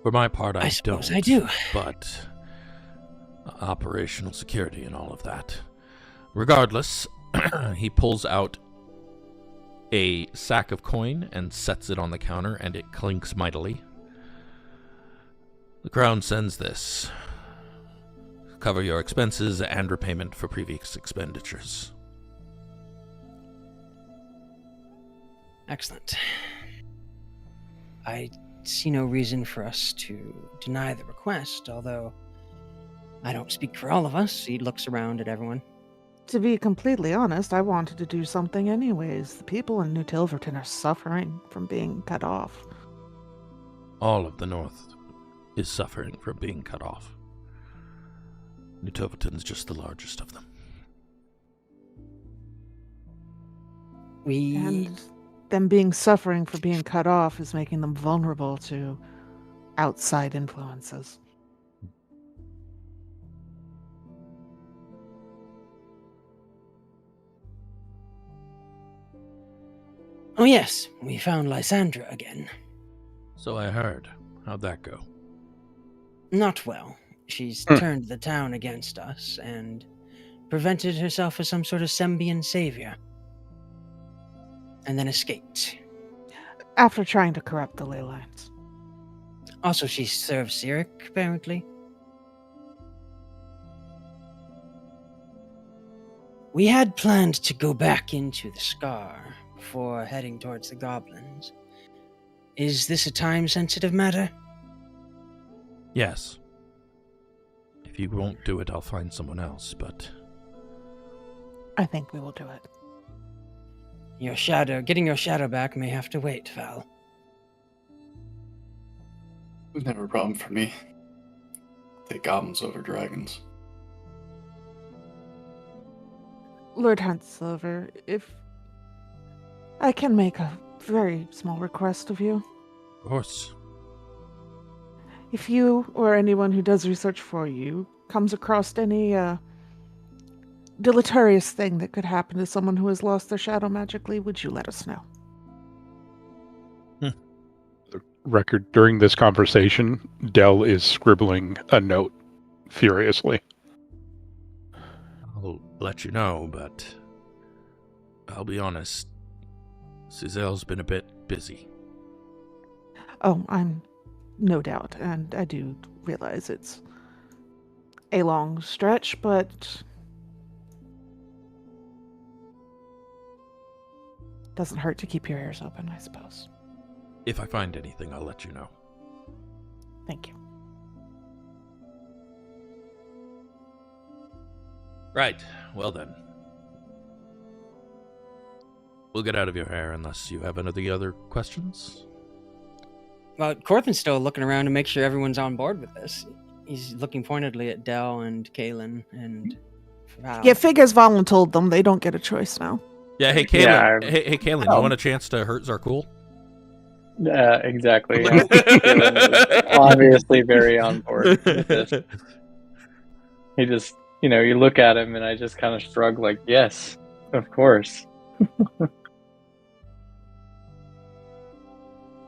For my part, I suppose don't. I do. But operational security and all of that. Regardless, he pulls out a sack of coin and sets it on the counter, and it clinks mightily. The Crown sends this. Cover your expenses and repayment for previous expenditures. Excellent. I see no reason for us to deny the request, although I don't speak for all of us. He looks around at everyone. To be completely honest, I wanted to do something anyways. The people in New Tilverton are suffering from being cut off. All of the North is suffering from being cut off. New Tilverton's just the largest of them. And them suffering for being cut off is making them vulnerable to outside influences. Oh yes, we found Lysandra again. So I heard. How'd that go? Not well. She's turned the town against us and presented herself as some sort of Sembian savior. And then escaped. After trying to corrupt the ley lines. Also, she serves Sirik, apparently. We had planned to go back into the Scar, before heading towards the goblins. Is this a time-sensitive matter? Yes. If you won't do it, I'll find someone else, but... I think we will do it. Getting your shadow back may have to wait, Val. Never a problem for me. Take goblins over dragons. Lord Huntsilver, if I can make a very small request of you. Of course. If you or anyone who does research for you comes across any deleterious thing that could happen to someone who has lost their shadow magically, would you let us know? The record during this conversation, Del is scribbling a note furiously. I'll let you know, but I'll be honest. Suzel's been a bit busy. Oh, I'm no doubt, and I do realize it's a long stretch, but doesn't hurt to keep your ears open, I suppose. If I find anything, I'll let you know. Thank you. Right, well then. We'll get out of your hair unless you have any other questions. Well, Corthin's still looking around to make sure everyone's on board with this. He's looking pointedly at Del and Kaelen and Val. Yeah, figures voluntold them. They don't get a choice now. Yeah, hey Kaelen. Hey Kaelen, you want a chance to hurt Zarkul? Exactly. Yeah. Kaelen is obviously very on board with this. He just, you look at him and I just kind of shrug like, yes, of course.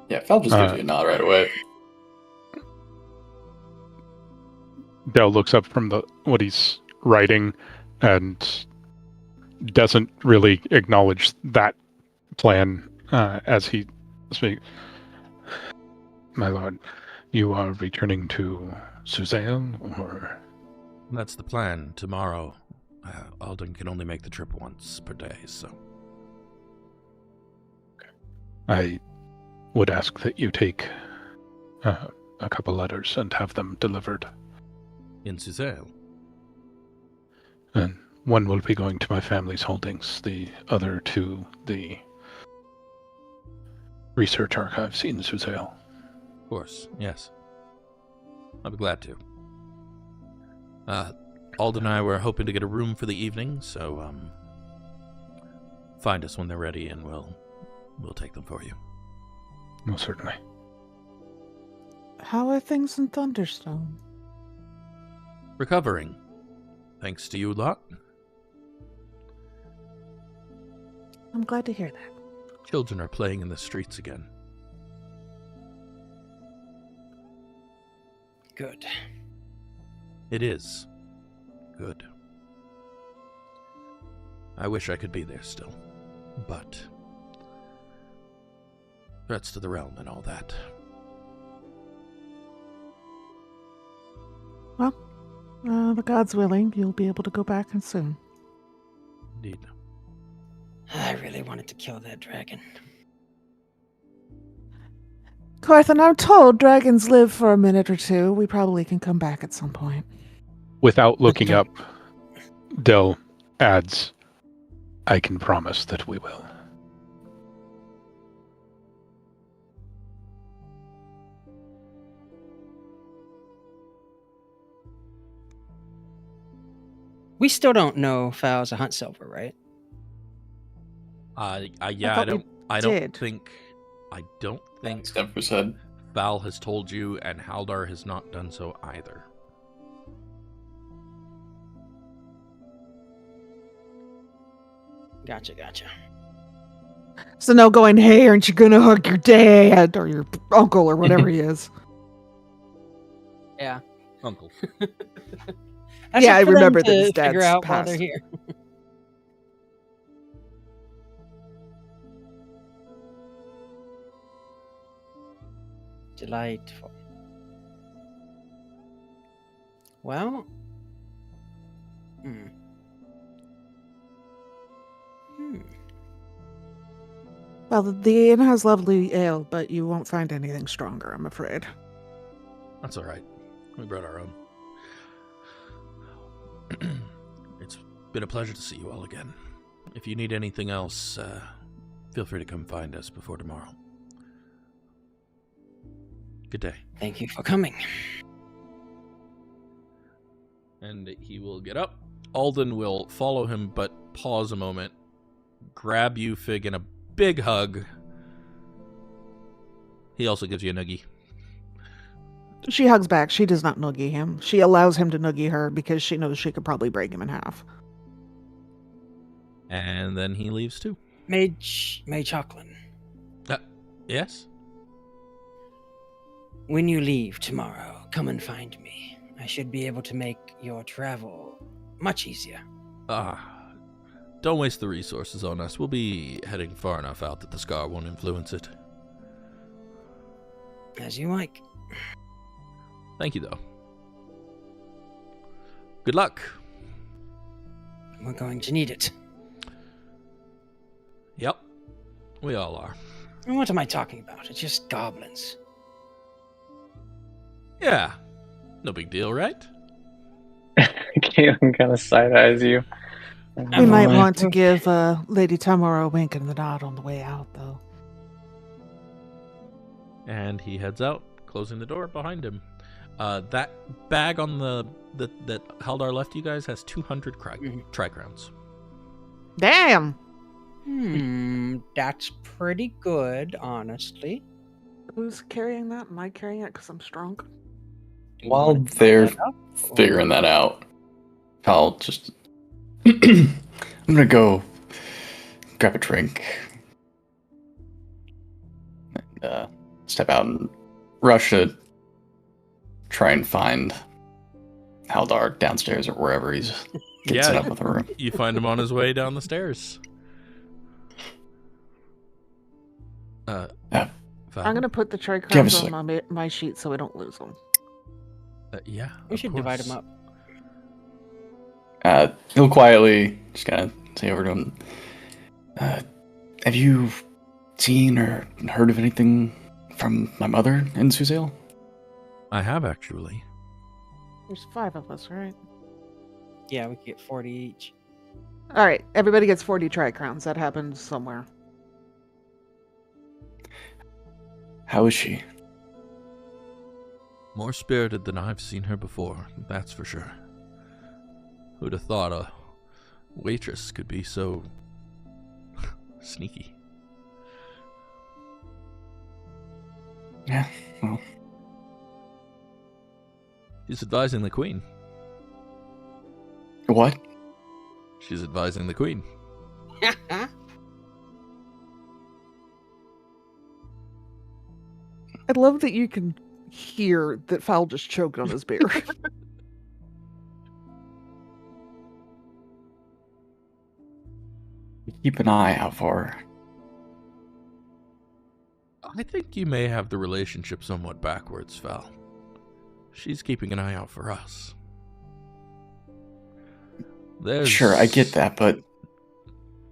Yeah, Fel just gives you a nod right away. Del looks up from what he's writing and doesn't really acknowledge that plan as he speaks. My lord, you are returning to Suzail, or? That's the plan. Tomorrow. Alden can only make the trip once per day, so... I would ask that you take a couple letters and have them delivered. In Suzail? And one will be going to my family's holdings, the other to the research archives in Suzail. Of course, yes. I'll be glad to. Alden and I were hoping to get a room for the evening, so find us when they're ready and we'll take them for you. Most certainly. How are things in Thunderstone? Recovering. Thanks to you lot. I'm glad to hear that. Children are playing in the streets again. Good. It is. Good. I wish I could be there still, but threats to the realm and all that. Well, the gods willing, you'll be able to go back and soon. Indeed. I really wanted to kill that dragon. Corthin, I'm told dragons live for a minute or two. We probably can come back at some point. Without looking up, Del adds, I can promise that we will. We still don't know Fal's a Huntsilver, right? Yeah, I don't did. think Step was said. Val has told you, and Haldar has not done so either. Gotcha. So no going, hey, aren't you going to hug your dad or your uncle or whatever he is? Yeah. Uncle. That's Yeah, up I for them remember that to his dad's figure out while passed. they're here. Delightful. Well. Well, the inn has lovely ale, but you won't find anything stronger, I'm afraid. That's all right. We brought our own. It's been a pleasure to see you all again. If you need anything else, feel free to come find us before tomorrow. Good day. Thank you for coming. And he will get up. Alden will follow him, but pause a moment, grab you, Fig, in a big hug. He also gives you a noogie. She hugs back. She does not noogie him. She allows him to noogie her because she knows she could probably break him in half. And then he leaves too. Mage Hawklin, Yes? when you leave tomorrow, come and find me. I should be able to make your travel much easier. Don't waste the resources on us. We'll be heading far enough out that the scar won't influence it. As you like. Thank you, though. Good luck. We're going to need it. Yep. We all are. And what am I talking about? It's just goblins. Yeah. No big deal, right? Kaelen kind of side eyes you. We might want to give Lady Tamara a wink and the nod on the way out, though. And he heads out, closing the door behind him. That bag on that Haldar left you guys has 200 tri-crowns. Damn! That's pretty good, honestly. Who's carrying that? Am I carrying it because I'm strong? While they're figuring that out, I'll just... I'm gonna go grab a drink. And, step out and rush to try and find Haldar downstairs or wherever he's set up with a room. You find him on his way down the stairs. I'm going to put the tray Give crowns us on my sheet so I don't lose them. Yeah, We should divide them up. He'll quietly just kind of say over to him, have you seen or heard of anything from my mother in Suzail? I have, actually. There's 5 of us, right? Yeah, we could get 40 each. All right, everybody gets 40 tri-crowns. That happens somewhere. How is she? More spirited than I've seen her before, that's for sure. Who'd have thought a waitress could be so sneaky? Yeah, well... She's advising the queen. What? She's advising the queen. I love that you can hear that Fowl just choked on his beer. Keep an eye out for her. I think you may have the relationship somewhat backwards, Val. She's keeping an eye out for us. There's Sure, I get that, but...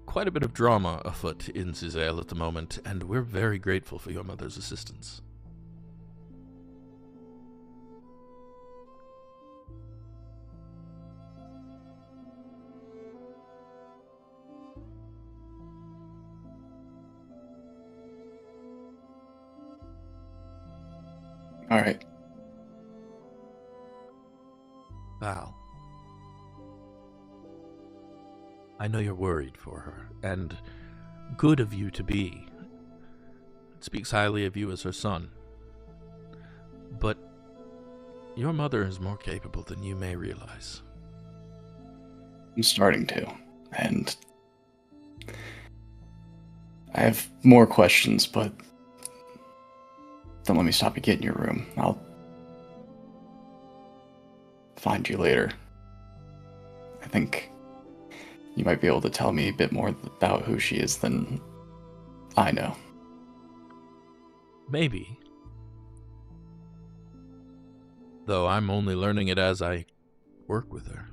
quite a bit of drama afoot in Suzail at the moment, and we're very grateful for your mother's assistance. All right. Val, I know you're worried for her, and good of you to be. It speaks highly of you as her son. But your mother is more capable than you may realize. I'm starting to, and I have more questions, but don't let me stop you get in your room. I'll find you later. I think you might be able to tell me a bit more about who she is than I know. Maybe. Though I'm only learning it as I work with her.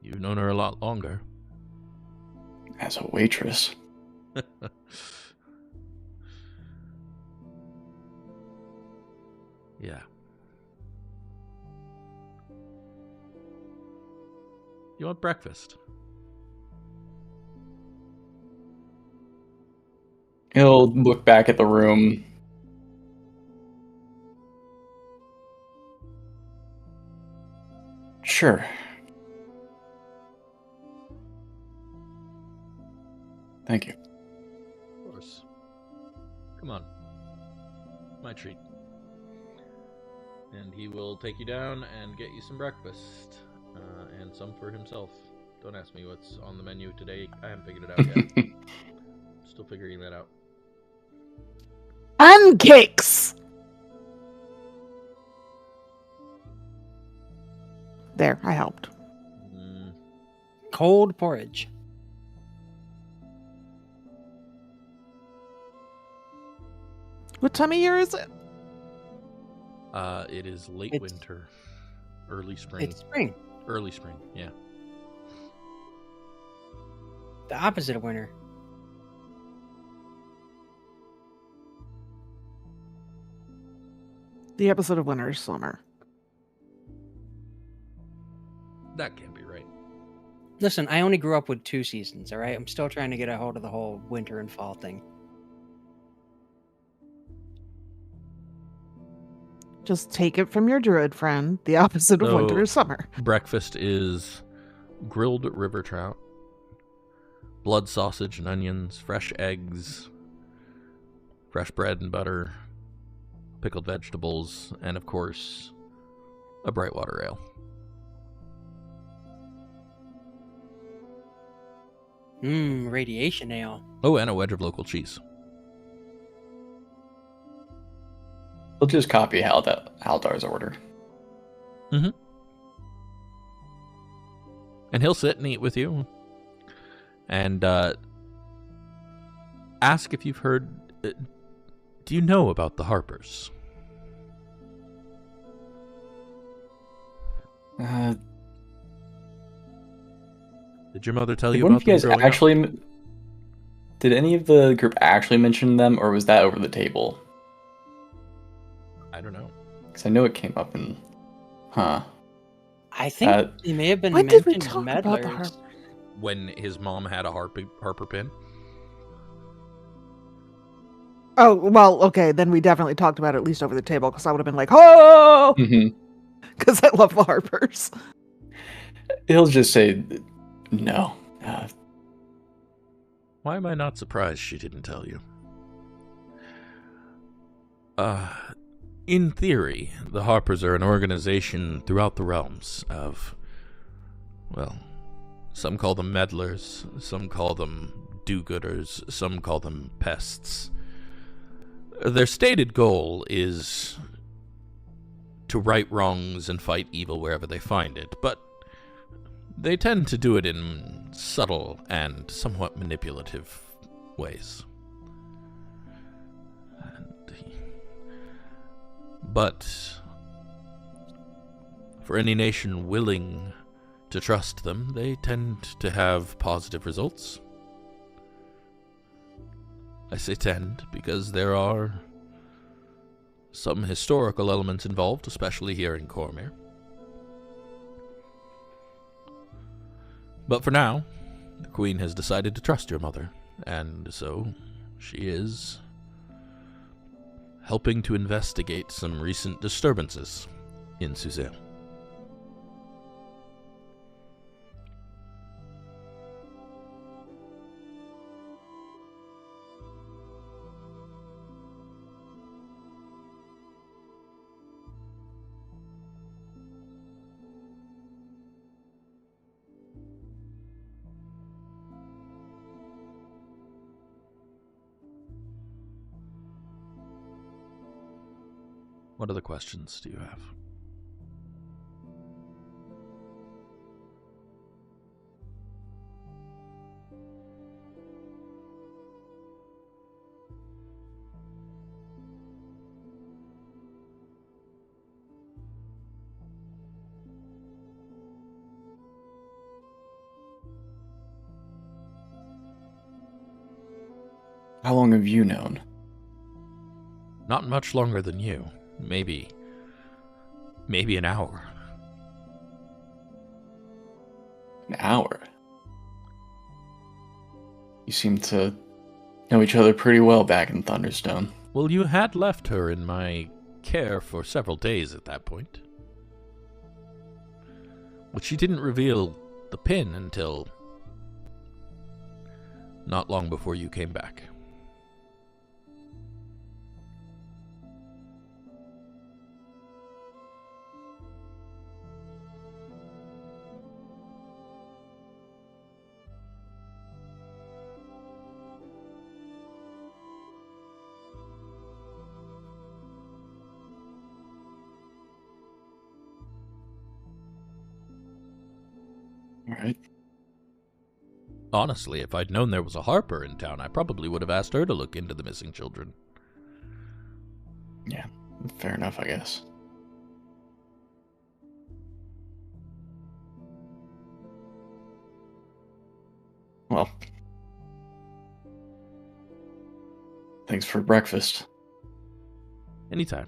You've known her a lot longer. as a waitress. Yeah. You want breakfast? He'll look back at the room. Sure. Thank you. Of course. Come on. My treat. And he will take you down and get you some breakfast. And some for himself. Don't ask me what's on the menu today. I haven't figured it out yet. Still figuring that out. Pancakes! There, I helped. Cold porridge. What time of year is it? It is late It's- winter. Early spring. It's spring. Early spring, yeah. The opposite of winter. The episode of Winter is Summer. That can't be right. Listen, I only grew up with 2 seasons, all right? I'm still trying to get a hold of the whole winter and fall thing. Just take it from your druid friend. The opposite of So- winter is summer. Breakfast is grilled river trout, blood sausage and onions, fresh eggs, fresh bread and butter, pickled vegetables, and of course, a bright water ale. Radiation ale. Oh, and a wedge of local cheese. We'll just copy Haldar's order. And he'll sit and eat with you. And ask if you've heard... do you know about the Harpers? Did your mother tell Did you one about of you them guys growing up? actually? Did any of the group actually mention them, or was that over the table? I don't know. Because I know it came up in. Huh. I think Uh, they may have been When did we mentioned talk meddlers. about the harp? When his mom had a Harper pin? Oh, well, okay, then we definitely talked about it at least over the table, because I would have been like, oh! mhm. Because I love the Harpers. He'll just say no. Why am I not surprised she didn't tell you? In theory, the Harpers are an organization throughout the realms of, well, some call them meddlers, some call them do-gooders, some call them pests. Their stated goal is to right wrongs and fight evil wherever they find it, but they tend to do it in subtle and somewhat manipulative ways. But for any nation willing to trust them, they tend to have positive results. I say tend because there are some historical elements involved, especially here in Cormyr. But for now, the Queen has decided to trust your mother, and so she is helping to investigate some recent disturbances in Suzanne. What other questions do you have? How long have you known? Not much longer than you. Maybe an hour. An hour? You seem to know each other pretty well back in Thunderstone. Well, you had left her in my care for several days at that point. But she didn't reveal the pin until not long before you came back. All right. Honestly, if I'd known there was a Harper in town, I probably would have asked her to look into the missing children. Yeah, fair enough, I guess. Well, thanks for breakfast. Anytime.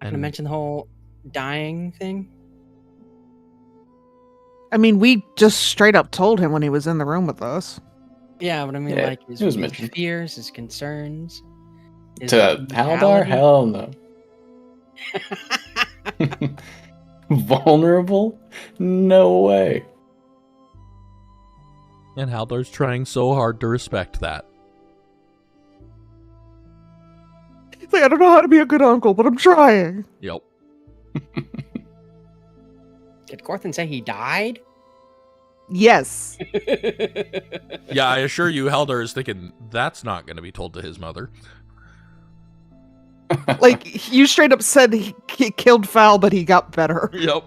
I'm going to mention the whole dying thing. I mean, we just straight up told him when he was in the room with us. Yeah, but I mean, Yeah, like it was mentioned. fears, his concerns. His To Haldar? Hell no. Vulnerable? No way. And Haldar's trying so hard to respect that. He's like, I don't know how to be a good uncle, but I'm trying. Yep. Did Corthynd say he died? Yes. Yeah, I assure you, Haldar is thinking that's not going to be told to his mother. Like, you straight up said he killed Fowl, but he got better. Yep.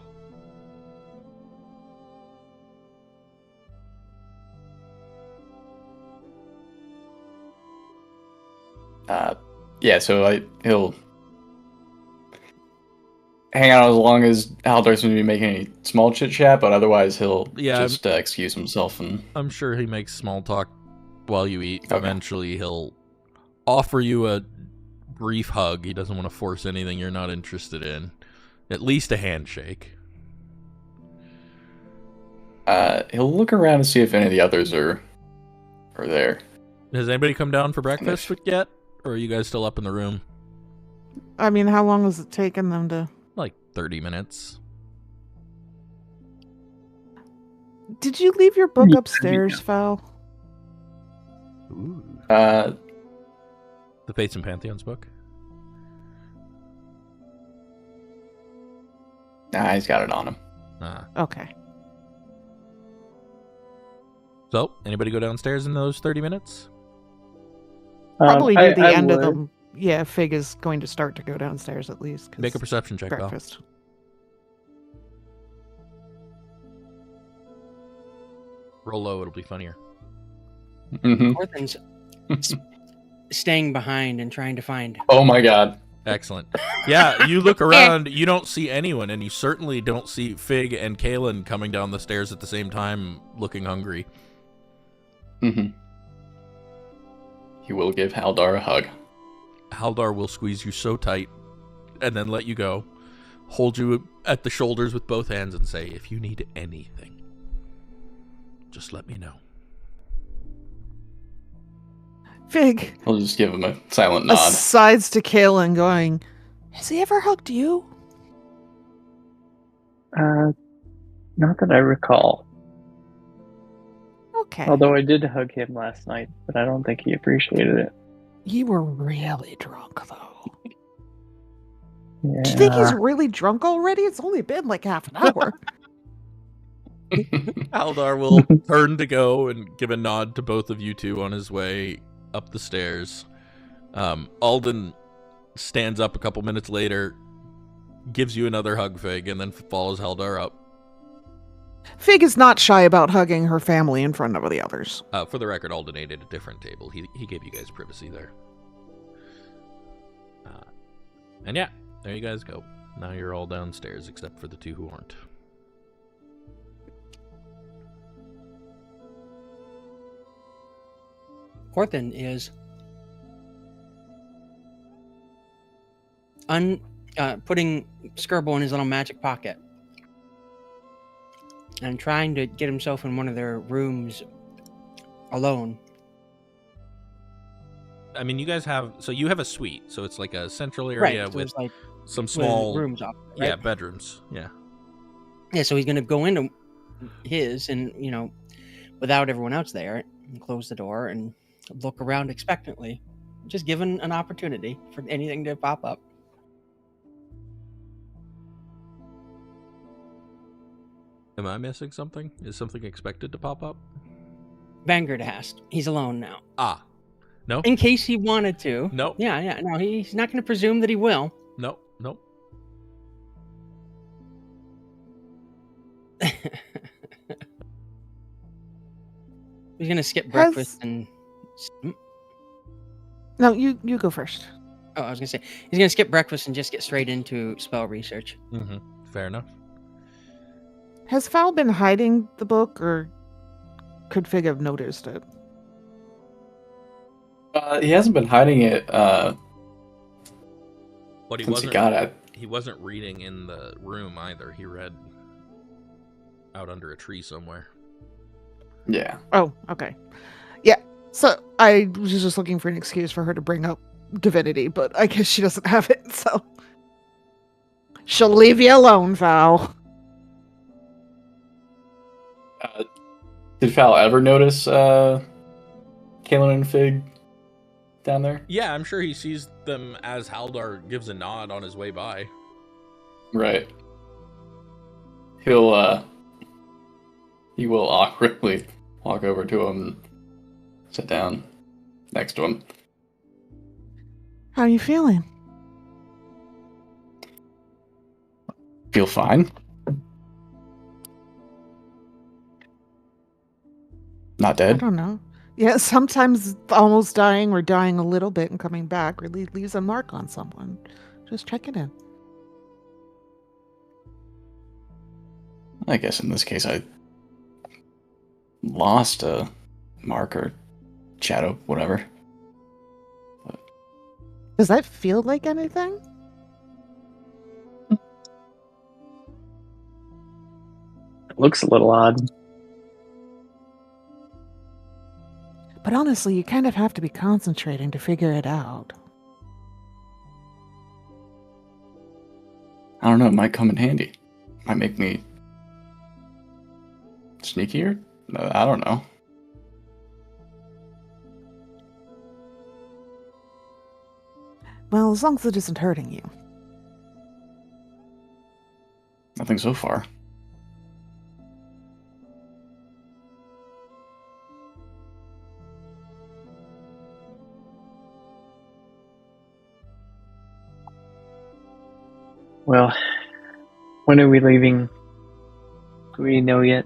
Yeah, so he'll hang out as long as Haldar's going to be making any small chit chat, but otherwise he'll just excuse himself. And I'm sure he makes small talk while you eat. Okay. Eventually he'll offer you a brief hug. He doesn't want to force anything you're not interested in. At least a handshake. He'll look around to see if any of the others are there. Has anybody come down for breakfast yet? Or are you guys still up in the room? I mean, how long has it taken them to... Like 30 minutes. Did you leave your book upstairs, Fowl? Ooh. The The Fates and Pantheons book? Nah, he's got it on him. Okay. So, anybody go downstairs in those 30 minutes? Probably near the I end of would. them. Yeah, Fig is going to start to go downstairs at least. 'cause Make a perception check, Val. breakfast. Roll low, it'll be funnier. Mm-hmm. Corthyn's staying behind and trying to find. Oh my god. Excellent. Yeah, you look around, you don't see anyone, and you certainly don't see Fig and Kaelen coming down the stairs at the same time, looking hungry. Mm-hmm. He will give Haldar a hug. Haldar will squeeze you so tight, and then let you go, hold you at the shoulders with both hands, and say, if you need anything, just let me know. Fig He'll just give him a silent nod. asides to Kaelen going, has he ever hugged you? Not that I recall. Okay. Although I did hug him last night, but I don't think he appreciated it. You were really drunk, though. Yeah. Do you think he's really drunk already? It's only been like half an hour. Haldar will turn to go and give a nod to both of you two on his way up the stairs. Alden stands up a couple minutes later, gives you another hug, Fig, and then follows Haldar up. Fig is not shy about hugging her family in front of the others. For the record, Alden ate at a different table. He gave you guys privacy there. And yeah, there you guys go. Now you're all downstairs except for the two who aren't. Corthynd is putting Skirbo in his little magic pocket and trying to get himself in one of their rooms alone. I mean, you guys have you have a suite, so it's like a central Right, area so with it's like some small rooms off, right? yeah, bedrooms. Yeah. Yeah, so he's gonna go into his and without everyone else there, and close the door and look around expectantly, just given an opportunity for anything to pop up. Am I missing something? Is something expected to pop up? Vanguardhast, he's alone now. Ah. No? In case he wanted to. Nope. Yeah, no, he's not going to presume that he will. Nope. He's going to skip breakfast and... No, you go first. Oh, I was going to say, he's going to skip breakfast and just get straight into spell research. Mm-hmm. Fair enough. Has Fowl been hiding the book, or could Fig have noticed it? He hasn't been hiding it But since he got it. He wasn't reading in the room either. He read out under a tree somewhere. Yeah. Oh, okay. Yeah, so I was just looking for an excuse for her to bring up divinity, but I guess she doesn't have it, so... She'll leave you alone, Val. Did Fal ever notice Kaelen and Fig down there? Yeah, I'm sure he sees them as Haldar gives a nod on his way by. Right. He will awkwardly walk over to him and sit down next to him. How are you feeling? Feel fine. Not I dead. don't know. Yeah, sometimes almost dying or dying a little bit and coming back really leaves a mark on someone. Just check it in. I guess in this case I lost a mark or shadow, whatever. Does that feel like anything? It looks a little odd. But honestly, you kind of have to be concentrating to figure it out. I don't know, it might come in handy. Might make me sneakier? I don't know. Well, as long as it isn't hurting you. Nothing so far. Well, when are we leaving? Do we know yet?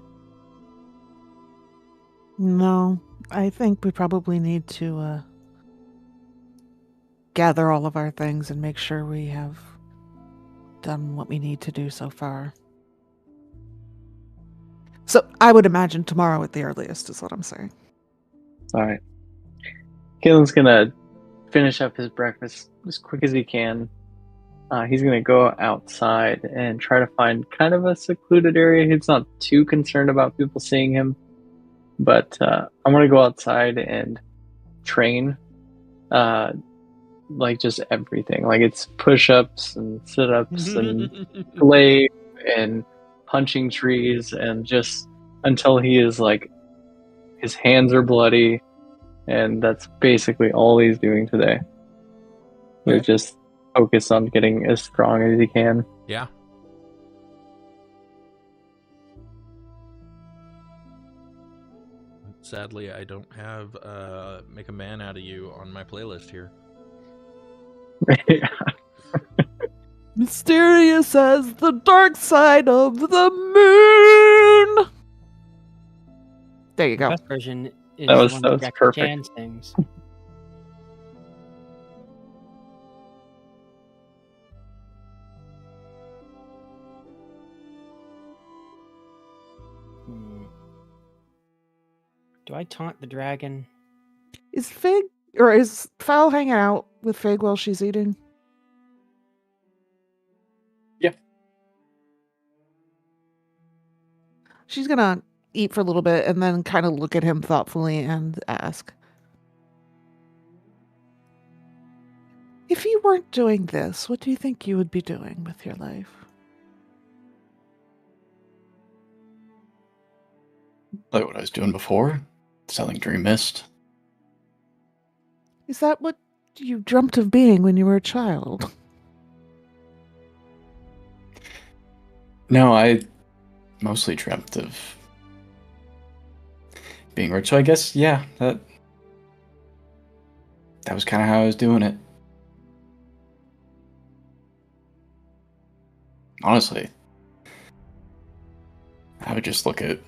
No, I think we probably need to gather all of our things and make sure we have done what we need to do so far. So I would imagine tomorrow at the earliest is what I'm saying. Alright. Kaelen's gonna finish up his breakfast as quick as he can. He's gonna go outside and try to find kind of a secluded area. He's not too concerned about people seeing him. But I'm gonna go outside and train like just everything. Like it's push-ups and sit-ups and glaive and punching trees, and just until he is like his hands are bloody, and that's basically all he's doing today. He's just focused on getting as strong as he can. Yeah. Sadly, I don't have Make a Man Out of You on my playlist here. Mysterious as the dark side of the moon. There you go. Best version is That was one perfect. Jackie Chan sings. Do I taunt the dragon? Is Fowl hanging out with Fig while she's eating? Yeah. She's gonna eat for a little bit and then kind of look at him thoughtfully and ask, if you weren't doing this, what do you think you would be doing with your life? Like what I was doing before, selling Dream Mist. Is that what you dreamt of being when you were a child? No, I mostly dreamt of being rich. So I guess, yeah, that was kind of how I was doing it. Honestly, I would just look at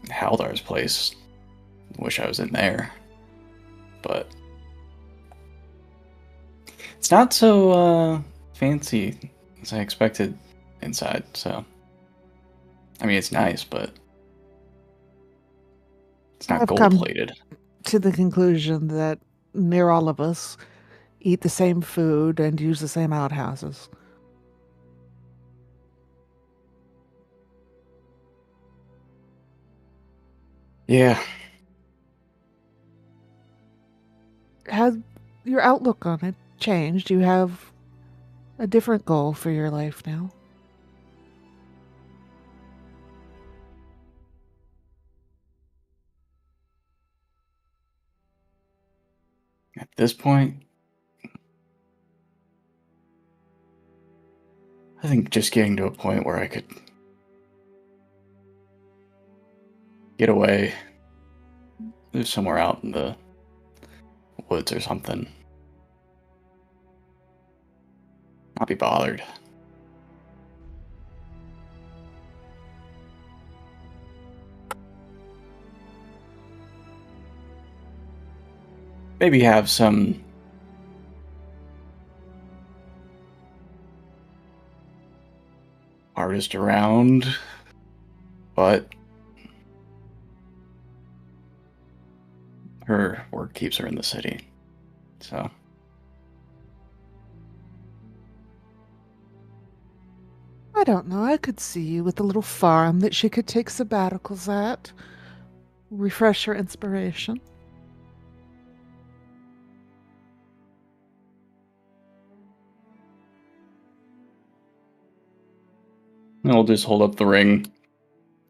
Haldar's place. Wish I was in there. But it's not so fancy as I expected inside, so I mean it's nice, but it's not I've gold come plated. to the conclusion that near all of us eat the same food and use the same outhouses. Yeah. Has your outlook on it changed? You have a different goal for your life now. At this point, I think just getting to a point where I could get away, live somewhere out in the woods or something. Not be bothered. Maybe have some artist around, but her work keeps her in the city, so. I don't know. I could see you with a little farm that she could take sabbaticals at. Refresh her inspiration. I'll just hold up the ring.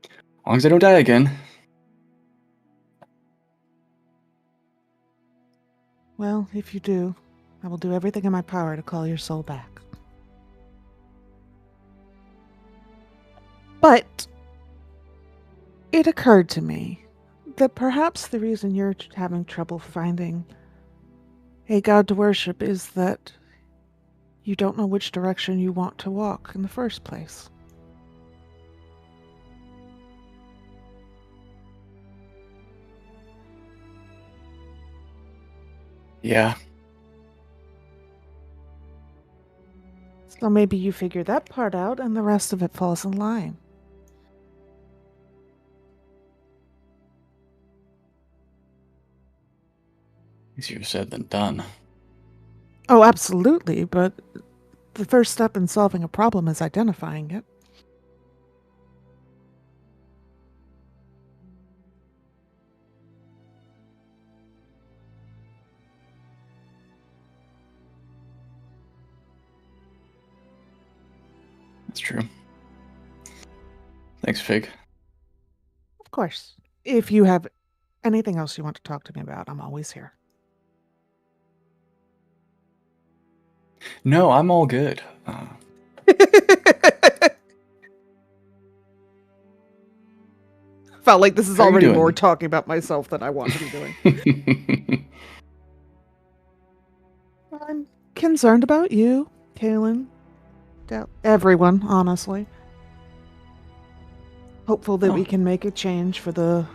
As long as I don't die again. Well, if you do, I will do everything in my power to call your soul back. But it occurred to me that perhaps the reason you're having trouble finding a god to worship is that you don't know which direction you want to walk in the first place. Yeah. So maybe you figure that part out and the rest of it falls in line. Easier said than done. Oh, absolutely, but the first step in solving a problem is identifying it. That's true. Thanks, Fig. Of course. If you have anything else you want to talk to me about, I'm always here. No, I'm all good. Felt like this is How are you already doing? more talking about myself than I want to be doing. I'm concerned about you, Kaelen. Everyone, honestly. Hopeful that we can make a change for the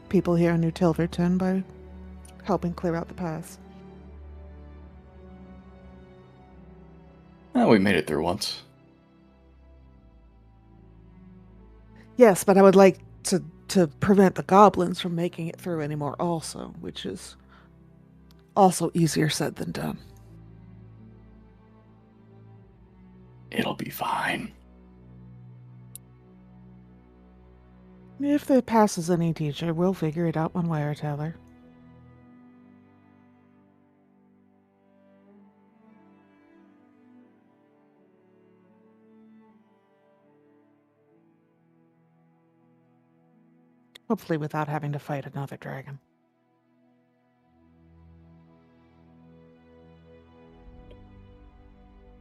people here in New Tilverton by helping clear out the past. We made it through once. Yes, but I would like to to prevent the goblins from making it through anymore also, which is also easier said than done. It'll be fine. If it passes any teacher, we'll figure it out one way or t'other. Hopefully without having to fight another dragon.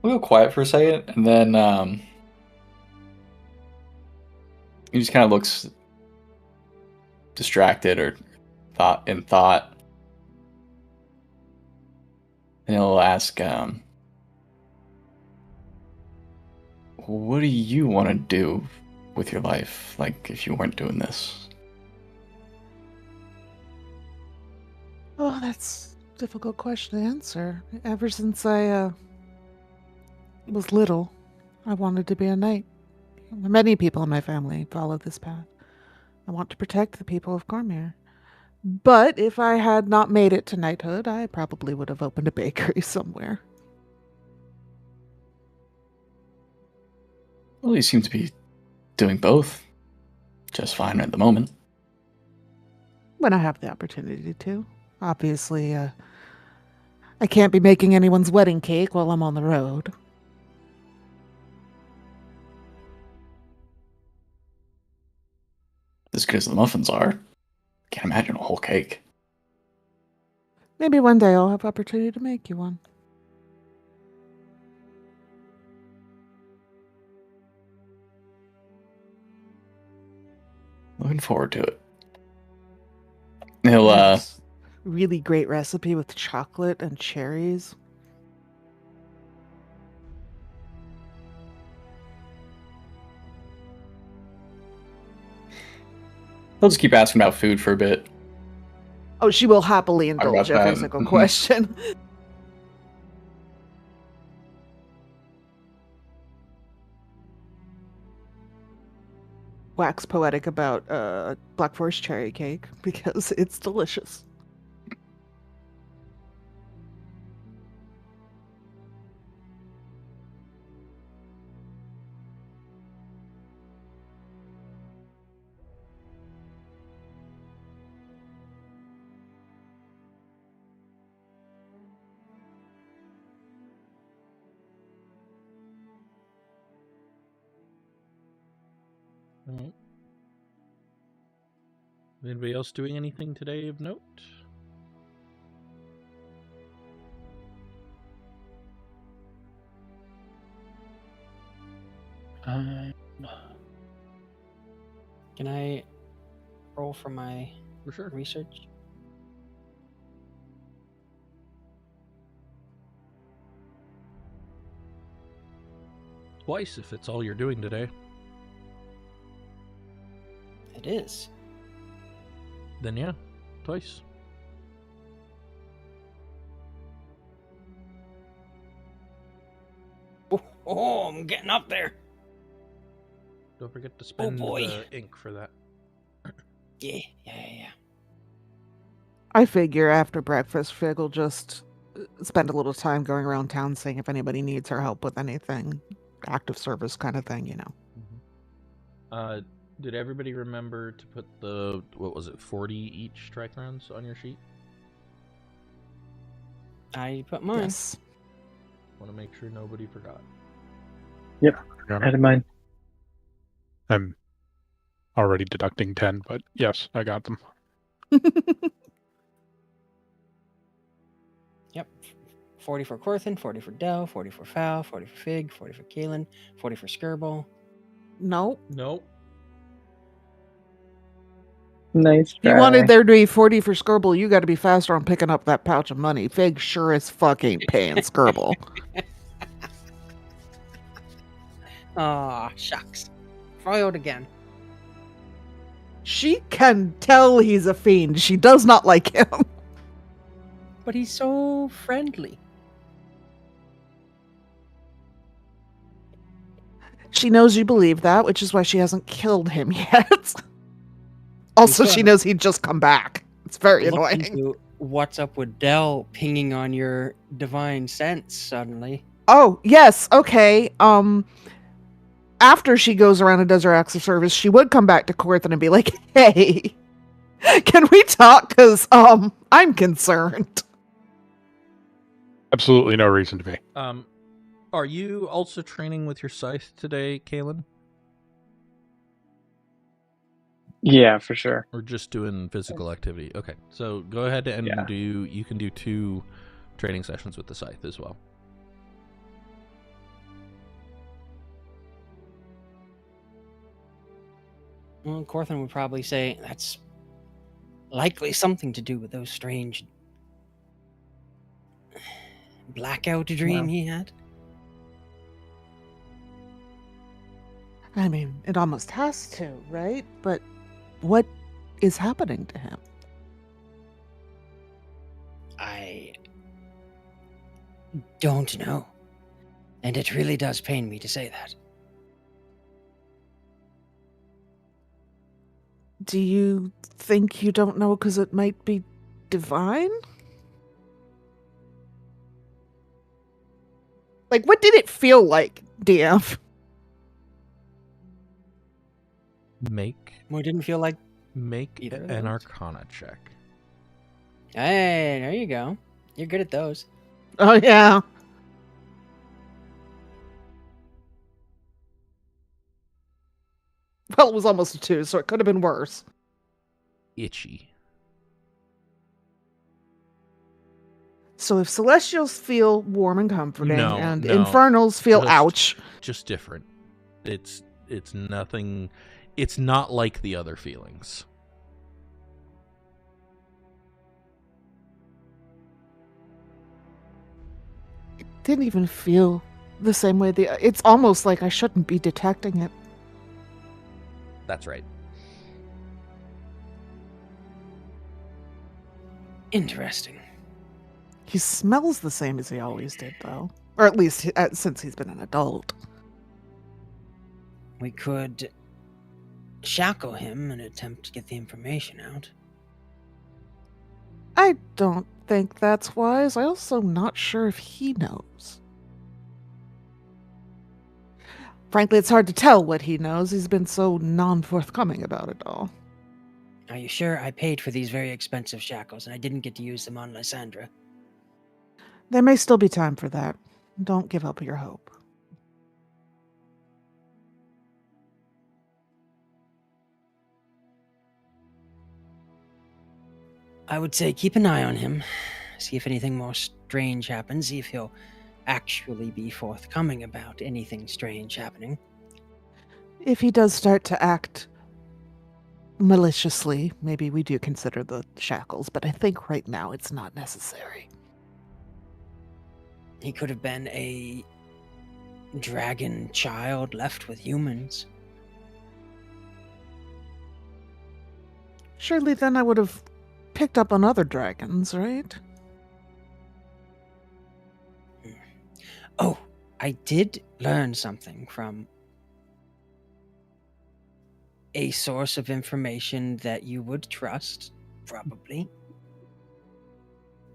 We'll go quiet for a second, and then he just kind of looks distracted or thought. And he'll ask, what do you want to do with your life, like, if you weren't doing this? Oh, that's a difficult question to answer. Ever since I was little, I wanted to be a knight. Many people in my family follow this path. I want to protect the people of Cormyr. But if I had not made it to knighthood, I probably would have opened a bakery somewhere. Well, you seem to be doing both just fine at the moment. When I have the opportunity to. Obviously, I can't be making anyone's wedding cake while I'm on the road. As good as the muffins are, can't imagine a whole cake. Maybe one day I'll have opportunity to make you one. Looking forward to it. He'll Yes. Really great recipe with chocolate and cherries. he'll just keep asking about food for a bit. Oh, she will happily indulge about every that. single question. Wax poetic about Black Forest cherry cake because it's delicious. Alright. Anybody else doing anything today of note? Can I roll for my For sure. research? Twice if it's all you're doing today. It is. Then yeah, twice. Oh, I'm getting up there. Don't forget to spend boy. the ink for that. Yeah. I figure after breakfast, Fig will just spend a little time going around town seeing if anybody needs her help with anything. Active service kind of thing, you know. Did everybody remember to put the, 40 each strike rounds on your sheet? I put mine. Yes. Want to make sure nobody forgot. I had mine. I'm already deducting 10, but yes, I got them. Yep. 40 for Corthynd, 40 for Del, 40 for Fal, 40 for Fig, 40 for Kaelen, 40 for Skirble. Nope. Nope. Nice If you try. wanted there to be 40 for Skirble, you got to be faster on picking up that pouch of money. Fig sure as fuck ain't paying Skirble. Aw, shucks. Foiled again. She can tell he's a fiend. She does not like him. But he's so friendly. She knows you believe that, which is why she hasn't killed him yet. Also, We she could knows he'd just come back. It's very look annoying. into what's up with Dell pinging on your divine sense suddenly. Oh, yes, okay. After she goes around and does her acts of service, she would come back to Corthyndahast and be like, hey, can we talk? Because, I'm concerned. Absolutely no reason to be. Are you also training with your scythe today, Kaelen? Yeah, for sure. Or just doing physical activity? Okay, so go ahead and Yeah. you can do 2 training sessions with the scythe as well. Well, Corthyndahast would probably say that's likely something to do with those strange blackout dream Wow. he had. I mean, it almost has to, right? But what is happening to him? I don't know. And it really does pain me to say that. Do you think you don't know because it might be divine? Like, what did it feel like, DF? Make Well, it didn't feel like. an Either of those? Arcana check. Hey, there you go. You're good at those. Oh, yeah. Well, it was almost a 2, so it could have been worse. Itchy. So if Celestials feel warm and comforting, No, and no. Infernals feel Just- ouch, Just different. It's nothing. It's not like the other feelings. didn't even feel the same way. It's almost like I shouldn't be detecting it. That's right. Interesting. He smells the same as he always did, though. Or at least since he's been an adult. We could shackle him and attempt to get the information out. I don't think that's wise. I also not sure if he knows. Frankly, it's hard to tell what he knows. He's been so non-forthcoming about it all. Are you sure I paid for these very expensive shackles and I didn't get to use them on Lysandra? There may still be time for that. Don't give up your hope. I would say keep an eye on him. See if anything more strange happens. See if he'll actually be forthcoming about anything strange happening. If he does start to act maliciously, maybe we do consider the shackles, but I think right now it's not necessary. He could have been a dragon child left with humans. Surely then I would have picked up on other dragons, right? Oh, I did learn something from a source of information that you would trust, probably,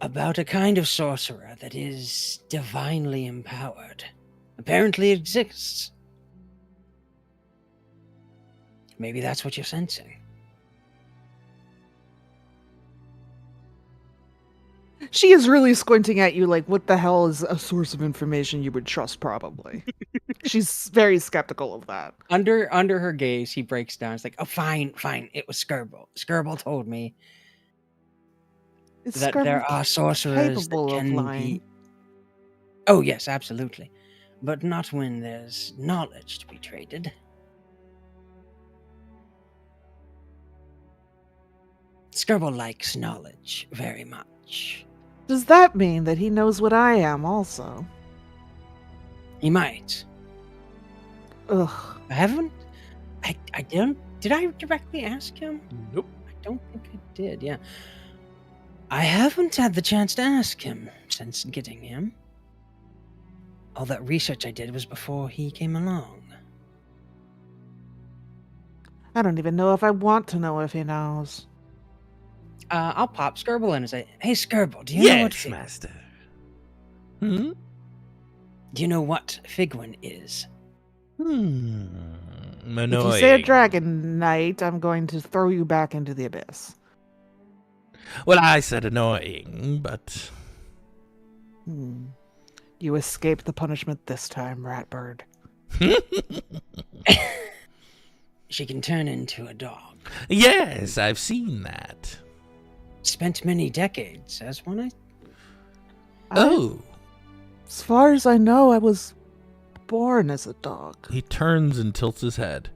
about a kind of sorcerer that is divinely empowered. Apparently exists. Maybe that's what you're sensing. She is really squinting at you like, what the hell is a source of information you would trust, probably. She's very skeptical of that. Under her gaze, he breaks down. It's like, oh, fine. It was Skirble. Skirble told me Is that there are sorcerers that capable of can lying? be... Oh, yes, absolutely. But not when there's knowledge to be traded. Skirble likes knowledge very much. Does that mean that he knows what I am also? He might. Ugh. I haven't... I don't... Did I directly ask him? Nope. I don't think I did, yeah. I haven't had the chance to ask him since getting him. All that research I did was before he came along. I don't even know if I want to know if he knows. I'll pop Skirble in and say, "Hey, Skirble, do you know what Yes, master. Hmm? Do you know what Figwyn is?" Annoying. If you say a dragon knight, I'm going to throw you back into the abyss. Well, I said annoying, but... You escaped the punishment this time, Ratbird. She can turn into a dog. Yes, I've seen that. Spent many decades as one. As far as I know, I was born as a dog. He turns and tilts his head.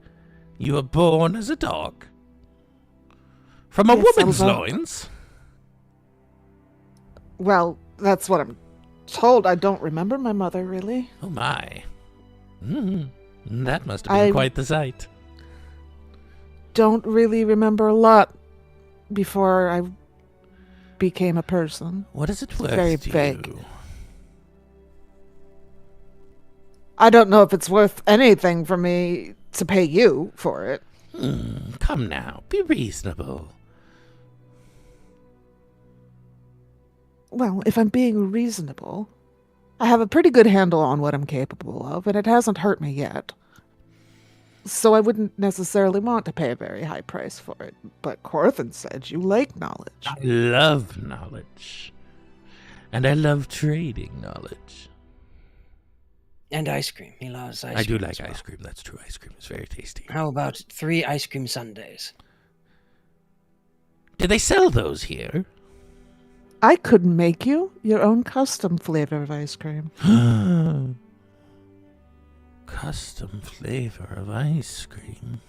You were born as a dog? From a woman's loins? Well, that's what I'm told. I don't remember my mother, really. Oh my. That must have been quite the sight. Don't really remember a lot before I became a person. What is it It's worth very to vague. you? I don't know if it's worth anything for me to pay you for it. Come now, be reasonable. Well, if I'm being reasonable, I have a pretty good handle on what I'm capable of, and it hasn't hurt me yet. So I wouldn't necessarily want to pay a very high price for it. But Corthynd said you like knowledge. I love knowledge. And I love trading knowledge. And ice cream. He loves ice cream. I do like as well. ice cream. That's true. Ice cream is very tasty. How about 3 ice cream sundaes? Do they sell those here? I could make you your own custom flavor of ice cream. Custom flavor of ice cream.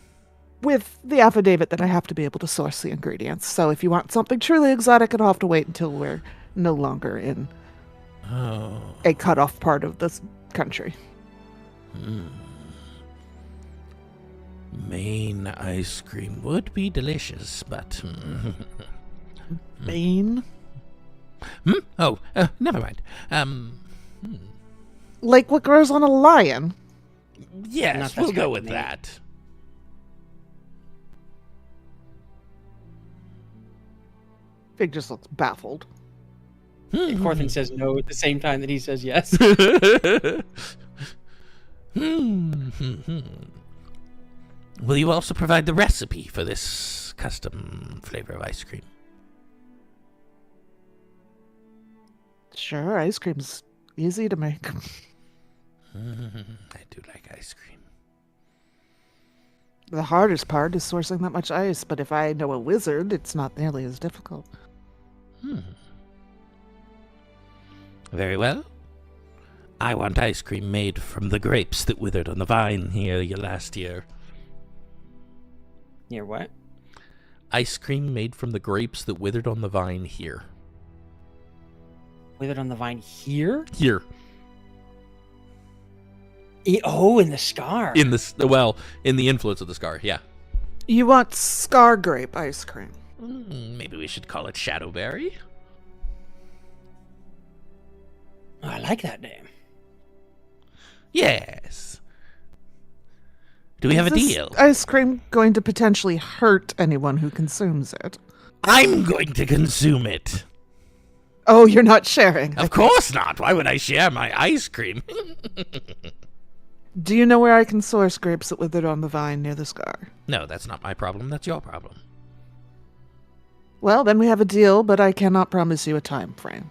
With the affidavit that I have to be able to source the ingredients. So if you want something truly exotic, it'll have to wait until we're no longer in a cut-off part of this country. Maine ice cream would be delicious, but... Maine? Oh, never mind. Like what grows on a lion? Yes, we'll go with that. Fig just looks baffled. Corthynd says no at the same time that he says yes. Will you also provide the recipe for this custom flavor of ice cream? Sure, ice cream's easy to make. I do like ice cream. The hardest part is sourcing that much ice, but if I know a wizard, it's not nearly as difficult. Very well. I want ice cream made from the grapes that withered on the vine here last year. Near what? Ice cream made from the grapes that withered on the vine here. Withered on the vine here? Here. In the scar. In the influence of the scar, yeah. You want scar grape ice cream? Maybe we should call it Shadowberry? Oh, I like that name. Yes. Do we have a deal? Ice cream going to potentially hurt anyone who consumes it? I'm going to consume it. Oh, you're not sharing. Of course not. Why would I share my ice cream? Do you know where I can source grapes that withered on the vine near the scar? No, that's not my problem. That's your problem. Well, then we have a deal, but I cannot promise you a time frame.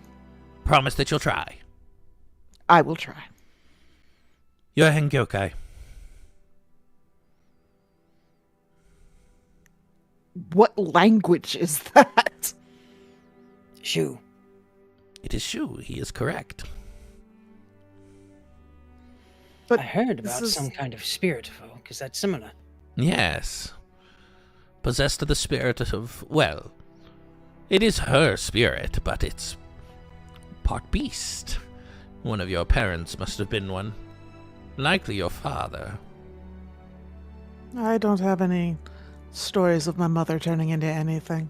Promise that you'll try. I will try. You're Hengyokai. What language is that? Shoo. It is Shu. He is correct. But I heard about some kind of spirit folk. Is that similar? Yes. Possessed of the spirit of, well, it is her spirit, but it's part beast. One of your parents must have been one. Likely your father. I don't have any stories of my mother turning into anything.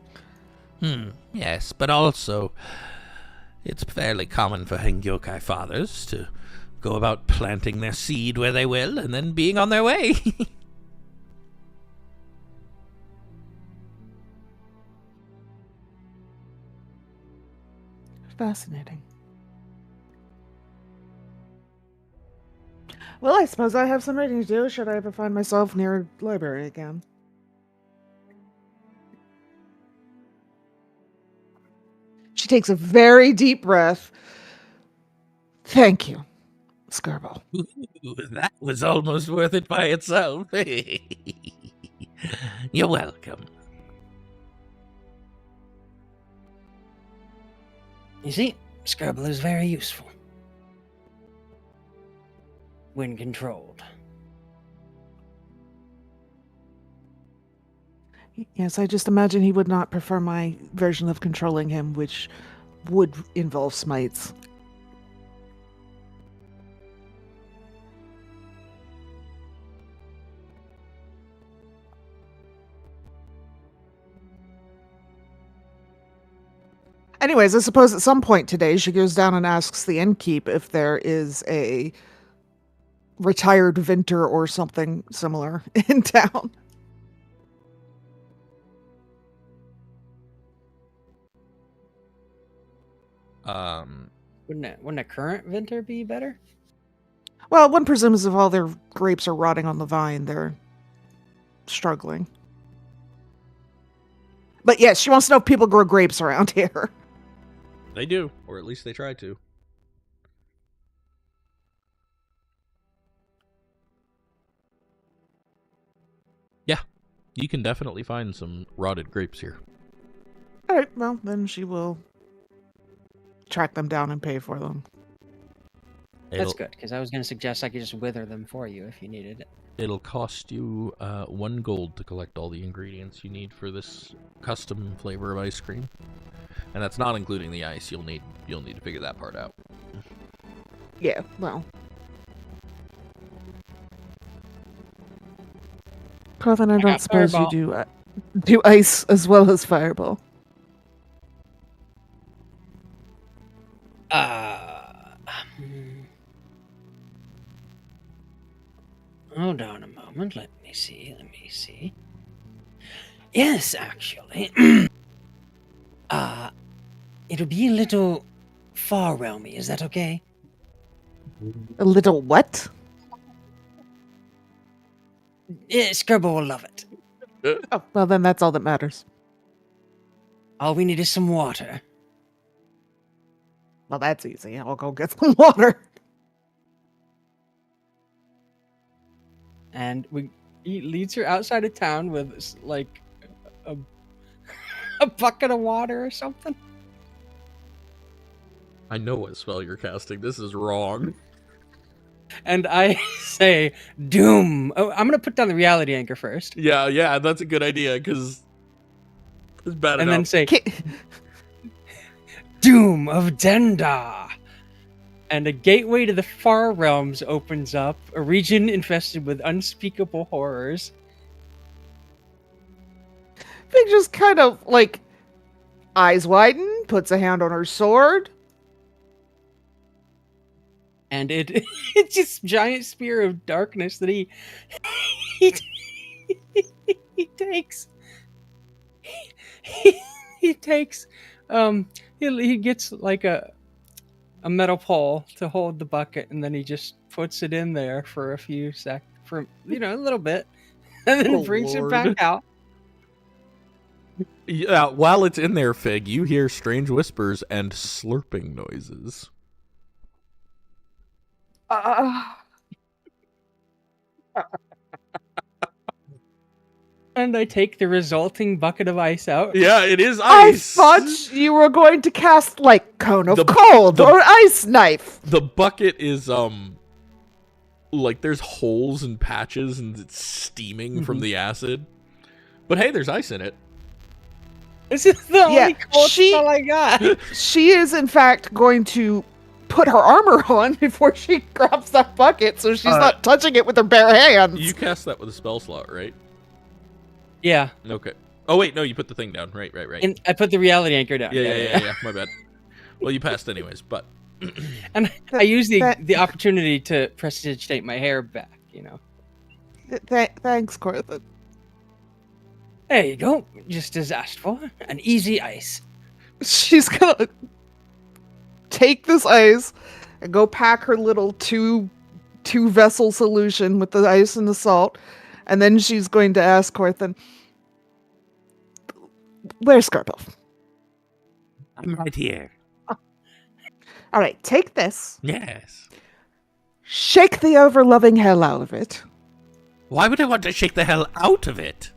Yes, but also, it's fairly common for Hengyokai fathers to go about planting their seed where they will and then being on their way. Fascinating. Well, I suppose I have some reading to do should I ever find myself near a library again. She takes a very deep breath. Thank you, Skirbo. Ooh, that was almost worth it by itself. You're welcome. You see, Skirbo is very useful when controlled. Yes, I just imagine he would not prefer my version of controlling him, which would involve smites. Anyways, I suppose at some point today she goes down and asks the innkeep if there is a retired Vinter or something similar in town. Wouldn't a current Vinter be better? Well, one presumes if all their grapes are rotting on the vine, they're struggling. But yes, she wants to know if people grow grapes around here. They do, or at least they try to. Yeah, you can definitely find some rotted grapes here. All right, well, then she will track them down and pay for them. That's good, because I was going to suggest I could just wither them for you if you needed it. It'll cost you 1 gold to collect all the ingredients you need for this custom flavor of ice cream, and that's not including the ice. You'll need to figure that part out. Yeah, well. Corthyndahast, I don't suppose Fireball. you do ice as well as fireball. Hold on a moment. Let me see. Yes, actually. It'll be a little far realmy. Is that okay? A little what? Yeah, Skirbo will love it. Oh, well, then that's all that matters. All we need is some water. Well, that's easy. I'll go get some water. And he leads her outside of town with like a bucket of water or something. I know what spell you're casting. This is wrong. And I say, Doom. Oh, I'm gonna put down the reality anchor first, Yeah, that's a good idea, because it's bad and enough. then say, Ki- Doom of Denda. And a gateway to the far realms opens up, a region infested with unspeakable horrors. Fig just kind of, like, eyes widen, puts a hand on her sword. And it's just giant spear of darkness that he takes. He takes he gets like a metal pole to hold the bucket, and then he just puts it in there for a few for a little bit, and then Oh, brings Lord. it back out. Yeah, while it's in there, Fig, you hear strange whispers and slurping noises. And I take the resulting bucket of ice out. Yeah, it is I ice. thought you were going to cast, like, Cone of The- Cold the- or Ice Knife. The bucket is like there's holes and patches and it's steaming from the acid. But hey, there's ice in it. This is the Yeah, only cold she- spell I got. She is, in fact, going to put her armor on before she grabs that bucket, so she's not touching it with her bare hands. You cast that with a spell slot, right? Yeah, Okay. Oh wait, no, you put the thing down. Right. and I put the reality anchor down. Yeah. My bad. Well, you passed anyways, but And I use That- the opportunity to prestidigitate my hair back, Thanks, Corthyndahast. There you go. Just as asked for. An easy ice. She's gonna take this ice and go pack her little two vessel solution with the ice and the salt, and then she's going to ask Corthynd, "Where's Skirtle?" I'm right here. All right, take this. Yes. Shake the over-loving hell out of it. Why would I want to shake the hell out of it?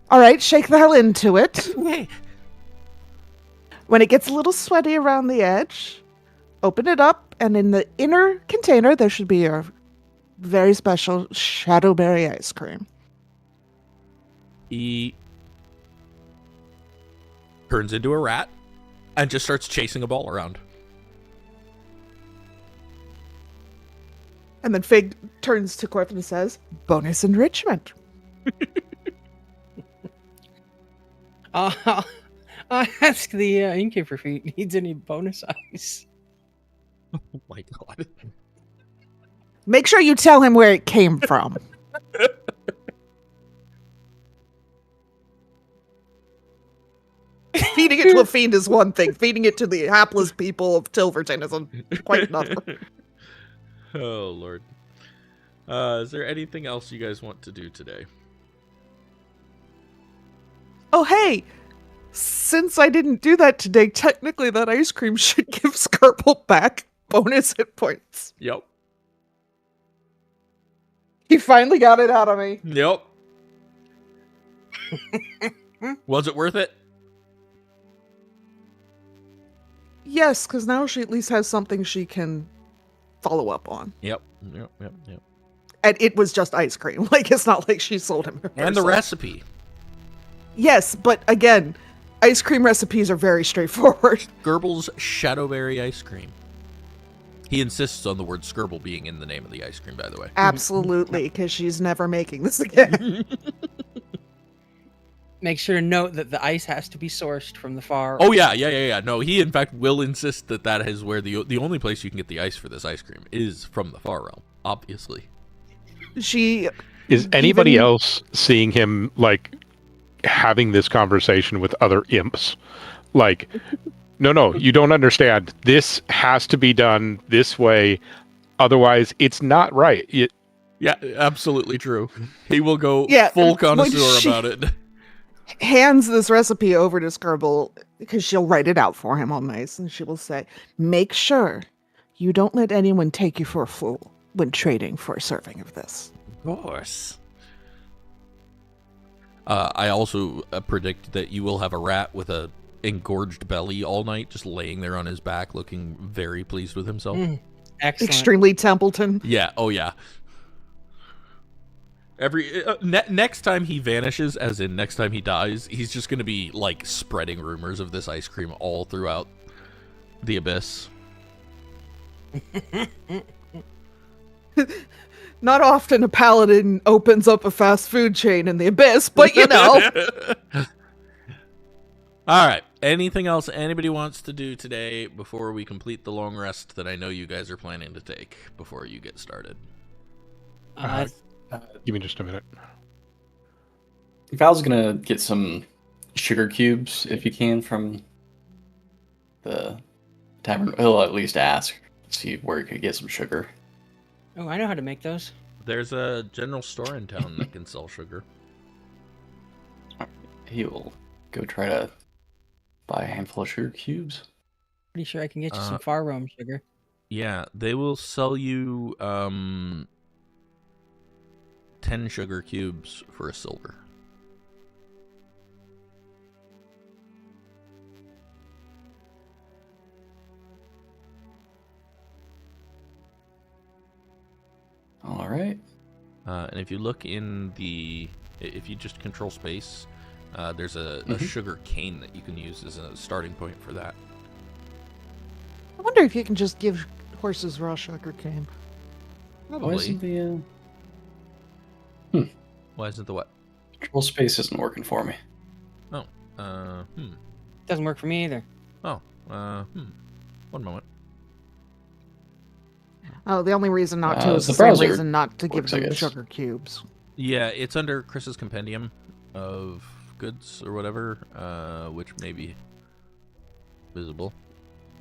All right, shake the hell into it. Okay. When it gets a little sweaty around the edge, open it up, and in the inner container, there should be a very special shadowberry ice cream. He turns into a rat and just starts chasing a ball around. And then Fig turns to Corthynd and says, "Bonus enrichment." I'll ask the innkeeper if he needs any bonus ice. Oh my god. Make sure you tell him where it came from. Feeding it to a fiend is one thing. Feeding it to the hapless people of Tilverton is quite another. Oh, Lord. Is there anything else you guys want to do today? Oh, hey! Since I didn't do that today, technically that ice cream should give Skirtle back bonus hit points. Yep. He finally got it out of me. Yep. Was it worth it? Yes, because now she at least has something she can follow up on. Yep. And it was just ice cream. Like, it's not like she sold him. And the recipe. Yes, but again, ice cream recipes are very straightforward. Gerbil's Shadowberry ice cream. He insists on the word Skirble being in the name of the ice cream, by the way. Absolutely, because she's never making this again. Make sure to note that the ice has to be sourced from the far. Oh, yeah. No, he, in fact, will insist that that is where the only place you can get the ice for this ice cream is from the far realm, obviously. Is anybody else seeing him, like, having this conversation with other imps? Like, no, you don't understand. This has to be done this way. Otherwise, it's not right. Yeah, absolutely true. He will go full when connoisseur about it. Hands this recipe over to Skirble because she'll write it out for him all nice, and she will say, "Make sure you don't let anyone take you for a fool when trading for a serving of this." Of course. I also predict that you will have a rat with a engorged belly all night, just laying there on his back, looking very pleased with himself. Excellent. Extremely Templeton. Yeah. Oh, yeah. Next time he vanishes, as in next time he dies, he's just going to be like spreading rumors of this ice cream all throughout the abyss. Not often a paladin opens up a fast food chain in the abyss, but you know. All right. Anything else anybody wants to do today before we complete the long rest that I know you guys are planning to take before you get started? Give me just a minute. Val's gonna get some sugar cubes if you can from the tavern. He'll at least ask, see where he could get some sugar. Oh, I know how to make those. There's a general store in town that can sell sugar. He will go try to buy a handful of sugar cubes. Pretty sure I can get you some far roam sugar. Yeah, they will sell you 10 sugar cubes for a silver. All right. And if you look if you just control space, there's a sugar cane that you can use as a starting point for that. I wonder if you can just give horses raw sugar cane. Probably. Why isn't the Why isn't the what? control space isn't working for me? Doesn't work for me either. One moment. Oh, the only reason not to is the the same browser reason not to give works, I them guess. sugar cubes. Yeah, it's under Chris's compendium of goods or whatever, which may be visible.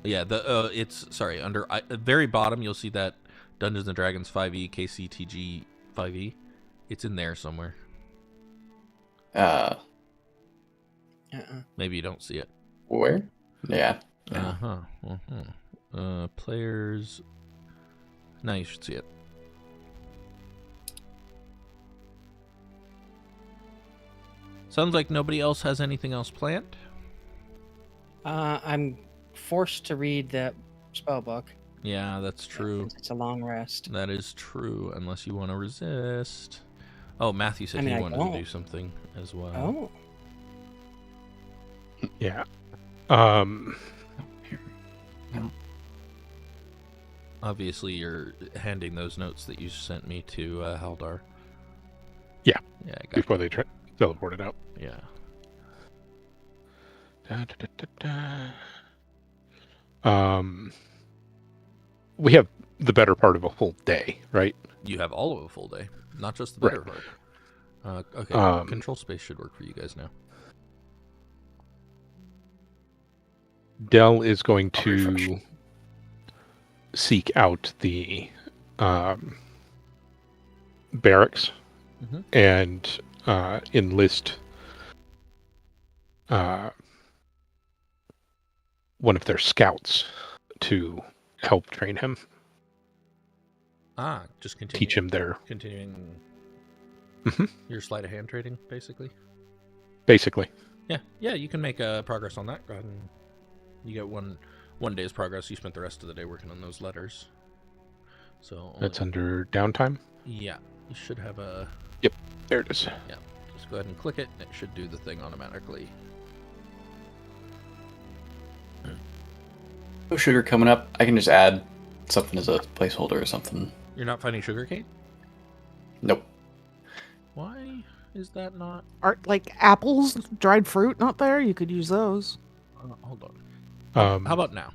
Yeah, it's sorry, under very bottom you'll see that Dungeons and Dragons 5e KCTG 5e. It's in there somewhere. Maybe you don't see it. Where? Yeah. Players. Now you should see it. Sounds like nobody else has anything else planned. I'm forced to read the spell book. Yeah, that's true. It's a long rest. That is true, unless you want to resist. Oh, Matthew said he wanted to do something as well. Oh. Yeah. Obviously, you're handing those notes that you sent me to Haldar. Yeah. Yeah, I got Before they teleported out. Yeah. We have the better part of a full day, right? You have all of a full day, not just the better part. Okay, control space should work for you guys now. Del is going to seek out the barracks and enlist one of their scouts to help train him. Just continue. Teach him their... Continuing your sleight of hand trading, basically? Basically. Yeah, you can make progress on that. Go ahead and you get one day's progress. You spent the rest of the day working on those letters. So that's under downtime? Yeah, you should have a... Yep, there it is. Yeah, just go ahead and click it, and it should do the thing automatically. No sugar coming up. I can just add something as a placeholder or something. You're not finding sugarcane? Nope. Why is that not? Are like apples, dried fruit not there? You could use those. Hold on. How about now?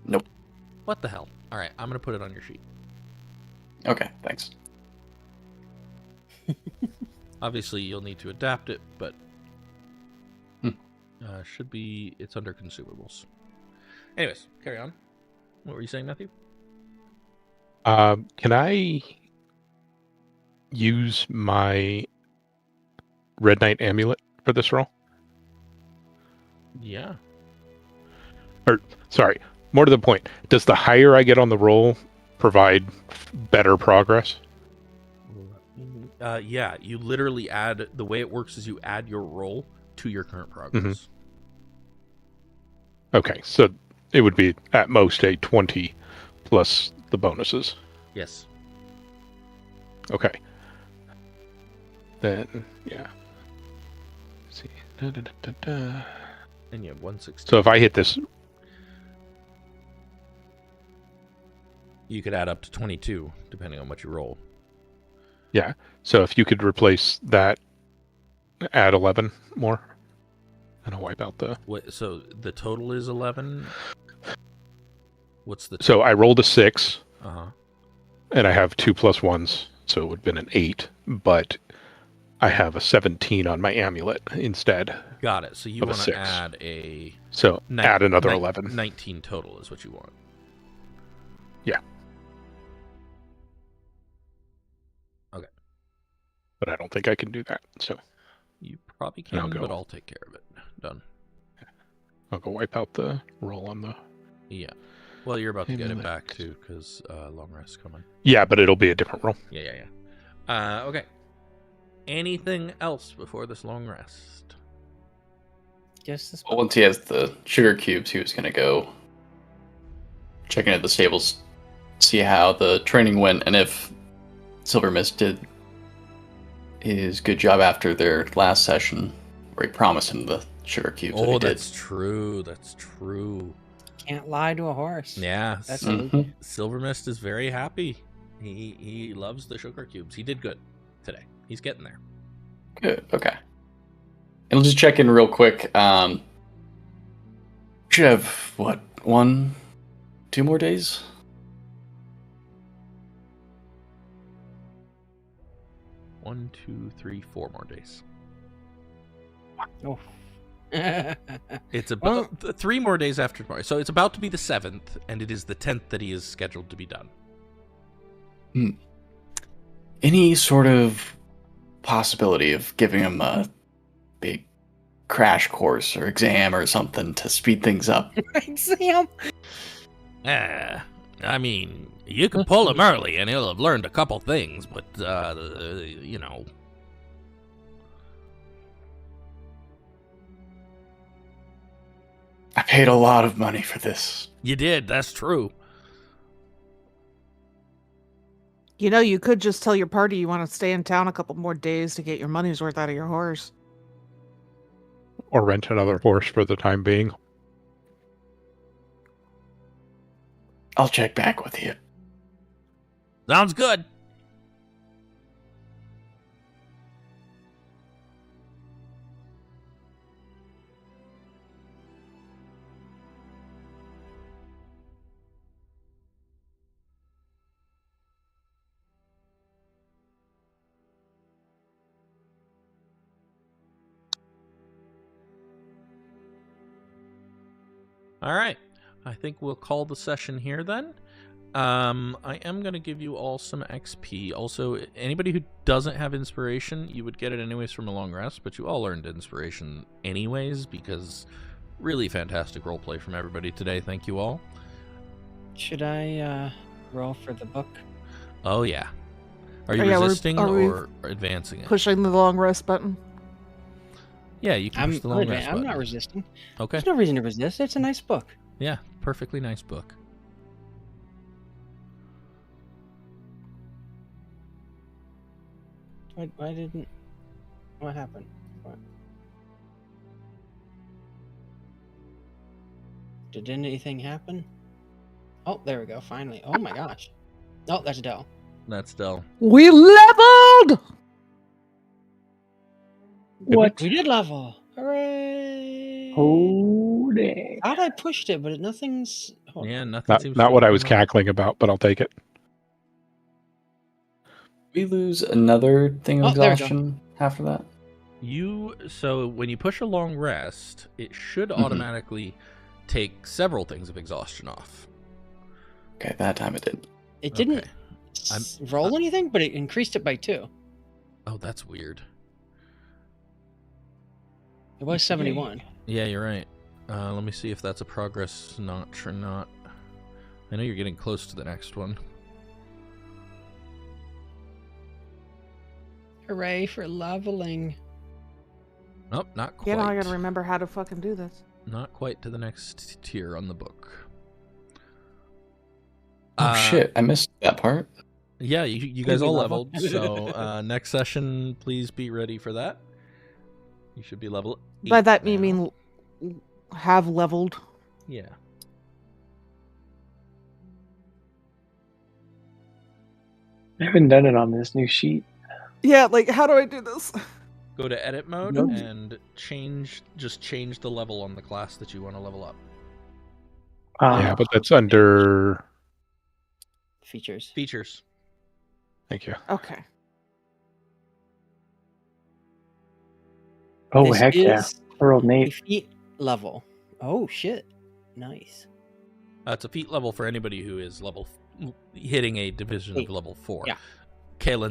Nope. What the hell? All right, I'm going to put it on your sheet. Okay, thanks. Obviously, you'll need to adapt it, but should be... It's under consumables. Anyways, carry on. What were you saying, Matthew? Can I use my Red Knight amulet for this roll? Yeah. Or, sorry, more to the point, does the higher I get on the roll provide better progress? Yeah, you literally add... The way it works is you add your roll to your current progress. Okay, so it would be at most a 20 plus the bonuses. Yes. Okay. Then, yeah. Let's see. And you have 160. So if I hit this... You could add up to 22, depending on what you roll. Yeah, so if you could replace that, add 11 more, and I'll wipe out the... What, so the total is 11? What's the... So I rolled a 6, Uh-huh. and I have 2 plus 1s, so it would have been an 8, but I have a 17 on my amulet instead. Got it. So you want to add a... So add another 11. 19 total is what you want. Yeah. Okay. But I don't think I can do that, so... You probably can, but I'll take care of it. Done. I'll go wipe out the roll on the... Yeah. Well, you're about to get it back, too, because long rest's coming. Yeah, but it'll be a different roll. Yeah. Okay. Anything else before this long rest? Just this. Well, once he has the sugar cubes, he was going to go check in at the stables, see how the training went, and if Silver Mist did his good job after their last session, where he promised him the sugar cubes. Oh, that's true. That's true. Can't lie to a horse. Yeah, That's Silver Mist is very happy. He loves the sugar cubes. He did good today. He's getting there. Good. Okay. And we'll just check in real quick. We should have what, 1, 2 more days? – 1, 2, 3, 4 more days. Oh. It's about 3 more days after tomorrow. So it's about to be the 7th, and it is the 10th that he is scheduled to be done. Any sort of possibility of giving him a big crash course or exam or something to speed things up? Exam? I mean, you can pull him early, and he'll have learned a couple things, but, you know... I paid a lot of money for this. You did, that's true. You know, you could just tell your party you want to stay in town a couple more days to get your money's worth out of your horse. Or rent another horse for the time being. I'll check back with you. Sounds good. All right. I think we'll call the session here then. I am going to give you all some XP. Also, anybody who doesn't have inspiration, you would get it anyways from a long rest, but you all earned inspiration anyways because really fantastic roleplay from everybody today. Thank you all. Should I roll for the book? Oh, yeah. Are you yeah, resisting are we or advancing it? Pushing the long rest button. Yeah, you can push the long rest I'm button. not resisting. Okay. There's no reason to resist. It's a nice book. Yeah, perfectly nice book. Why didn't... What happened? What? Did anything happen? Oh, there we go, finally. Oh my gosh. Oh, that's Del. That's Del. We leveled! What? We did level! Hooray! Oh, dang. Thought I pushed it, but nothing's... Hold Yeah, on. nothing seems Not to what I be was going on. cackling about, but I'll take it. We lose another thing of Oh, there we go. exhaustion after that? So when you push a long rest, it should automatically take several things of exhaustion off. Okay, that time it didn't. It didn't Okay. roll anything, but it increased it by 2. Oh, that's weird. It was 71. Yeah, you're right. Let me see if that's a progress notch or not. I know you're getting close to the next one. Hooray for leveling. Nope, not quite. Yeah, now I gotta remember how to fucking do this. Not quite to the next tier on the book. Oh shit, I missed that part. Yeah, you guys we all level? leveled. So next session, please be ready for that. You should be level 8 By that, you now. mean have leveled? Yeah. I haven't done it on this new sheet. Yeah, like, how do I do this? Go to edit mode Nope. and change the level on the class that you want to level up. Yeah, but that's under... Features. Features. Thank you. Okay. Oh, This heck yeah. is Earl a Nate. feat level. Oh, shit. Nice. It's a feat level for anybody who is hitting a division of 8. level 4. Yeah. Kaelen's